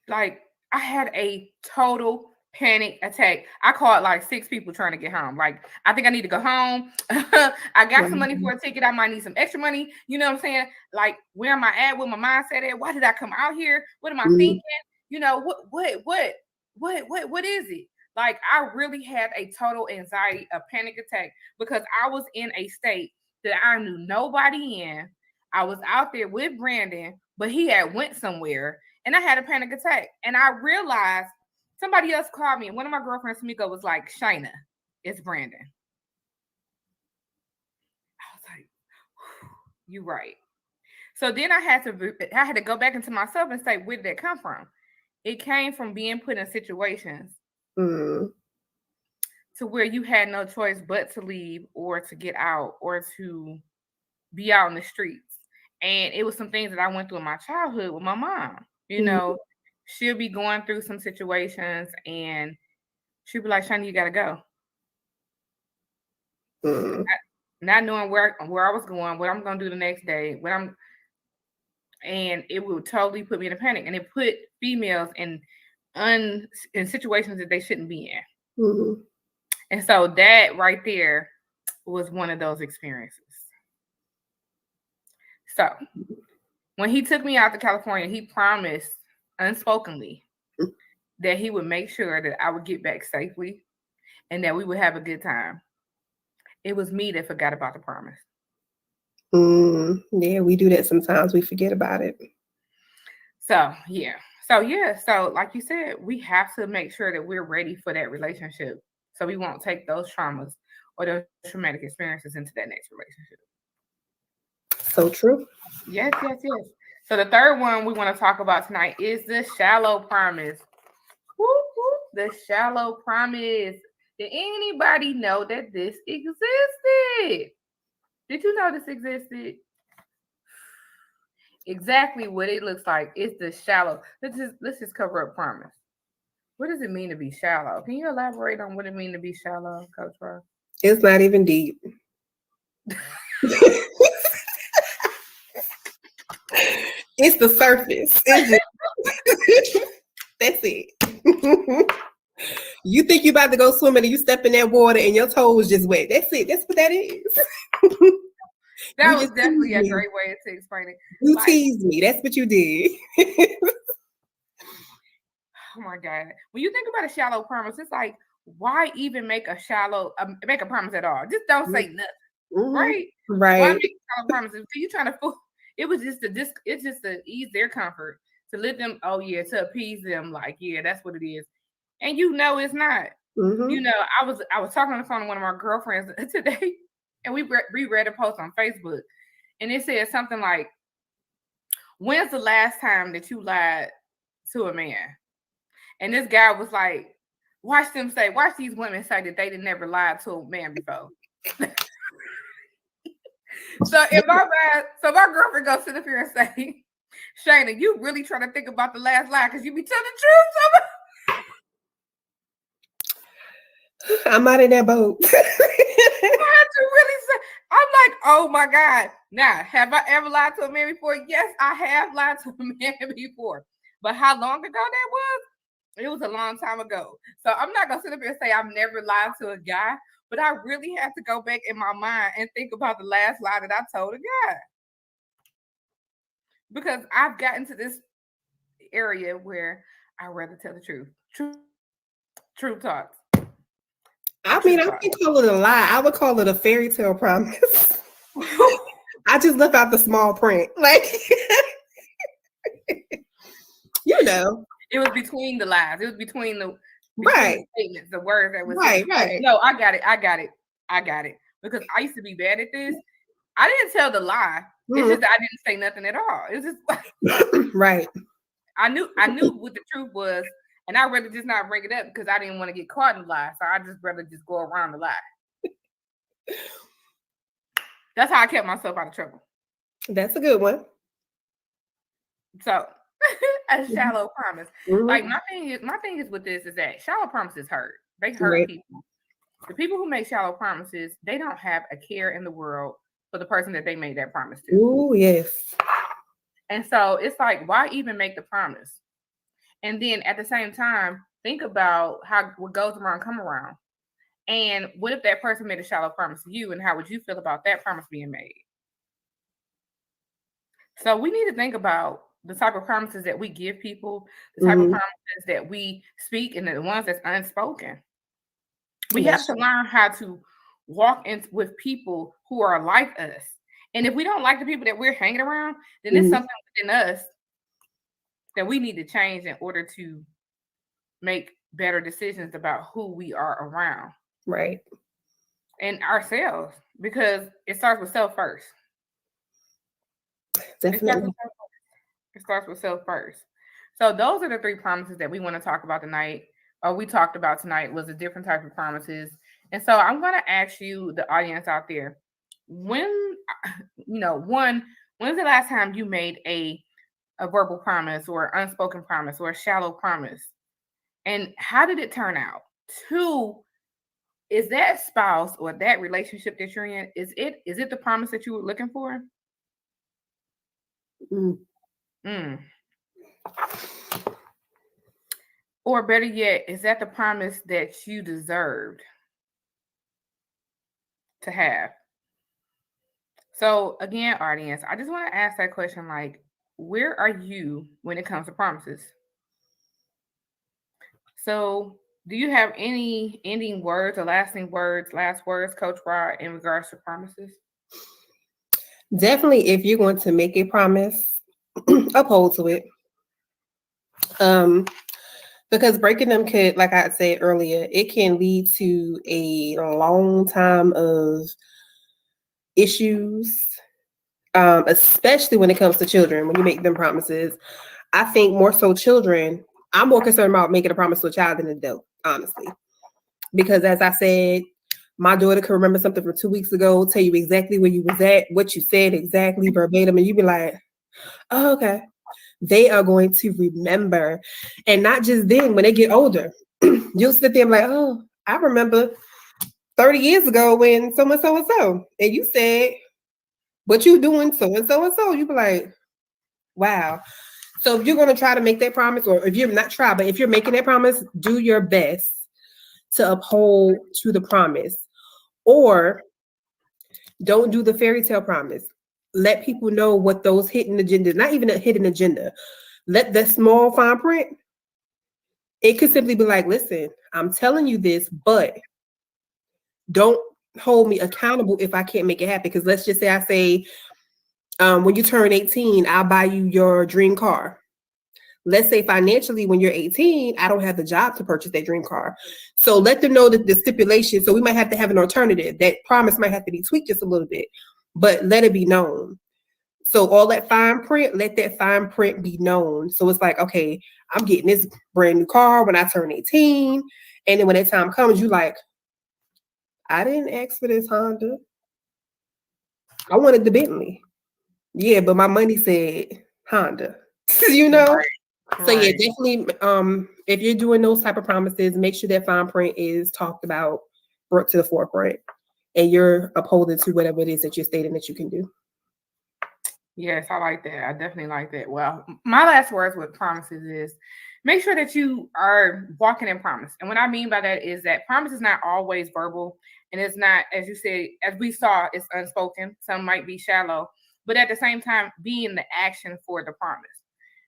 Like, I had a total panic attack. I called like 6 people trying to get home. Like, I think I need to go home. I got some money for a ticket. I might need some extra money. You know what I'm saying? Like, where am I at? Where my mindset at? Why did I come out here? What am I thinking? You know, what is it? Like, I really had a total anxiety, a panic attack, because I was in a state that I knew nobody in. I was out there with Brandon, but he had went somewhere, and I had a panic attack. And I realized somebody else called me, and one of my girlfriends, Miko, was like, Shayna, it's Brandon. I was like, you're right. So then I had to go back into myself and say, where did that come from? It came from being put in situations to where you had no choice but to leave or to get out or to be out in the streets. And it was some things that I went through in my childhood with my mom. You know, she'll be going through some situations and she'll be like, Shani, you gotta go. Not knowing where I was going, what I'm gonna do the next day, and it would totally put me in a panic, and it put females in situations that they shouldn't be in. And so that right there was one of those experiences. So when he took me out to California, he promised unspokenly that he would make sure that I would get back safely and that we would have a good time. It was me that forgot about the promise. Yeah, we do that sometimes. We forget about it. So like you said, we have to make sure that we're ready for that relationship, so we won't take those traumas or those traumatic experiences into that next relationship. So true. Yes. So the third one we want to talk about tonight is the shallow promise. The shallow promise. Did anybody know that this existed? Did you know this existed? Exactly what it looks like. It's the shallow. Let's just cover up promise. What does it mean to be shallow? Can you elaborate on what it means to be shallow, Coach Ross? It's not even deep. It's the surface. It's just, that's it. You think you about to go swimming and you step in that water and your toes just wet. That's it. That's what that is. That was definitely a great way to explain it. You teased me. That's what you did. Oh my God. When you think about a shallow promise, it's like, why even make a promise at all? Just don't say nothing. Right? Right. Why make a shallow promise? If you trying to fool, it was just to ease their comfort, to let them, to appease them, like, yeah, that's what it is. And you know it's not. You know, I was talking on the phone to one of my girlfriends today, and we read a post on Facebook, and it said something like, when's the last time that you lied to a man? And this guy was like, watch these women say that they didn't never lie to a man before. So my girlfriend goes sit up here and say, Shayna, you really trying to think about the last lie because you be telling the truth. I'm out in that boat. I had to really say, I'm like, oh my God. Now, have I ever lied to a man before? Yes, I have lied to a man before. But how long ago that was? It was a long time ago. So I'm not going to sit up here and say I've never lied to a guy, but I really had to go back in my mind and think about the last lie that I told a guy. Because I've gotten to this area where I'd rather tell the truth. True talks. I mean, I wouldn't call it a lie. I would call it a fairy tale promise. I just left out the small print. Like, you know. It was between the lies. It was between the statements, the words that was right. No, I got it. Because I used to be bad at this. I didn't tell the lie. It's just that I didn't say nothing at all. It was just right. I knew what the truth was, and I'd rather just not bring it up because I didn't want to get caught in the lie. So I just rather just go around the lie. That's how I kept myself out of trouble. That's a good one. So a shallow promise. Mhm. Like my thing is with this is that shallow promises hurt. They hurt Right. people. The people who make shallow promises, they don't have a care in the world for the person that they made that promise to. Ooh, yes. And so it's like, why even make the promise? And then at the same time, think about how what goes around come around. And what if that person made a shallow promise to you, and how would you feel about that promise being made? So we need to think about the type of promises that we give people, the type of promises that we speak, and the ones that's unspoken. We have to learn how to walk in with people who are like us. And if we don't like the people that we're hanging around, then it's something within us that we need to change in order to make better decisions about who we are around. Right. And ourselves, because it starts with self first. Definitely. It starts with self first. So those are the 3 promises that we want to talk about tonight, or we talked about tonight, was a different type of promises. And so I'm going to ask you, the audience out there, when's the last time you made a verbal promise or unspoken promise or a shallow promise? And how did it turn out? 2, is that spouse or that relationship that you're in, is it the promise that you were looking for? Or better yet, is that the promise that you deserved to have? So again, audience, I just want to ask that question, like, where are you when it comes to promises? So do you have any ending words or last words, Coach Rod, in regards to promises? Definitely, if you're going to make a promise, uphold to it. Because breaking them could, like I said earlier, it can lead to a long time of issues, especially when it comes to children. When you make them promises, I think more so children. I'm more concerned about making a promise to a child than an adult, honestly. Because as I said, my daughter can remember something from 2 weeks ago, tell you exactly where you was at, what you said exactly verbatim, and you be like, oh, okay. They are going to remember. And not just then, when they get older, you'll sit there and be like, oh, I remember 30 years ago when so and so and so, and you said, what you doing so and so and so. You be like, wow. So if you're going to try to make that promise, or if you're not try, but if you're making that promise, do your best to uphold to the promise. Or don't do the fairy tale promise. Let people know what those hidden agendas, not even a hidden agenda. Let the small fine print. It could simply be like, listen, I'm telling you this, but don't hold me accountable if I can't make it happen. Because let's just say I say, when you turn 18, I'll buy you your dream car. Let's say financially, when you're 18, I don't have the job to purchase that dream car. So let them know that the stipulation, so we might have to have an alternative. That promise might have to be tweaked just a little bit, but let it be known. So all that fine print, let that fine print be known. So it's like, okay, I'm getting this brand new car when I turn 18. And then when that time comes, you like, I didn't ask for this Honda. I wanted the Bentley. Yeah, but my money said Honda. you know? So yeah, definitely. If you're doing those type of promises, make sure that fine print is talked about, brought to the forefront, and you're upholding to whatever it is that you're stating that you can do. Yes, I like that. I definitely like that. Well, my last words with promises is make sure that you are walking in promise. And what I mean by that is that promise is not always verbal, and it's not, as you said, as we saw, it's unspoken. Some might be shallow, but at the same time, be in the action for the promise.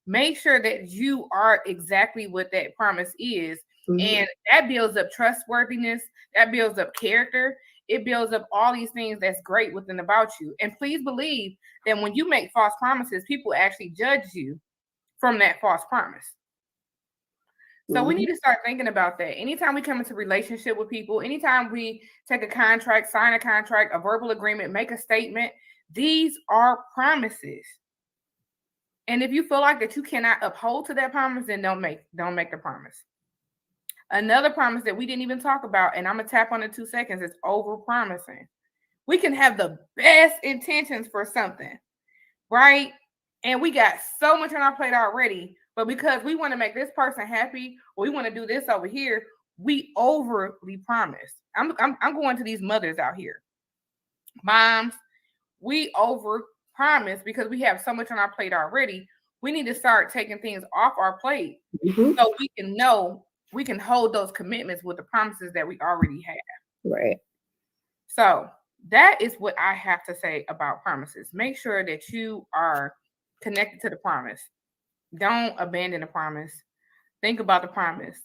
Make sure that you are exactly what that promise is. And that builds up trustworthiness, that builds up character, it builds up all these things that's great within about you. And please believe that when you make false promises, people actually judge you from that false promise. So we need to start thinking about that. Anytime we come into a relationship with people, anytime we take a contract, sign a contract, a verbal agreement, make a statement, these are promises. And if you feel like that you cannot uphold to that promise, then don't make the promise. Another promise that we didn't even talk about, and I'm gonna tap on it 2 seconds, is over promising. We can have the best intentions for something, right? and we got so much on our plate already, but because we want to make this person happy, or we want to do this over here, we overly promise. I'm going to these mothers out here, moms. We over promise because we have so much on our plate already. We need to start taking things off our plate so we can know we can hold those commitments with the promises that we already have. Right. So that is what I have to say about promises. Make sure that you are connected to the promise. Don't abandon the promise. Think about the promise.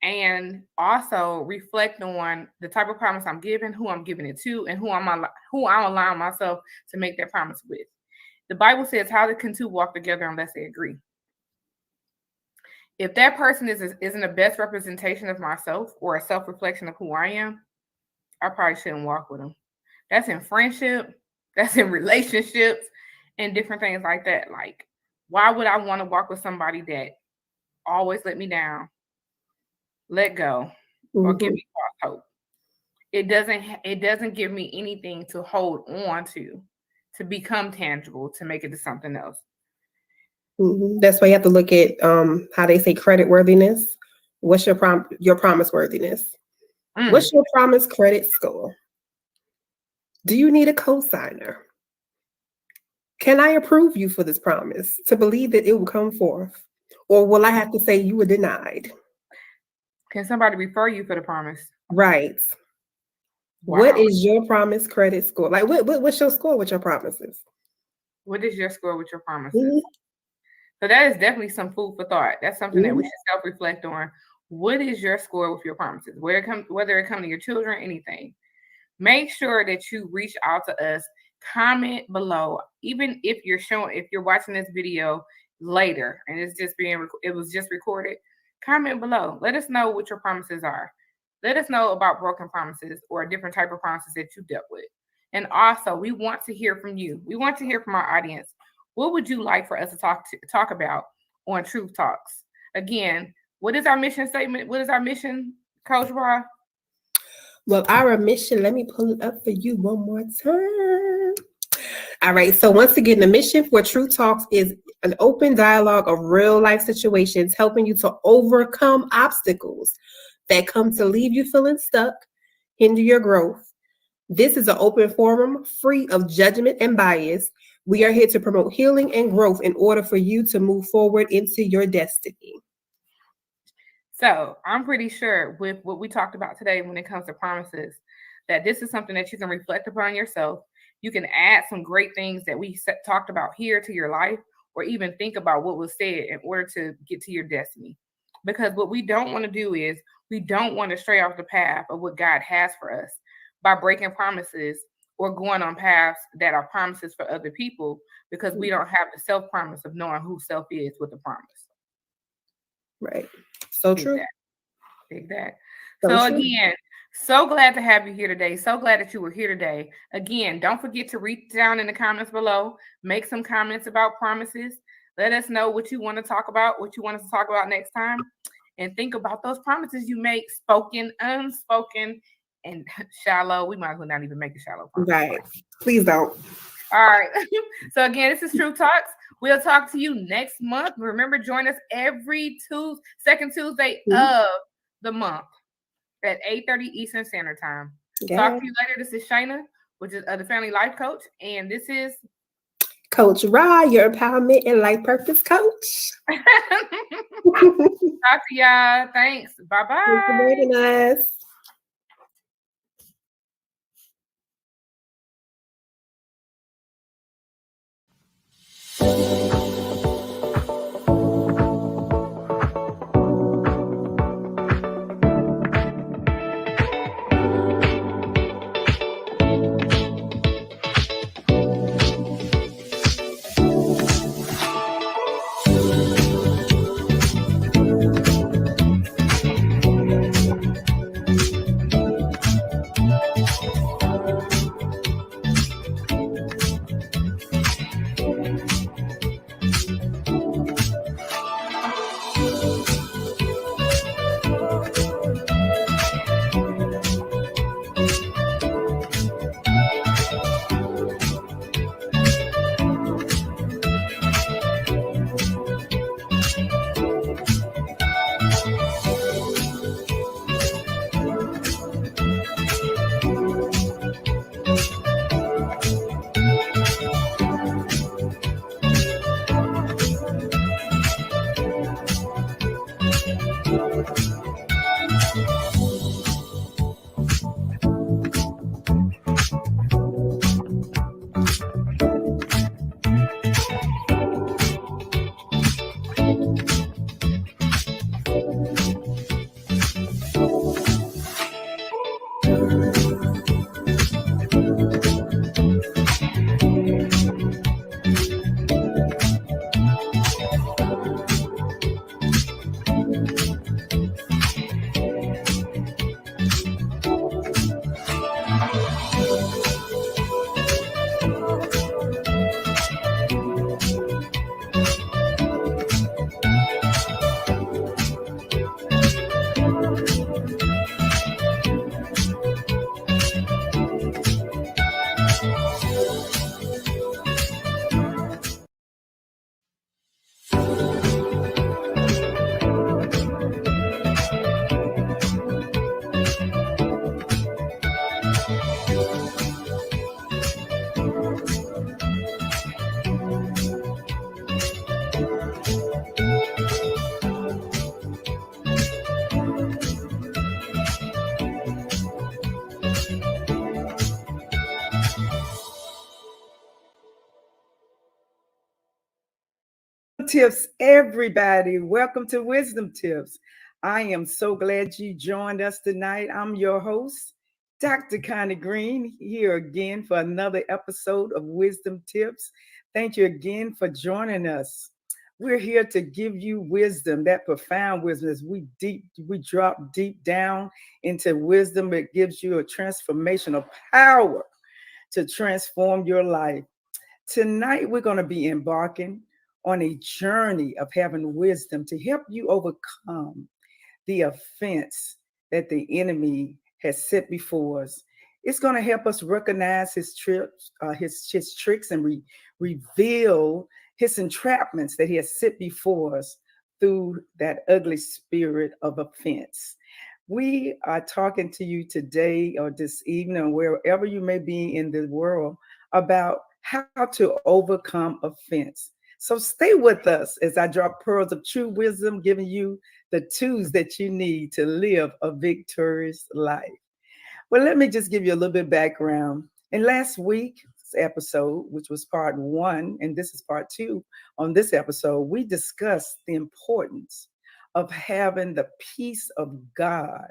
And also reflect on the type of promise I'm giving, who I'm giving it to, and who I'm allowing myself to make that promise with. The Bible says, how can two walk together unless they agree? If that person isn't the best representation of myself or a self-reflection of who I am, I probably shouldn't walk with them. That's in friendship, that's in relationships, and different things like that. Like, why would I want to walk with somebody that always let me down, let go, or give me false hope? It doesn't give me anything to hold on to become tangible, to make it to something else. That's why you have to look at how they say credit worthiness. What's your promise worthiness? What's your promise credit score? Do you need a cosigner? Can I approve you for this promise to believe that it will come forth? Or will I have to say you were denied? Can somebody refer you for the promise? Right. Wow. What is your promise credit score? Like, what's your score with your promises? What is your score with your promises? So that is definitely some food for thought. That's something that we should self-reflect on. What is your score with your promises? Whether it comes to your children, anything. Make sure that you reach out to us. Comment below, even if you're watching this video later and it was just recorded. Comment below. Let us know what your promises are. Let us know about broken promises or a different type of promises that you dealt with. And also, we want to hear from you. We want to hear from our audience. What would you like for us to talk about on Truth Talks? Again, what is our mission statement? What is our mission, Coach Roy? Well, our mission, let me pull it up for you one more time. All right. So once again, the mission for Truth Talks is an open dialogue of real life situations, helping you to overcome obstacles that come to leave you feeling stuck, hinder your growth. This is an open forum free of judgment and bias. We are here to promote healing and growth in order for you to move forward into your destiny. So I'm pretty sure with what we talked about today when it comes to promises, that this is something that you can reflect upon yourself. You can add some great things that we talked about here to your life, or even think about what was said in order to get to your destiny. Because what we don't want to do is we don't want to stray off the path of what God has for us by breaking promises or going on paths that are promises for other people, because we don't have the self-promise of knowing who self is with the promise. Right. So true. Exactly. So again, so glad to have you here today. So glad that you were here today. Again, don't forget to reach down in the comments below. Make some comments about promises. Let us know what you want to talk about, what you want us to talk about next time. And think about those promises you make, spoken, unspoken, and shallow. We might as well not even make a shallow promise. Right. Please don't. All right. So again, this is Truth Talks. We'll talk to you next month. Remember, join us every second Tuesday of the month at 8:30 Eastern Standard Time. Talk to you later. This is Shayna, which is the Family Life Coach. And this is Coach Ra, your empowerment and life purpose coach. Talk to y'all. Thanks. Bye-bye. Thanks for joining us. Tips, everybody. Welcome to Wisdom Tips. I am so glad you joined us tonight. I'm your host, Dr. Connie Green, here again for another episode of Wisdom Tips. Thank you again for joining us. We're here to give you wisdom, that profound wisdom. As we drop deep down into wisdom, it gives you a transformational power to transform your life. Tonight, we're going to be embarking on a journey of having wisdom to help you overcome the offense that the enemy has set before us. It's going to help us recognize his tricks, and reveal his entrapments that he has set before us through that ugly spirit of offense. We are talking to you today or this evening, or wherever you may be in the world, about how to overcome offense. So stay with us as I drop pearls of true wisdom, giving you the tools that you need to live a victorious life. Well, let me just give you a little bit of background. In last week's episode, which was part 1, and this is part 2, on this episode, we discussed the importance of having the peace of God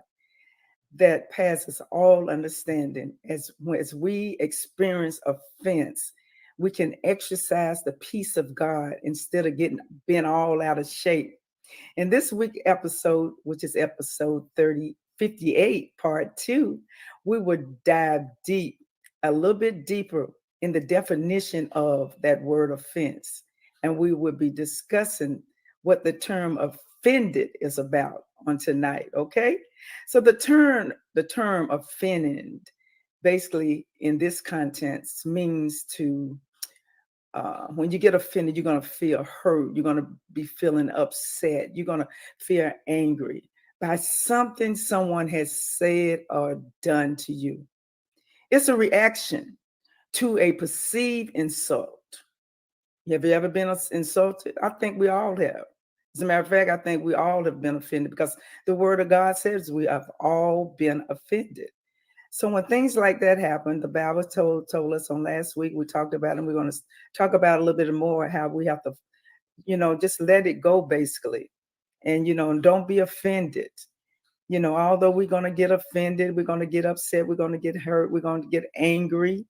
that passes all understanding. As we experience offense, we can exercise the peace of God instead of being all out of shape. In this week episode, which is episode 58, part 2, we would dive a little bit deeper in the definition of that word offense. And we would be discussing what the term offended is about on tonight, okay? So the term offended, basically in this context, means to when you get offended, you're going to feel hurt. You're going to be feeling upset. You're going to feel angry by something someone has said or done to you. It's a reaction to a perceived insult. Have you ever been insulted? I think we all have. As a matter of fact, I think we all have been offended because the word of God says we have all been offended. So when things like that happen, the Bible told us on last week, we talked about it, and we're going to talk about a little bit more how we have to, just let it go basically. And, don't be offended. Although we're going to get offended, we're going to get upset, we're going to get hurt, we're going to get angry.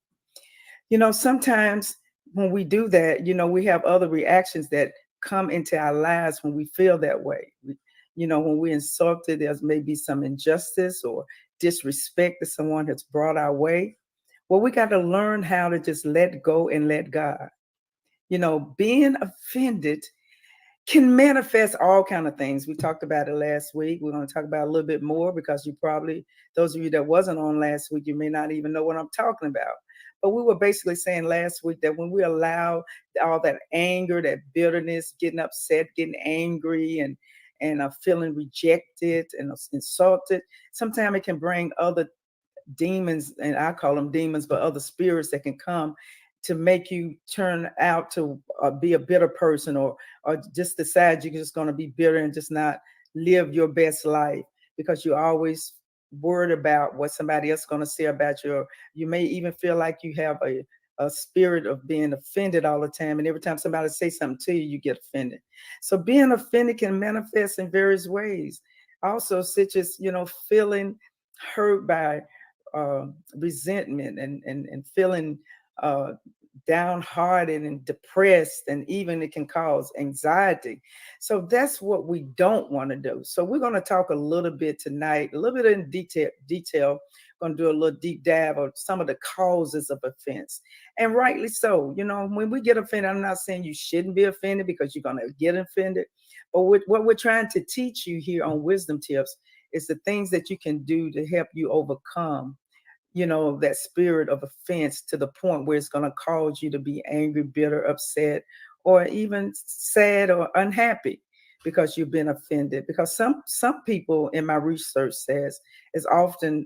Sometimes when we do that, we have other reactions that come into our lives when we feel that way. When we're insulted, there's maybe some injustice or disrespect that someone has brought our way. Well, we got to learn how to just let go and let God. Being offended can manifest all kind of things. We talked about it last week. We're going to talk about a little bit more because those of you that wasn't on last week, you may not even know what I'm talking about. But we were basically saying last week that when we allow all that anger, that bitterness, getting upset, getting angry, and feeling rejected and insulted, sometimes it can bring other demons, and I call them demons, but other spirits that can come to make you turn out to be a bitter person, or just decide you're just going to be bitter and just not live your best life because you're always worried about what somebody else is going to say about you. Or you may even feel like you have a spirit of being offended all the time, and every time somebody says something to you, you get offended. So being offended can manifest in various ways. Also, such as feeling hurt by resentment and feeling downhearted and depressed, and even it can cause anxiety. So that's what we don't want to do. So we're going to talk a little bit tonight, a little bit in detail. Going to do a little deep dive of some of the causes of offense, and rightly so. When we get offended, I'm not saying you shouldn't be offended because you're going to get offended, but what we're trying to teach you here on Wisdom Tips is the things that you can do to help you overcome that spirit of offense to the point where it's going to cause you to be angry, bitter, upset, or even sad or unhappy because you've been offended. Because some people in my research says is often,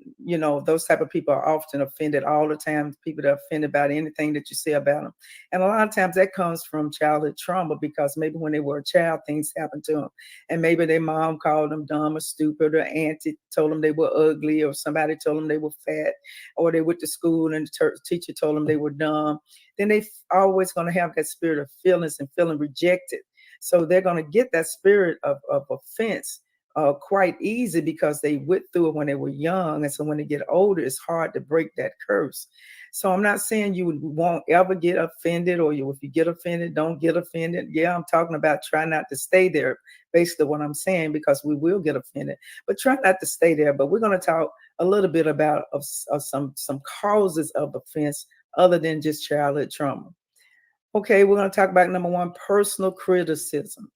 those type of people are often offended all the time. People that are offended about anything that you say about them. And a lot of times that comes from childhood trauma, because maybe when they were a child, things happened to them. And maybe their mom called them dumb or stupid, or auntie told them they were ugly, or somebody told them they were fat, or they went to school and the teacher told them they were dumb. Then they always going to have that spirit of feelings and feeling rejected. So they're going to get that spirit of offense quite easy because they went through it when they were young. And so when they get older, it's hard to break that curse. So I'm not saying you won't ever get offended, or if you get offended, don't get offended. Yeah, I'm talking about try not to stay there, basically what I'm saying, because we will get offended, but try not to stay there. But we're going to talk a little bit about some causes of offense other than just childhood trauma. Okay, we're going to talk about number one, personal criticism.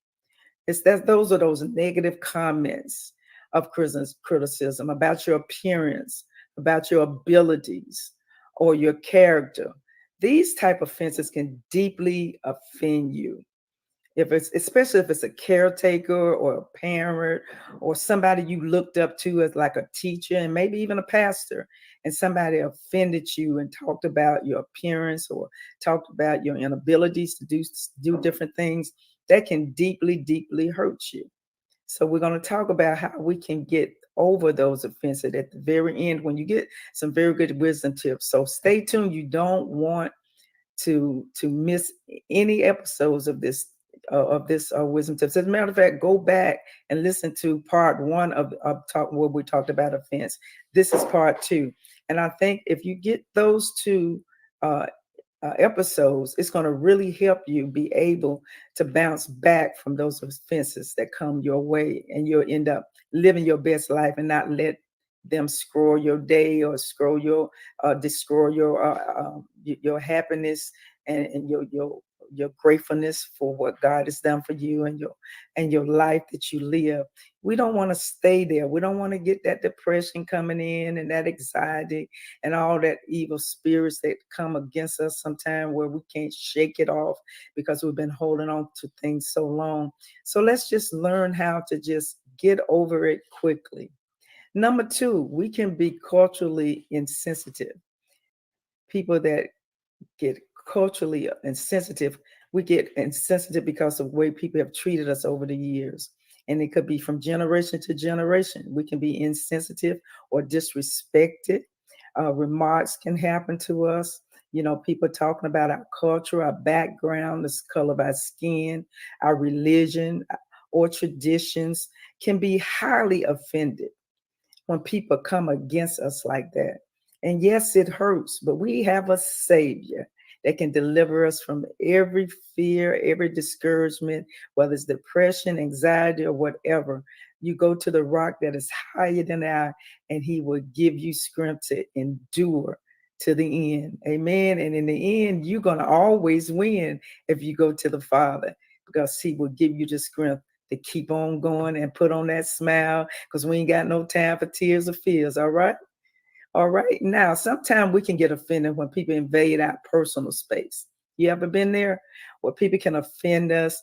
It's that those are those negative comments of criticism about your appearance, about your abilities, or your character. These type of offenses can deeply offend you. Especially if it's a caretaker or a parent or somebody you looked up to as like a teacher and maybe even a pastor, and somebody offended you and talked about your appearance or talked about your inabilities to do different things, that can deeply, deeply hurt you. So we're going to talk about how we can get over those offenses at the very end when you get some very good wisdom tips. So stay tuned. You don't want to miss any episodes of this wisdom tips. As a matter of fact, go back and listen to part one of talk where we talked about offense. This is part two, and I think if you get those two episodes, it's going to really help you be able to bounce back from those offenses that come your way, and you'll end up living your best life and not let them scroll your day or scroll your destroy your happiness and your gratefulness for what God has done for you and your life that you live. We don't want to stay there. We don't want to get that depression coming in and that anxiety and all that evil spirits that come against us sometime where we can't shake it off because we've been holding on to things so long. So let's just learn how to just get over it quickly. Number two, we can be culturally insensitive. People that get culturally insensitive, we get insensitive because of the way people have treated us over the years. And it could be from generation to generation. We can be insensitive or disrespected. Remarks can happen to us. You know, people talking about our culture, our background, the color of our skin, our religion, or traditions can be highly offended when people come against us like that. And yes, it hurts, but we have a Savior that can deliver us from every fear, every discouragement, whether it's depression, anxiety, or whatever. You go to the rock that is higher than I, and he will give you strength to endure to the end. Amen. And in the end, you're going to always win if you go to the Father, because he will give you the strength to keep on going and put on that smile, because we ain't got no time for tears or fears. All right. All right. Now, sometimes we can get offended when people invade our personal space. You ever been there where people can offend us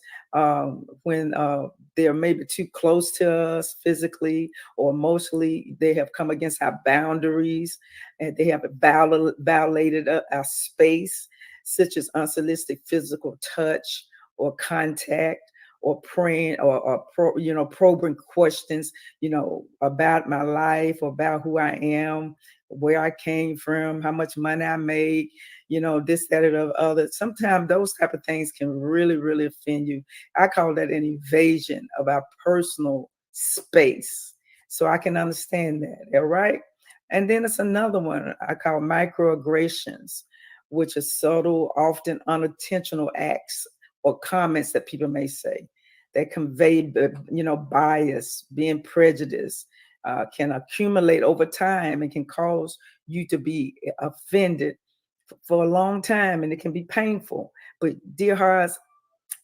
when they're maybe too close to us physically or emotionally? They have come against our boundaries and they have violated our space, such as unsolicited physical touch or contact, or praying or probing questions, about my life, or about who I am, where I came from, how much money I make, this, that, or the other. Sometimes those type of things can really, really offend you. I call that an invasion of our personal space. So I can understand that, all right? And then it's another one I call microaggressions, which are subtle, often unintentional acts or comments that people may say that convey, bias, being prejudiced, can accumulate over time and can cause you to be offended for a long time, and it can be painful. But dear hearts,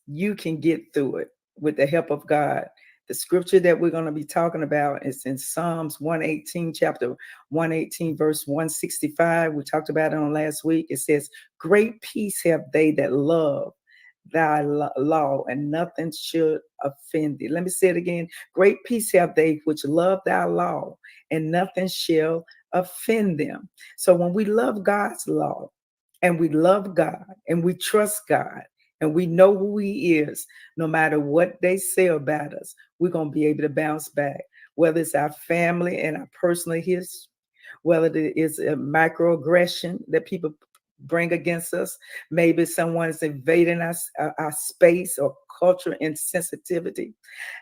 you can get through it with the help of God. The scripture that we're going to be talking about is in Psalms 118, chapter 118, verse 165. We talked about it on last week. It says, "Great peace have they that love thy law, and nothing should offend thee." Let me say it again. "Great peace have they which love thy law, and nothing shall offend them." So when we love God's law, and we love God, and we trust God, and we know who he is, no matter what they say about us, we're going to be able to bounce back, whether it's our family and our personal history, whether it is a microaggression that people bring against us. Maybe someone is invading our space or cultural insensitivity,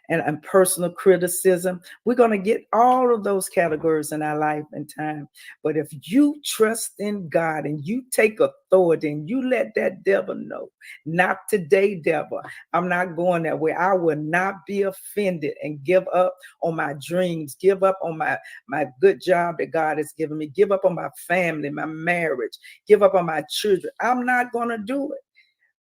and personal criticism. We're going to get all of those categories in our life and time. But if you trust in God and you take authority and you let that devil know, not today, devil, I'm not going that way. I will not be offended and give up on my dreams, give up on my good job that God has given me, give up on my family, my marriage, give up on my children. I'm not going to do it.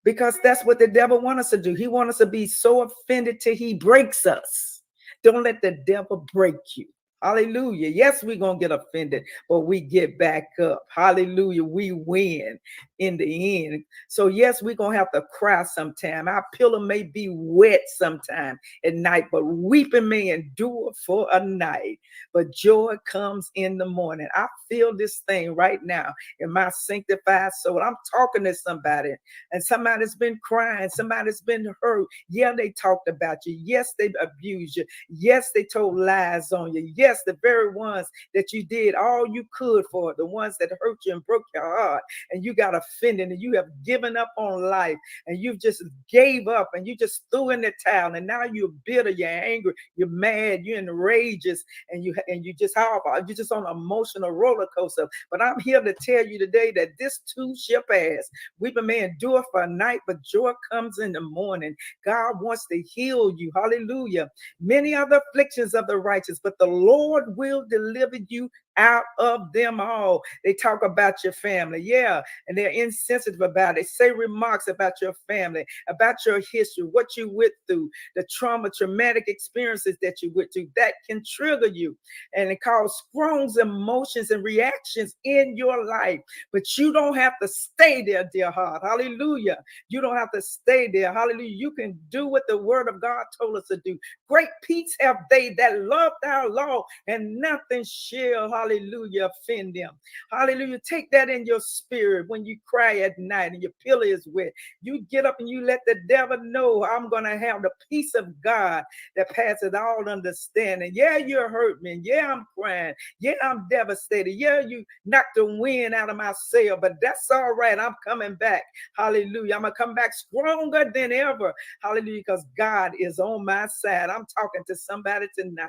Because that's what the devil wants us to do. He wants us to be so offended till he breaks us. Don't let the devil break you. Hallelujah. Yes, we're going to get offended, but we get back up. Hallelujah. We win in the end. So yes, we're going to have to cry sometime. Our pillow may be wet sometime at night, but weeping may endure for a night. But joy comes in the morning. I feel this thing right now in my sanctified soul. I'm talking to somebody, and somebody's been crying. Somebody's been hurt. Yeah, they talked about you. Yes, they abused you. Yes, they told lies on you. Yes, the very ones that you did all you could for, the ones that hurt you and broke your heart, and you got offended and you have given up on life and you've just gave up and you just threw in the towel, and now you're bitter, you're angry, you're mad, you're in rages, and you just you're just on an emotional roller coaster. But I'm here to tell you today that this too shall pass. Weeping may endure for a night, but joy comes in the morning. God wants to heal you. Hallelujah. Many are the afflictions of the righteous, but the Lord will deliver you out of them all. They talk about your family, yeah, and they're insensitive about it. Say remarks about your family, about your history, what you went through, the traumatic experiences that you went through that can trigger you, and it causes strong emotions and reactions in your life. But you don't have to stay there, dear heart. Hallelujah. You don't have to stay there. Hallelujah. You can do what the word of God told us to do. Great peace have they that love our law, and nothing shall, hallelujah, offend them. Hallelujah. Take that in your spirit when you cry at night and your pillow is wet. You get up and you let the devil know, I'm going to have the peace of God that passes all understanding. Yeah, you hurt me. Yeah, I'm crying. Yeah, I'm devastated. Yeah, you knocked the wind out of my sail, but that's all right. I'm coming back. Hallelujah. I'm going to come back stronger than ever. Hallelujah, because God is on my side. I'm talking to somebody tonight.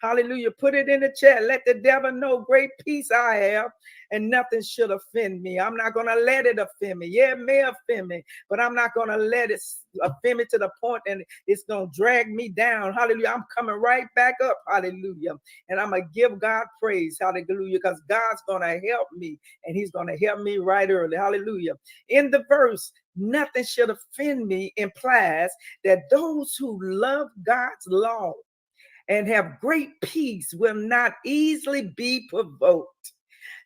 Hallelujah. Put it in the chat. Let the devil know great peace I have, and nothing should offend me. I'm not going to let it offend me. Yeah, it may offend me, but I'm not going to let it offend me to the point and it's going to drag me down. Hallelujah. I'm coming right back up. Hallelujah. And I'm going to give God praise. Hallelujah. Because God's going to help me, and he's going to help me right early. Hallelujah. In the verse, nothing should offend me implies that those who love God's law and have great peace will not easily be provoked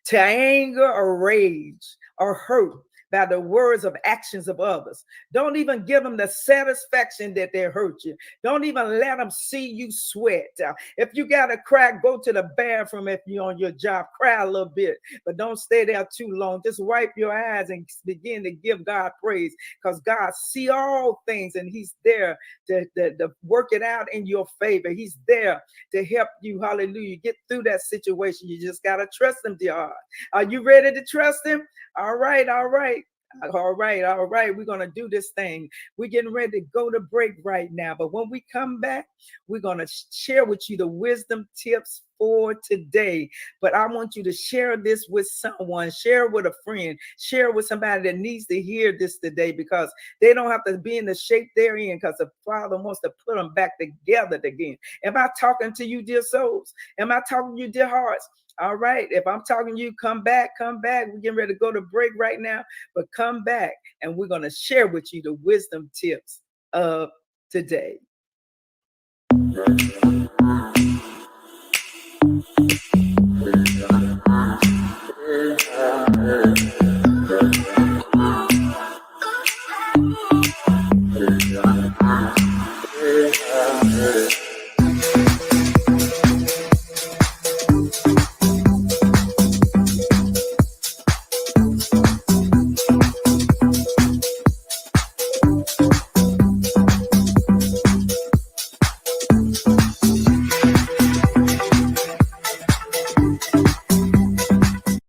to anger or rage or hurt by the words of actions of others. Don't even give them the satisfaction that they hurt you. Don't even let them see you sweat. If you got to cry, go to the bathroom. If you're on your job, cry a little bit, but don't stay there too long. Just wipe your eyes and begin to give God praise, because God see all things, and he's there to work it out in your favor. He's there to help you, hallelujah, get through that situation. You just got to trust him, dear heart. Are you ready to trust him? All right. We're going to do this thing. We're getting ready to go to break right now. But when we come back, we're going to share with you the wisdom tips for today. But I want you to share this with someone, share it with a friend, share it with somebody that needs to hear this today, because they don't have to be in the shape they're in, because the Father wants to put them back together again. Am I talking to you, dear souls? Am I talking to you, dear hearts? All right. If I'm talking to you, come back. We're getting ready to go to break right now, but come back and we're going to share with you the wisdom tips of today.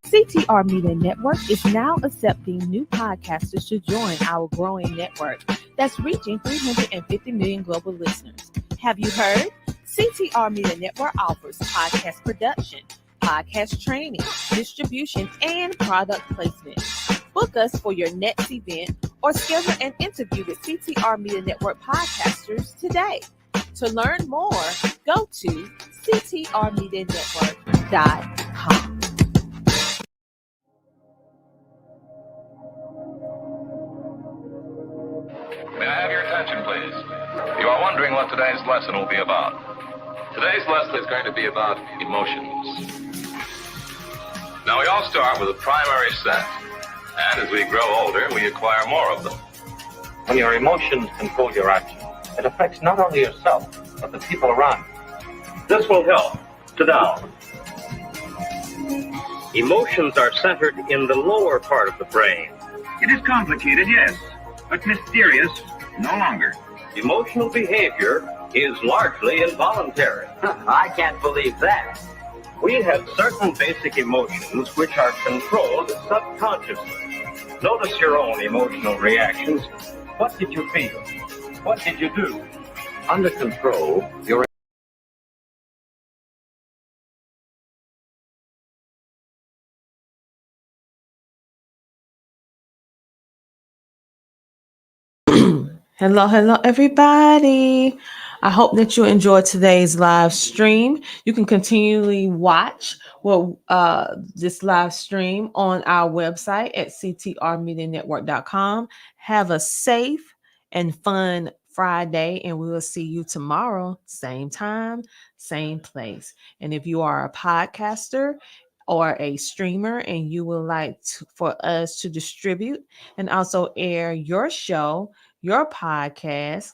CTR Media Network is now accepting new podcasters to join our growing network. that's reaching 350 million global listeners. Have you heard? CTR Media Network offers podcast production, podcast training, distribution, and product placement. Book us for your next event or schedule an interview with CTR Media Network podcasters today. To learn more, go to ctrmedianetwork.com. May I have your attention, please? You are wondering what today's lesson will be about. Today's lesson is going to be about emotions. Now, we all start with a primary set, and as we grow older, we acquire more of them. When your emotions control your action, it affects not only yourself, but the people around you. This will help. Sit down. Emotions are centered in the lower part of the brain. It is complicated, yes, but mysterious no longer. Emotional behavior is largely involuntary. I can't believe that. We have certain basic emotions which are controlled subconsciously. Notice your own emotional reactions. What did you feel? What did you do? Under control, your Hello, everybody. I hope that you enjoyed today's live stream. You can continually watch this live stream on our website at ctrmedianetwork.com. Have a safe and fun Friday, and we will see you tomorrow, same time, same place. And if you are a podcaster or a streamer and you would like for us to distribute and also air your show, your podcast,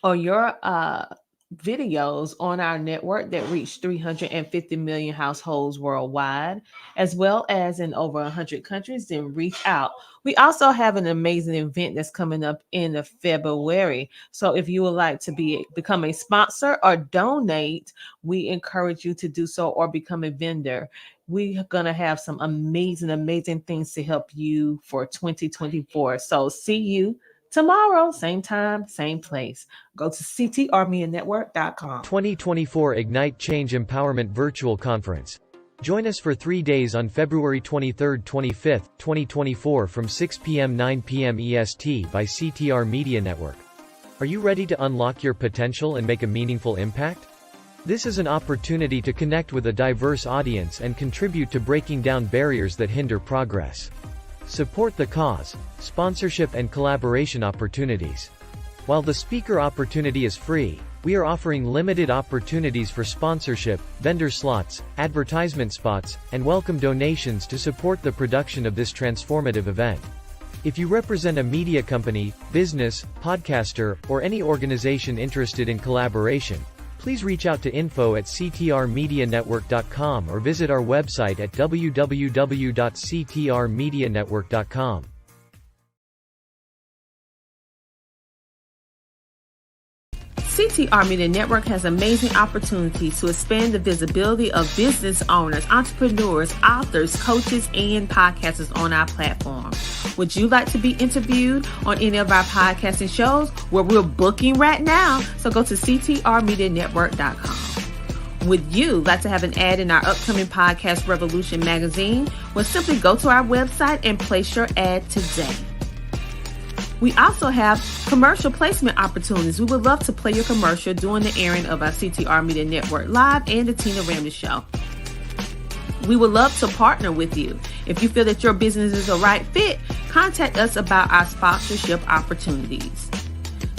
or your videos on our network that reach 350 million households worldwide, as well as in over 100 countries, then reach out. We also have an amazing event that's coming up in February. So if you would like to become a sponsor or donate, we encourage you to do so, or become a vendor. We're going to have some amazing things to help you for 2024. So see you tomorrow, same time, same place. Go to ctrmedianetwork.com. 2024 Ignite Change Empowerment Virtual Conference. Join us for 3 days on February 23rd, 25th, 2024 from 6 p.m. 9 p.m. EST by CTR Media Network. Are you ready to unlock your potential and make a meaningful impact? This is an opportunity to connect with a diverse audience and contribute to breaking down barriers that hinder progress. Support the cause, sponsorship and collaboration opportunities. While the speaker opportunity is free, we are offering limited opportunities for sponsorship, vendor slots, advertisement spots, and welcome donations to support the production of this transformative event. If you represent a media company, business, podcaster, or any organization interested in collaboration, please reach out to info@ctrmedianetwork.com or visit our website at www.ctrmedianetwork.com. CTR Media Network has amazing opportunities to expand the visibility of business owners, entrepreneurs, authors, coaches, and podcasters on our platform. Would you like to be interviewed on any of our podcasting shows? Where we're booking right now, so go to ctrmedianetwork.com. Would you like to have an ad in our upcoming Podcast Revolution magazine? Well, simply go to our website and place your ad today. We also have commercial placement opportunities. We would love to play your commercial during the airing of our CTR Media Network Live and the Tina Ramsey Show. We would love to partner with you. If you feel that your business is a right fit, contact us about our sponsorship opportunities.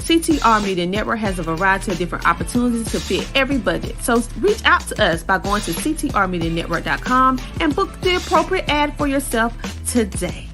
CTR Media Network has a variety of different opportunities to fit every budget. So reach out to us by going to ctrmedianetwork.com and book the appropriate ad for yourself today.